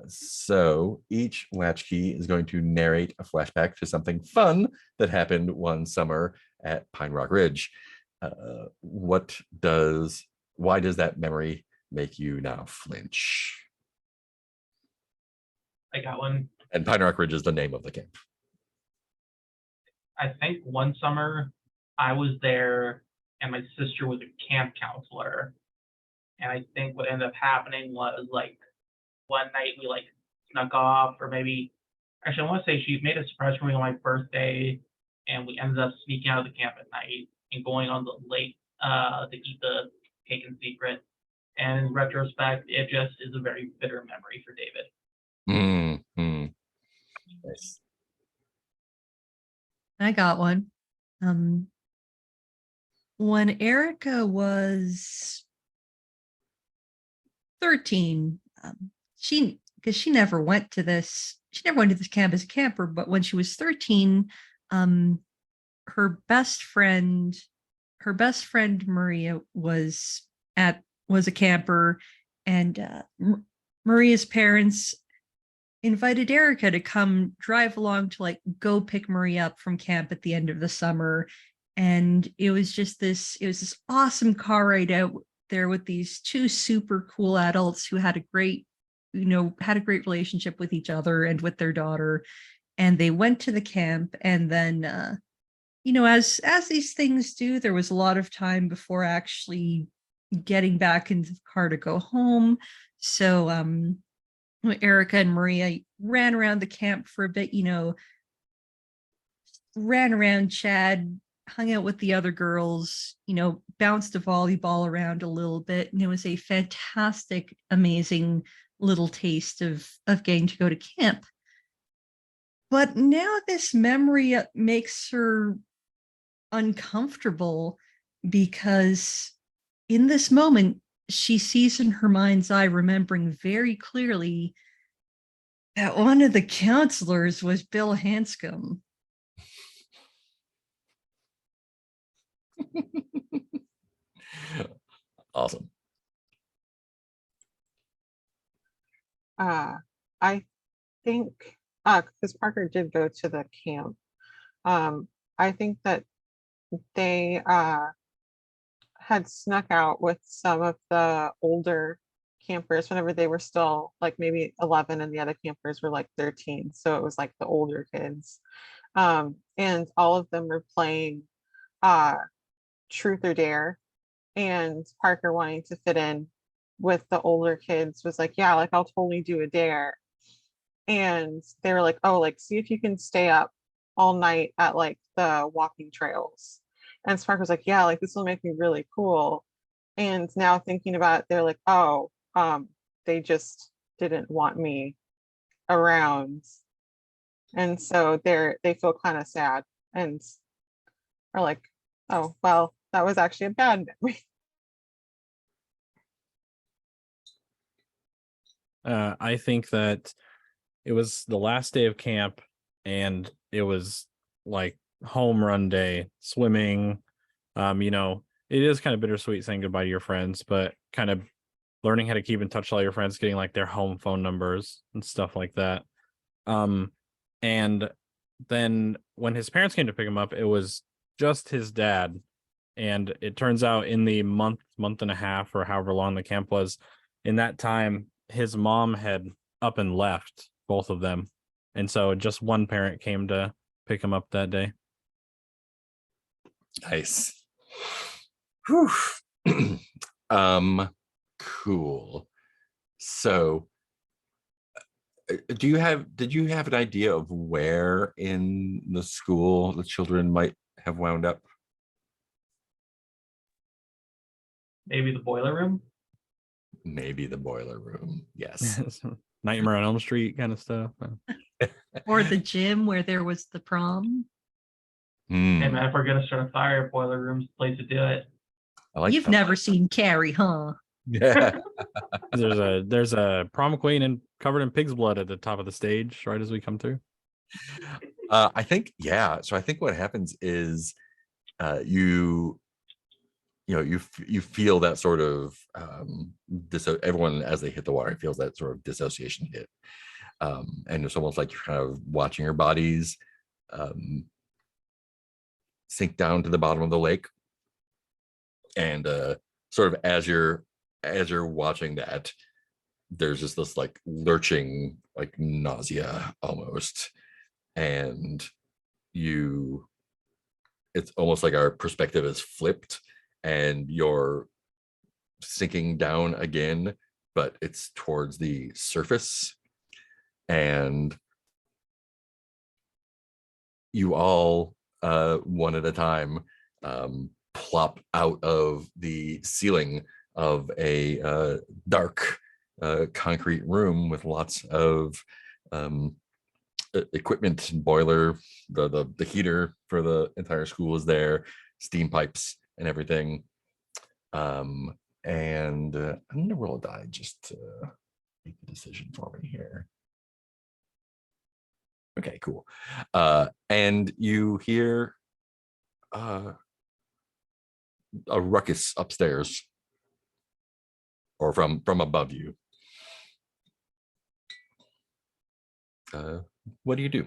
So each latchkey is going to narrate a flashback to something fun that happened one summer at Pine Rock Ridge. Why does that memory make you now flinch? I got one. And Pine Rock Ridge is the name of the camp. I think one summer I was there and my sister was a camp counselor. And I think what ended up happening was like one night we like snuck off, or maybe actually I want to say she made a surprise for me on my birthday, and we ended up sneaking out of the camp at night and going on the lake to eat the cake in secret. And in retrospect, it just is a very bitter memory for David. Nice. I got one. When Erica was 13, because she never went to this camp as a camper, but when she was 13, her best friend Maria was a camper, and Maria's parents invited Erica to come drive along to like go pick Maria up from camp at the end of the summer. And it was this awesome car ride out there with these two super cool adults who had a great relationship with each other and with their daughter. And they went to the camp, and then as these things do, there was a lot of time before actually getting back into the car to go home. So Erica and Maria ran around the camp for a bit, ran around Chad, hung out with the other girls, bounced a volleyball around a little bit. And it was a fantastic, amazing little taste of getting to go to camp. But now this memory makes her uncomfortable, because in this moment, she sees in her mind's eye, remembering very clearly, that one of the counselors was Bill Hanscom. Awesome. I think because Parker did go to the camp, I think that they had snuck out with some of the older campers whenever they were still like maybe 11 and the other campers were like 13. So it was like the older kids. And all of them were playing Truth or Dare, and Parker, wanting to fit in with the older kids, was like, yeah, like I'll totally do a dare. And they were like, oh, like see if you can stay up all night at like the walking trails. And Spark was like, yeah, like this will make me really cool. And now thinking about it, they're like, oh, they just didn't want me around. And so they feel kind of sad and are like, oh, well, that was actually a bad memory. I think that it was the last day of camp, and it was like home run day, swimming. It is kind of bittersweet saying goodbye to your friends, but kind of learning how to keep in touch with all your friends, getting like their home phone numbers and stuff like that. And then when his parents came to pick him up, it was just his dad. And it turns out in the month and a half, or however long the camp was, in that time, his mom had up and left, both of them. And so just one parent came to pick him up that day. Nice. Whew. Cool. So did you have an idea of where in the school the children might have wound up? Maybe the boiler room. Maybe the boiler room. Yes. Nightmare on Elm Street kind of stuff. Or the gym where there was the prom. Hmm. Hey man, if we're gonna start a fire, boiler room's the place to do it. I like You've that. never seen Carrie, huh? Yeah. There's a prom queen and covered in pig's blood at the top of the stage right as we come through. I think, yeah. So I think what happens is you feel that sort of everyone as they hit the water feels that sort of dissociation hit. And it's almost like you're kind of watching your bodies sink down to the bottom of the lake. And sort of as you're as you're watching that, there's just this like lurching, like nausea almost, and it's almost like our perspective is flipped, and you're sinking down again, but it's towards the surface, and you all one at a time plop out of the ceiling of a dark concrete room with lots of equipment and boiler. The heater for the entire school is there, steam pipes and everything. And I'm gonna roll a die just to make the decision for me here. Okay, cool. And you hear a ruckus upstairs, or from above you. What do you do?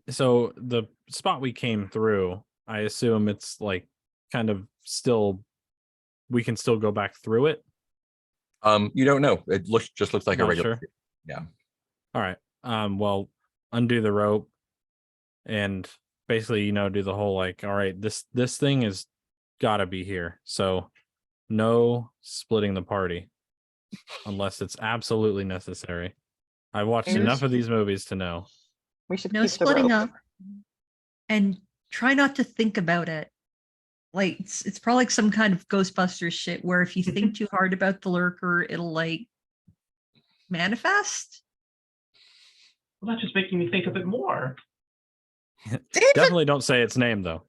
So the spot we came through, I assume it's like kind of still, we can still go back through it. You don't know. It just looks like a Not regular. sure. Yeah. All right. Well, undo the rope and basically, do the whole like, all right, this thing is gotta be here. So no splitting the party unless it's absolutely necessary. I've watched Maybe we enough should of these movies to know. We should No keep the splitting rope. up. And try not to think about it. Like it's probably like some kind of Ghostbusters shit where if you think too hard about the lurker, it'll like manifest. Well, that's just making me think of it more. David! Definitely don't say its name though.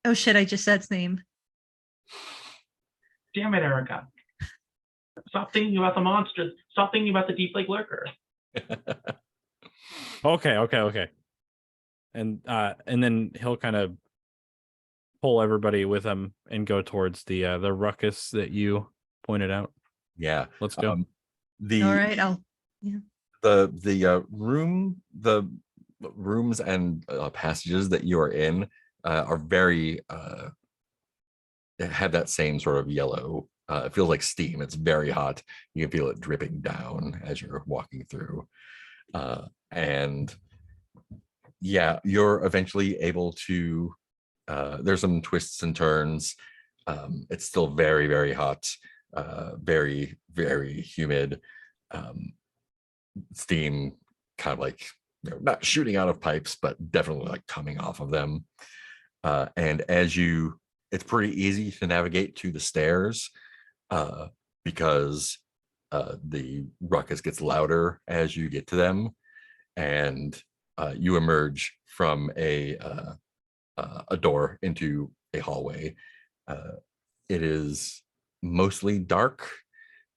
Oh shit, I just said its name. Damn it, Erica. Stop thinking about the monsters. Stop thinking about the deep lake lurker. Okay. And then he'll kind of pull everybody with him and go towards the ruckus that you pointed out. Yeah. Let's go. The All right, I'll the rooms and passages that you are in are very have that same sort of yellow. It feels like steam. It's very hot. You can feel it dripping down as you're walking through, and yeah, you're eventually able to. There's some twists and turns. It's still very, very hot, very, very humid. Steam kind of like not shooting out of pipes, but definitely like coming off of them. And it's pretty easy to navigate to the stairs because the ruckus gets louder as you get to them, and you emerge from a door into a hallway. It is mostly dark.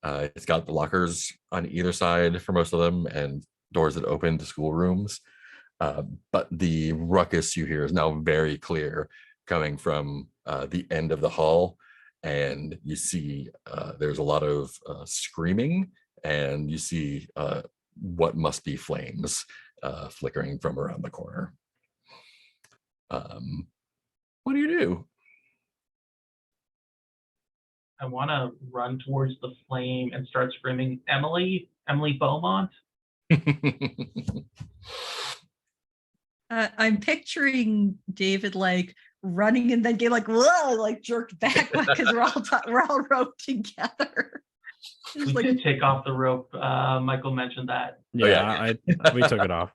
It's got the lockers on either side for most of them and doors that open to schoolrooms. But the ruckus you hear is now very clear coming from the end of the hall. And you see there's a lot of screaming, and you see what must be flames flickering from around the corner. What do you do? I want to run towards the flame and start screaming, Emily Beaumont. I'm picturing David like running and then get like whoa, like jerked back because we're all roped together. We did take off the rope. Michael mentioned that. Yeah, we took it off.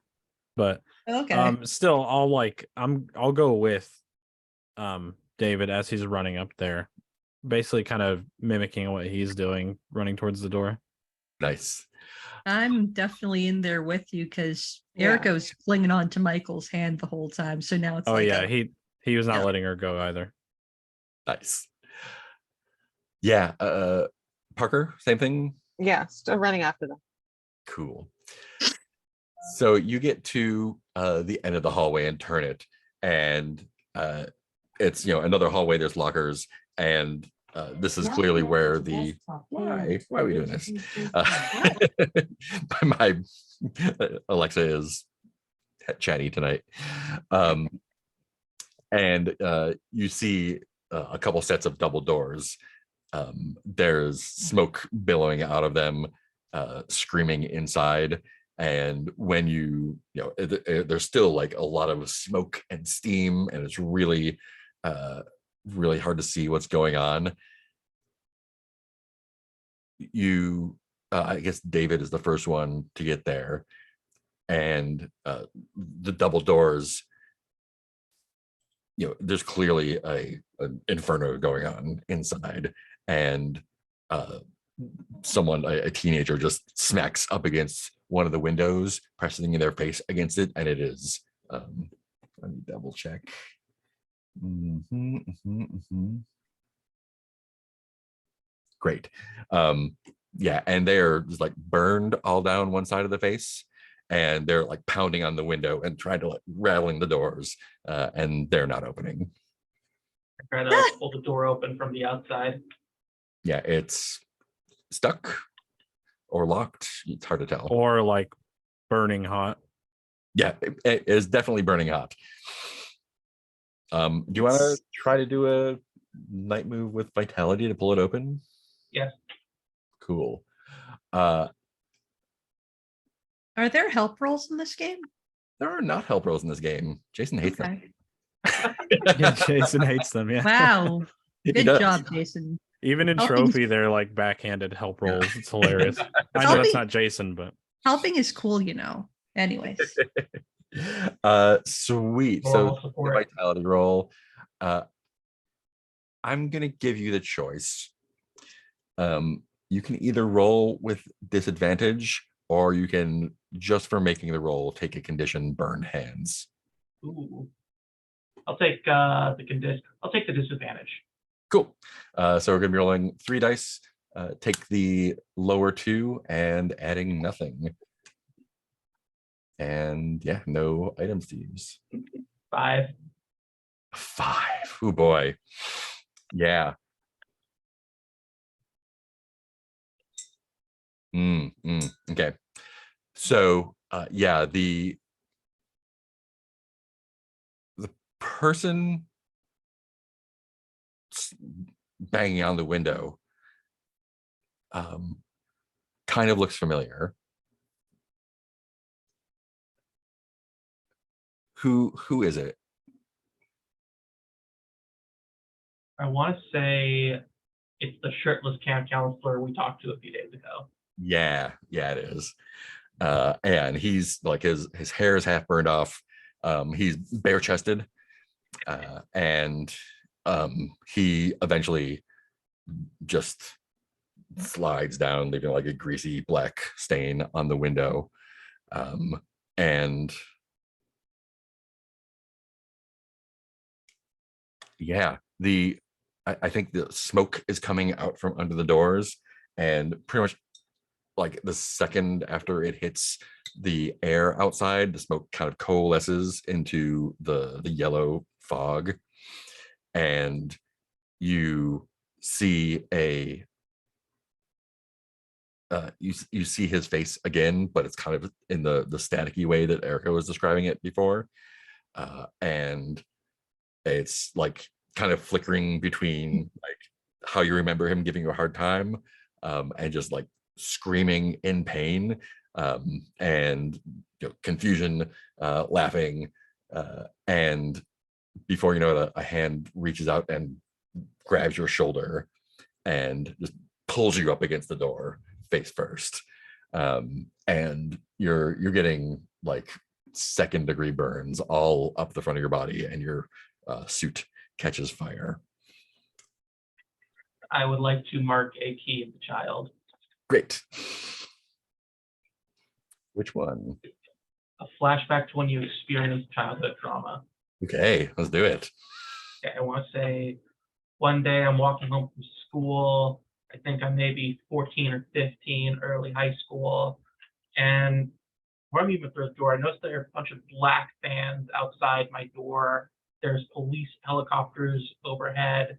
But Okay. still I'll go with David as he's running up there, basically kind of mimicking what he's doing, running towards the door. Nice. I'm definitely in there with you because Yeah. Erica was clinging on to Michael's hand the whole time. So now it's Oh like yeah, he was not Yeah. letting her go either. Nice. Yeah. Parker, same thing. Yeah, still running after them. Cool. So you get to the end of the hallway and turn it, and it's another hallway. There's lockers, and this is clearly where the why are we doing this? My Alexa is chatty tonight. And you see a couple sets of double doors. There's smoke billowing out of them, screaming inside. And when there's still like a lot of smoke and steam, and it's really, really hard to see what's going on. I guess David is the first one to get there, and the double doors. There's clearly an inferno going on inside, and a teenager just smacks up against one of the windows, pressing their face against it, and it is. Let me double check. Great. Yeah, and they're just like burned all down one side of the face, and they're like pounding on the window and trying to like rattling the doors, and they're not opening. I try to pull the door open from the outside. Yeah, it's stuck or locked. It's hard to tell. Or like burning hot. Yeah, it is definitely burning hot. Do you want to try to do a night move with vitality to pull it open? Yes. Cool. Are there help rolls in this game? There are not help rolls in this game. Jason hates them. Okay. Yeah, Jason hates them. Yeah. Wow. He Good does. job, Jason. Even in Helping's- trophy, they're like backhanded help rolls. It's hilarious. I know that's Helping- not Jason, but Helping is cool, Anyways. Sweet. Moral So the support. vitality roll. I'm gonna give you the choice. You can either roll with disadvantage, or you can, just for making the roll, take a condition, burned hands. Ooh. I'll take the condition. I'll take the disadvantage. Cool. So we're gonna be rolling 3 dice. Take the lower 2 and adding nothing. And yeah, no items to use. 5. 5. Oh boy. Yeah. Okay. So yeah, the person banging on the window kind of looks familiar. Who is it? I want to say it's the shirtless camp counselor we talked to a few days ago. Yeah, it is. And he's like his hair is half burned off. He's bare chested, and he eventually just slides down, leaving like a greasy black stain on the window. And yeah, I think the smoke is coming out from under the doors, and pretty much like the second after it hits the air outside, the smoke kind of coalesces into the yellow fog, and you see you see his face again, but it's kind of in the staticky way that Erica was describing it before, and it's like kind of flickering between like how you remember him giving you a hard time, and just like screaming in pain, and confusion, laughing, and before you know it, a hand reaches out and grabs your shoulder and just pulls you up against the door face first, and you're getting like 2nd-degree burns all up the front of your body, and your suit catches fire. I would like to mark a key of the child. Great. Which one? A flashback to when you experienced childhood trauma. Okay, let's do it. Okay, I want to say one day I'm walking home from school. I think I'm maybe 14 or 15, early high school. And when I'm even through the door, I noticed there are a bunch of black vans outside my door. There's police helicopters overhead.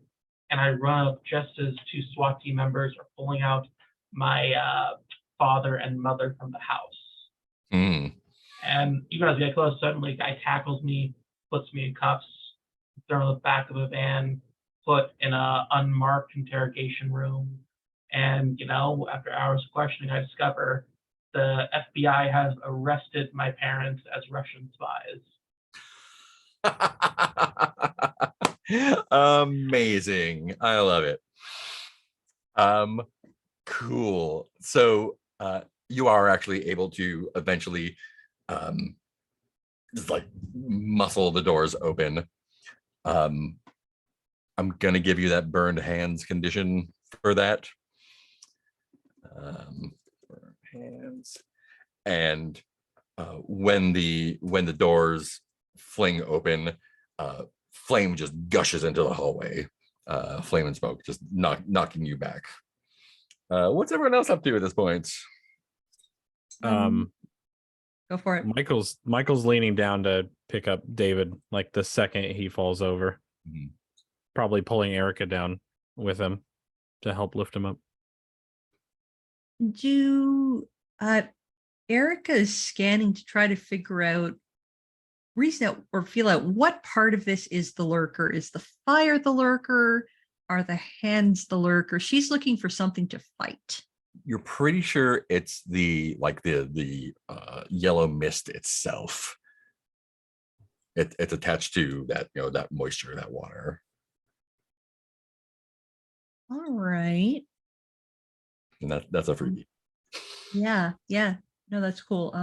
And I run up just as 2 SWAT team members are pulling out my father and mother from the house. And even as I get close, suddenly a guy tackles me, puts me in cuffs, thrown in the back of a van, put in a unmarked interrogation room. And, after hours of questioning, I discover the FBI has arrested my parents as Russian spies. Amazing. I love it. Cool. So you are actually able to eventually just like muscle the doors open. I'm gonna give you that burned hands condition for that. Burned hands. And when the doors fling open, flame just gushes into the hallway. Flame and smoke just knocking you back. What's everyone else up to at this point? Go for it. Michael's leaning down to pick up David like the second he falls over. Mhm. Probably pulling Erica down with him to help lift him up. Erica is scanning to try to figure out, reason out or feel out what part of this is the lurker. Is the fire the lurker? Are the hands the lurker? She's looking for something to fight. You're pretty sure it's the yellow mist itself. It's attached to that, that moisture, that water. All right. And that's a freebie. Yeah. No, that's cool.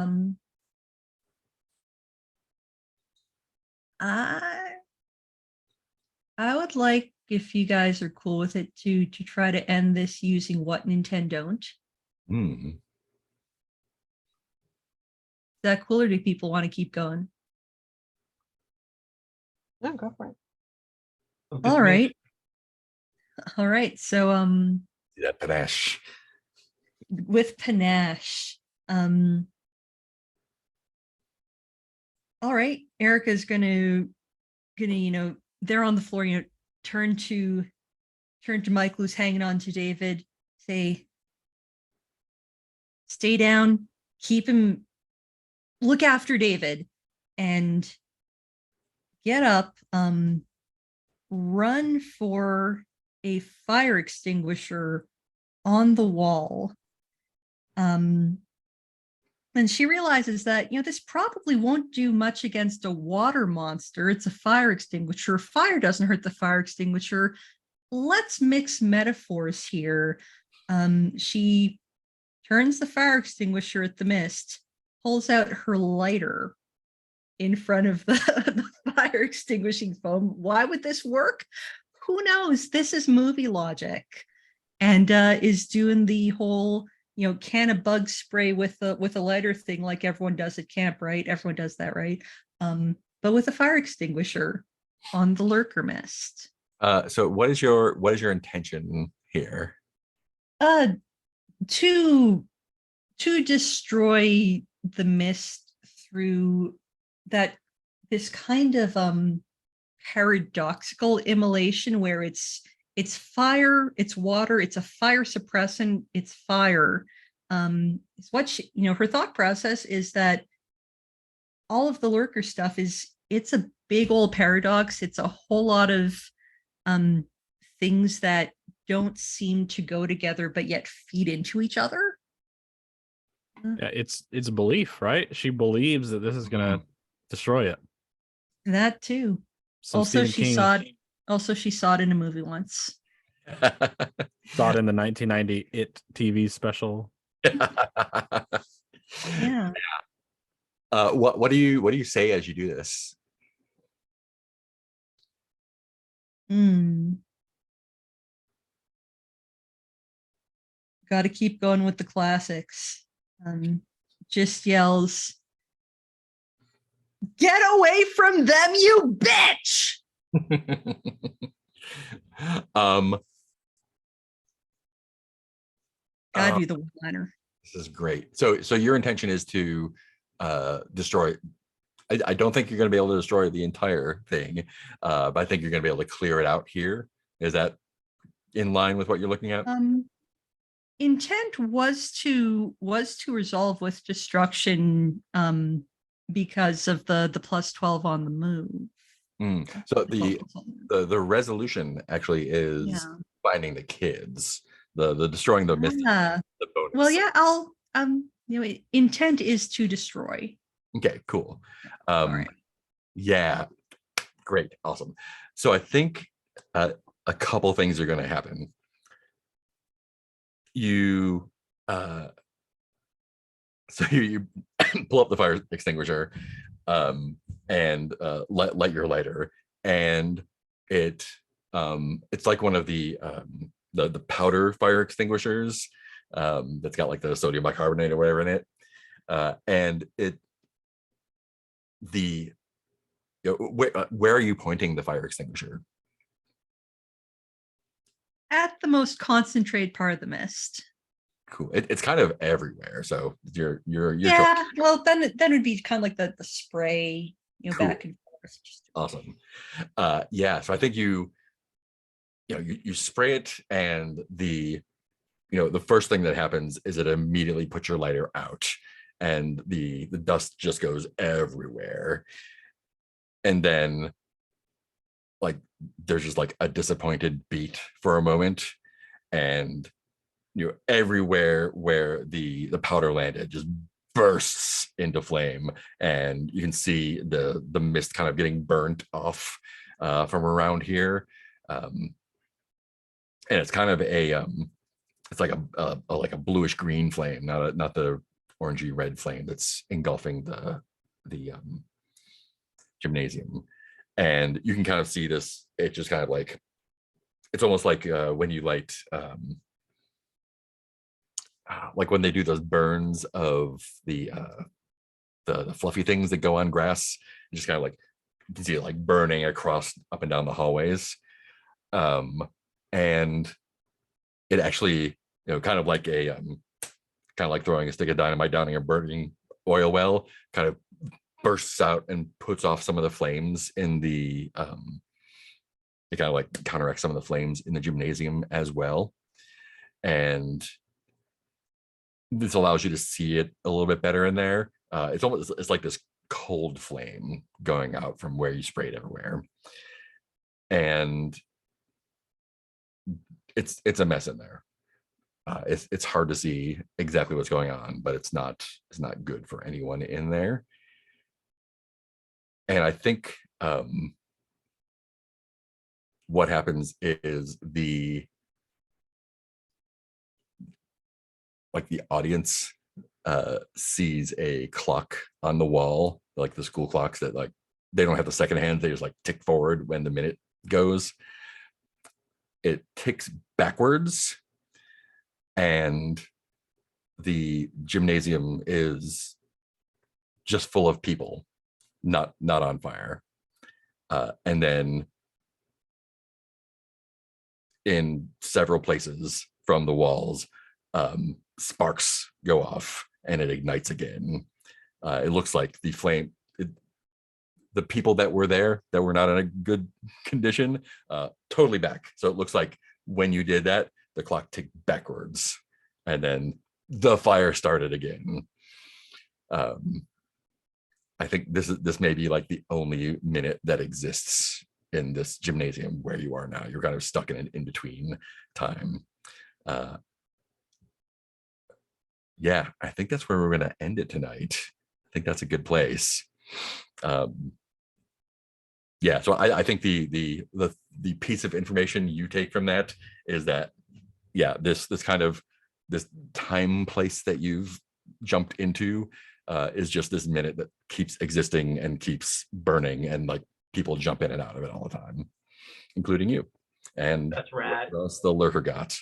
I would like, if you guys are cool with it, to try to end this using what Nintendo don't. Hmm. Is that cool, or do people want to keep going? No, go for it. So good All to me. right. All right. So That panache. with panache. All right. Erica's gonna, they're on the floor, turn to Michael, who's hanging on to David, say, stay down, keep him, look after David, and get up, run for a fire extinguisher on the wall. And she realizes that, this probably won't do much against a water monster. It's a fire extinguisher. Fire doesn't hurt the fire extinguisher. Let's mix metaphors here. She turns the fire extinguisher at the mist, pulls out her lighter in front of the fire extinguishing foam. Why would this work? Who knows? This is movie logic. And is doing the whole, can of bug spray with a lighter thing like everyone does at camp, right? Everyone does that, right? But with a fire extinguisher on the lurker mist. So what is your intention here? To destroy the mist through this kind of paradoxical immolation where it's fire, it's water, it's a fire suppressant, it's fire. It's what she, her thought process is that all of the lurker stuff it's a big old paradox. It's a whole lot of things that don't seem to go together, but yet feed into each other. Yeah, it's a belief, right? She believes that this is gonna destroy it. That too. Some Also, Stephen King she saw it in a movie once. saw it in the 1990 It TV special. Yeah. What do you say as you do this? Got to keep going with the classics. Just yells, "Get away from them, you bitch!" Gotta do the one-liner. This is great. So your intention is to destroy. I don't think you're going to be able to destroy the entire thing, but I think you're going to be able to clear it out here. Is that in line with what you're looking at? Intent was to resolve with destruction because of the +12 on the move. So the resolution actually is Yeah. finding the kids, the destroying the myth, Ah, the bonus. well, yeah, I'll intent is to destroy. Okay, cool. All right. Yeah, great, awesome. So I think a couple things are going to happen. You so you pull up the fire extinguisher and light your lighter, and it's like one of the powder fire extinguishers that's got like the sodium bicarbonate or whatever in it, and where are you pointing the fire extinguisher? At the most concentrated part of the mist. Cool. It's kind of everywhere, so you're Yeah, well, then it would be kind of like the spray, Cool. back and forth. awesome. Yeah, so I think you spray it, and the first thing that happens is it immediately puts your lighter out, and the dust just goes everywhere. And then like there's just like a disappointed beat for a moment, and everywhere where the powder landed just bursts into flame, and you can see the mist kind of getting burnt off from around here, and it's kind of it's like a bluish green flame, not the orangey red flame that's engulfing the gymnasium. And you can kind of see this, it just kind of like, it's almost like when you light like when they do those burns of the fluffy things that go on grass, just kind of like you can see it like burning across up and down the hallways, and it actually kind of like throwing a stick of dynamite down in a burning oil well, kind of bursts out and puts off some of the flames in the it kind of like counteracts some of the flames in the gymnasium as well, and this allows you to see it a little bit better in there. It's like this cold flame going out from where you sprayed everywhere, and it's a mess in there. It's hard to see exactly what's going on, but it's not good for anyone in there. And I think what happens is the audience sees a clock on the wall, like the school clocks that like they don't have the second hand, they just like tick forward when the minute goes. It ticks backwards, and the gymnasium is just full of people, not on fire. And then in several places from the walls, sparks go off and it ignites again. It looks like the flame, the people that were there that were not in a good condition, totally back. So it looks like when you did that, the clock ticked backwards, and then the fire started again. I think this may be like the only minute that exists in this gymnasium where you are now. You're kind of stuck in an in-between time. Yeah, I think that's where we're going to end it tonight. I think that's a good place. Yeah, so I think the piece of information you take from that is that, yeah, this kind of this time place that you've jumped into is just this minute that keeps existing and keeps burning, and like people jump in and out of it all the time, including you. And That's rad. what else the lurker got.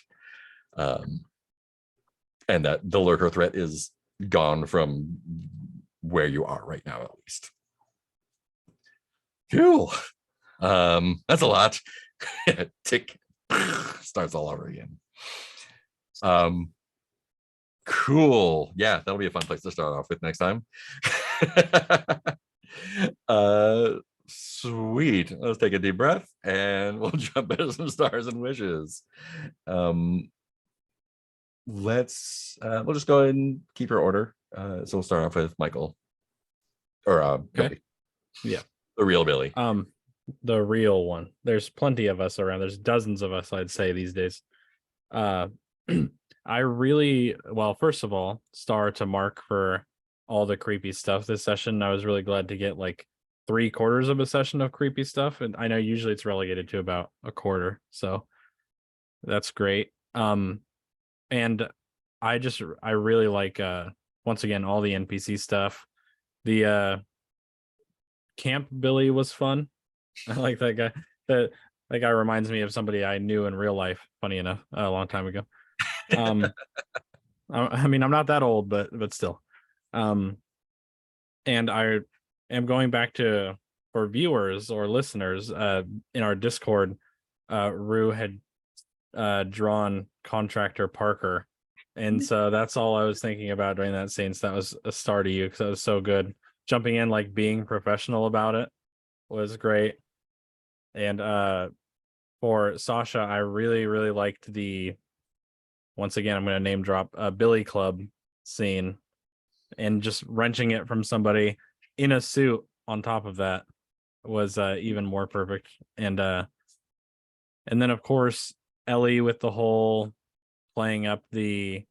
And that the lurker threat is gone from where you are right now, at least. Cool. That's a lot. Tick starts all over again. Cool. Yeah, that'll be a fun place to start off with next time. Sweet. Let's take a deep breath and we'll jump into some stars and wishes. We'll just go ahead and keep your order. So we'll start off with Michael, or Okay. Billy. Yeah. The real Billy. the real one. There's plenty of us around. There's dozens of us, I'd say, these days. Uh, I really, well, first of all, star to Mark for all the creepy stuff this session. I was really glad to get like 3/4 of a session of creepy stuff, and I know usually it's relegated to about a quarter, so that's great. And I really like once again all the NPC stuff. The Camp Billy was fun. I like that guy. That guy reminds me of somebody I knew in real life, funny enough, a long time ago. I mean, I'm not that old, but still. And I am going back to, for viewers or listeners, in our Discord, Rue had drawn Contractor Parker. And so that's all I was thinking about during that scene. So that was a star to you because that was so good. Jumping in, like being professional about it was great. And for Sasha, I really, really liked the, once again, I'm going to name drop Billy Club scene, and just wrenching it from somebody in a suit on top of that was even more perfect. And then of course Ellie with the whole playing up the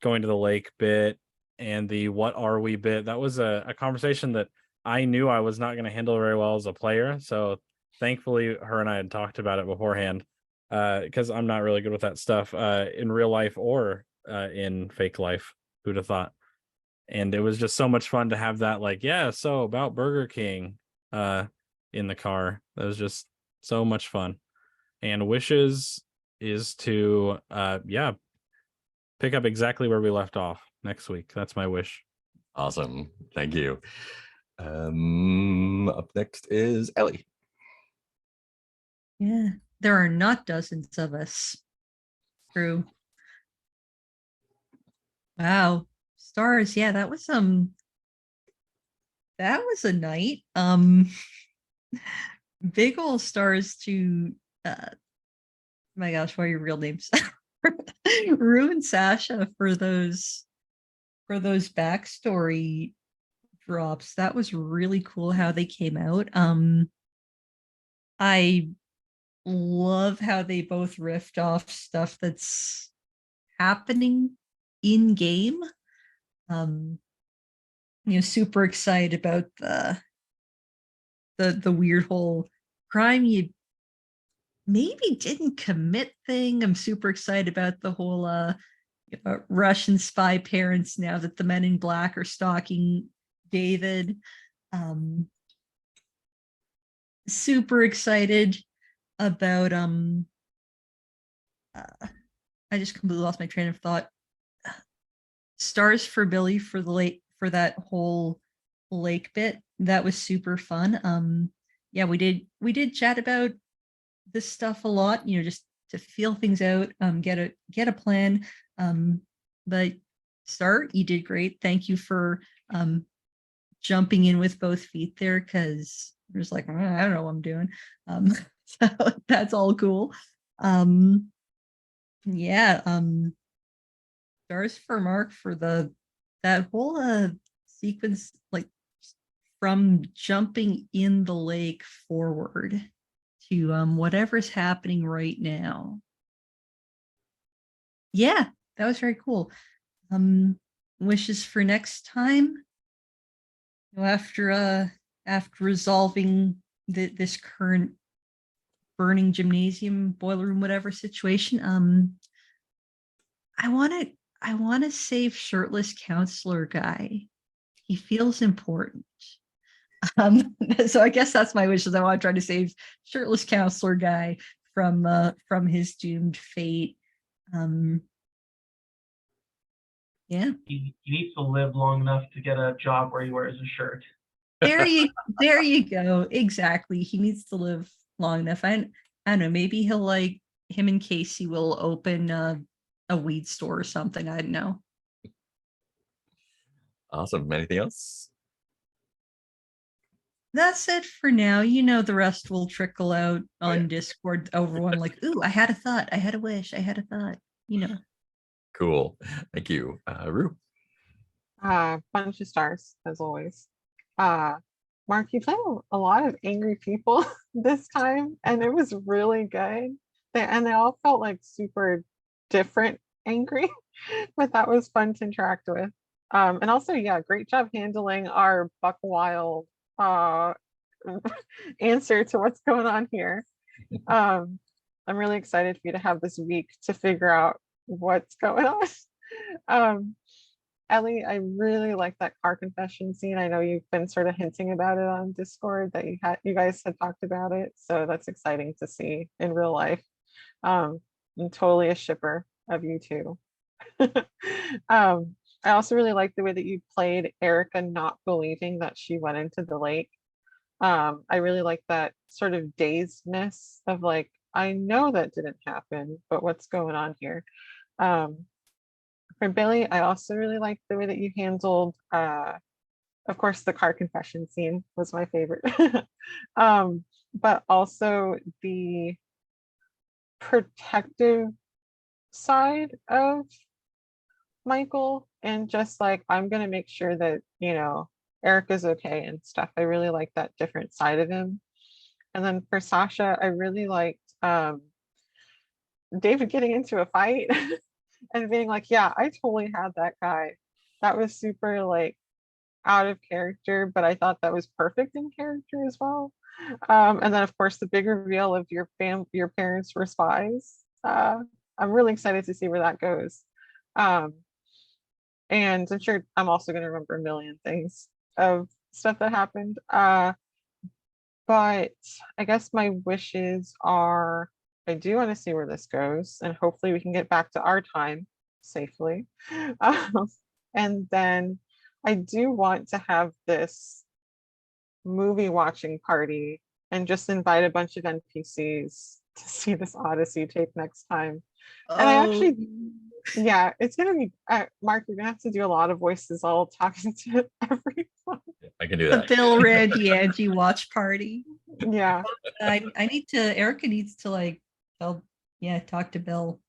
going to the lake bit and the what are we bit. That was a conversation that I knew I was not going to handle very well as a player. So thankfully her and I had talked about it beforehand, because I'm not really good with that stuff in real life or in fake life. Who'd have thought? And it was just so much fun to have that, like, yeah, so about Burger King in the car. That was just so much fun. And wishes is to pick up exactly where we left off next week. That's my wish. Awesome. Thank you. Up next is Ellie. Yeah, there are not dozens of us. True. Wow. Stars. Yeah, that was a night. Big ol' stars to my gosh, what are your real names? Rue and Sasha for those backstory drops. That was really cool how they came out. I love how they both riffed off stuff that's happening in game. Super excited about the weird whole crime you maybe didn't commit thing. I'm super excited about the whole Russian spy parents now that the Men in Black are stalking David. Super excited about I just completely lost my train of thought. Stars for Billy for the lake, for that whole lake bit. That was super fun. Yeah, we did chat about this stuff a lot, just to feel things out, get a plan. But Star, you did great. Thank you for jumping in with both feet there, because there's like, I don't know what I'm doing. So that's all cool. Yeah, stars for Mark for that whole sequence, like from jumping in the lake forward to whatever's happening right now. Yeah, that was very cool. Wishes for next time. After resolving this current burning gymnasium, boiler room, whatever situation, I want to save shirtless counselor guy. He feels important. So I guess that's my wishes. I want to try to save shirtless counselor guy from his doomed fate. Yeah. He needs to live long enough to get a job where he wears a shirt. There you go. Exactly. He needs to live long enough. I don't know. Maybe he'll him and Casey will open a weed store or something. I don't know. Awesome. Anything else? That's it for now. The rest will trickle out on yeah. Discord. Everyone ooh, I had a thought. I had a wish. I had a thought. Cool. Thank you. Rue. Bunch of stars as always. Mark, you played a lot of angry people this time, and it was really good. And they all felt like super different angry, but that was fun to interact with. And also, yeah, great job handling our Buck Wild answer to what's going on here. I'm really excited for you to have this week to figure out what's going on. Ellie, I really like that car confession scene. I know you've been sort of hinting about it on Discord that you guys had talked about it. So that's exciting to see in real life. I'm totally a shipper of you two. I also really like the way that you played Erica not believing that she went into the lake. I really like that sort of dazedness of like, I know that didn't happen, but what's going on here? For Billy, I also really like the way that you handled, of course, the car confession scene was my favorite. But also the protective side of Michael and just like, I'm gonna make sure that, Erica's okay and stuff. I really like that different side of him. And then for Sasha, I really liked David getting into a fight and being like, yeah, I totally had that guy. That was super like out of character, but I thought that was perfect in character as well. And then of course the big reveal of your parents were spies. I'm really excited to see where that goes. And I'm sure I'm also going to remember a million things of stuff that happened. But I guess my wishes are, I do want to see where this goes, and hopefully we can get back to our time safely. And then I do want to have this movie watching party and just invite a bunch of NPCs to see this Odyssey tape next time. And I actually, yeah, it's gonna be Mark, you're gonna have to do a lot of voices all talking to everyone. I can do The that. Bill, Randy, Angie watch party. Yeah. I need to, Erica needs to like, talk to Bill.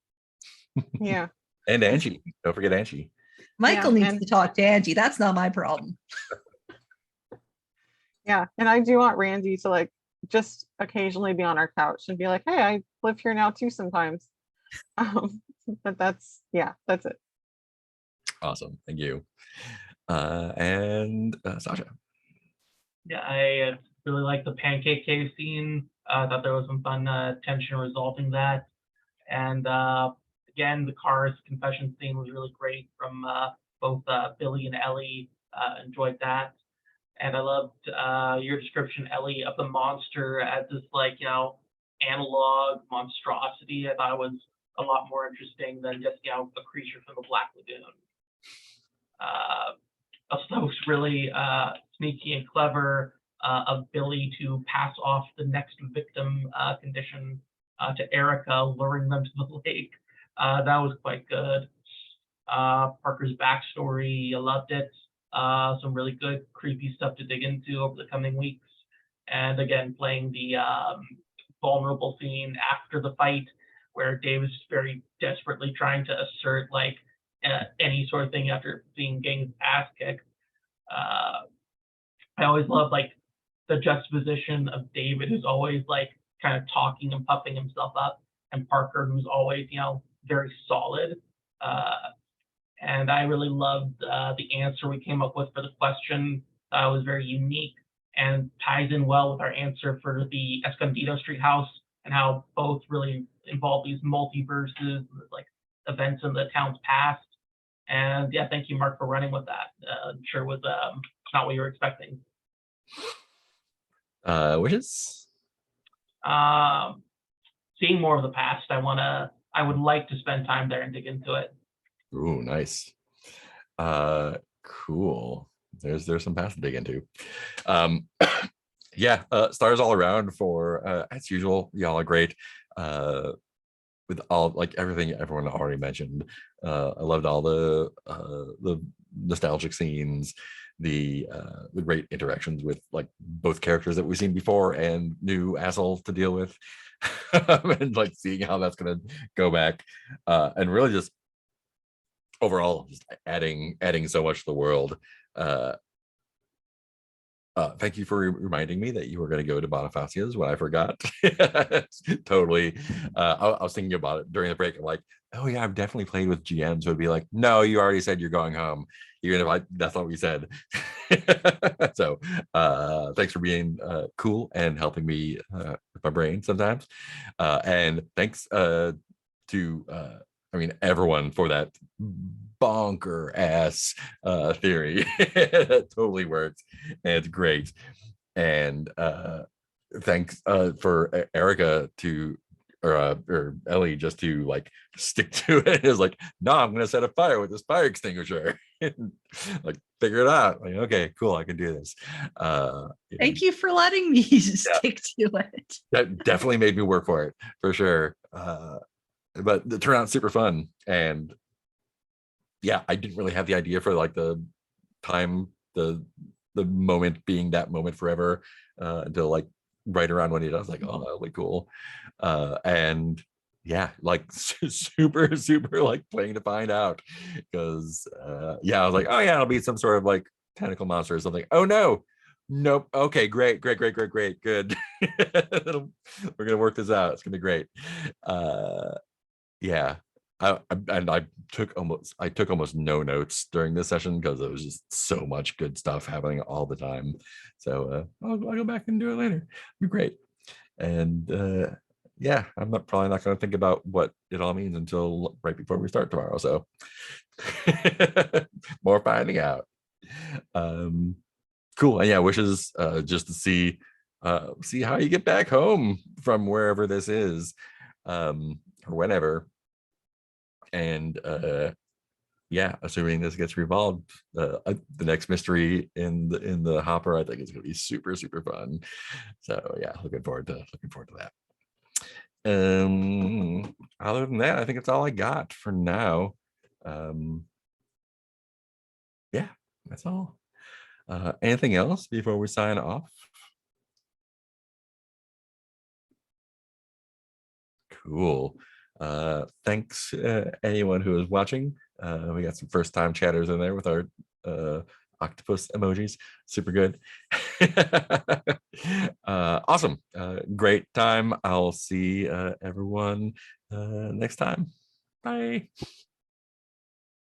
Yeah. And Angie. Don't forget Angie. Michael Yeah, needs and- to talk to Angie. That's not my problem. Yeah. And I do want Randy to like just occasionally be on our couch and be like, hey, I live here now too sometimes. But that's it. Awesome. Thank you. And Sasha. Yeah, I really like the pancake cave scene. I thought there was some fun tension resolving that. And again, the cars confession scene was really great from both Billy and Ellie. Enjoyed that. And I loved your description, Ellie, of the monster as this like, analog monstrosity. I thought it was a lot more interesting than just, a creature from the Black Lagoon. Also, that was really sneaky and clever of Billy to pass off the next victim condition to Erica, luring them to the lake. That was quite good. Parker's backstory, I loved it. Some really good creepy stuff to dig into over the coming weeks. And again, playing the vulnerable scene after the fight where Dave is very desperately trying to assert like any sort of thing after getting his ass kicked. I always love like the juxtaposition of David, who's always like kind of talking and puffing himself up, and Parker, who's always, very solid. And I really loved the answer we came up with for the question. It was very unique and ties in well with our answer for the Escondido Street house and how both really involve these multiverses, like events in the town's past. And yeah, thank you, Mark, for running with that. I'm sure it was not what you were expecting. Wishes? Seeing more of the past, I would like to spend time there and dig into it. Ooh, nice. Cool. There's some past to dig into. Yeah, stars all around for as usual. Y'all are great. With all like everything everyone already mentioned. I loved all the nostalgic scenes, the great interactions with like both characters that we've seen before and new assholes to deal with. And like seeing how that's gonna go back. And really just overall just adding so much to the world. thank you for reminding me that you were going to go to Bonifacia's when I forgot. Totally. I was thinking about it during the break. I'm like, oh yeah, I've definitely played with GMs who would be like, no, you already said you're going home, even if that's not what you said. So thanks for being cool and helping me with my brain sometimes. And thanks to I mean, everyone for that bonker ass theory. It totally works. And it's great. And thanks for Erica to or Ellie just to like stick to it. It's like, no, I'm gonna set a fire with this fire extinguisher. Like figure it out. Like, okay, cool, I can do this. Thank you for letting me stick to it. That definitely made me work for it for sure. But it turned out super fun. And yeah, I didn't really have the idea for like the time, the moment being that moment forever until like right around when he does. Like, oh, that'll be cool. And yeah, like super like playing to find out, because yeah, I was like, oh yeah, it'll be some sort of like tentacle monster or something. Oh no, nope. Okay, great, good. We're gonna work this out. It's gonna be great. Yeah. I took almost no notes during this session because it was just so much good stuff happening all the time. So I'll go back and do it later. It'll be great. And yeah, I'm probably not going to think about what it all means until right before we start tomorrow. So more finding out. Cool. And yeah, wishes just to see how you get back home from wherever this is, or whenever. And yeah, assuming this gets revolved, the next mystery in the hopper, I think it's going to be super fun. So yeah, looking forward to that. Other than that, I think it's all I got for now. Yeah, that's all. Anything else before we sign off? Cool. Thanks anyone who is watching. We got some first time chatters in there with our octopus emojis. Super good. Awesome. Great time. I'll see everyone next time. Bye.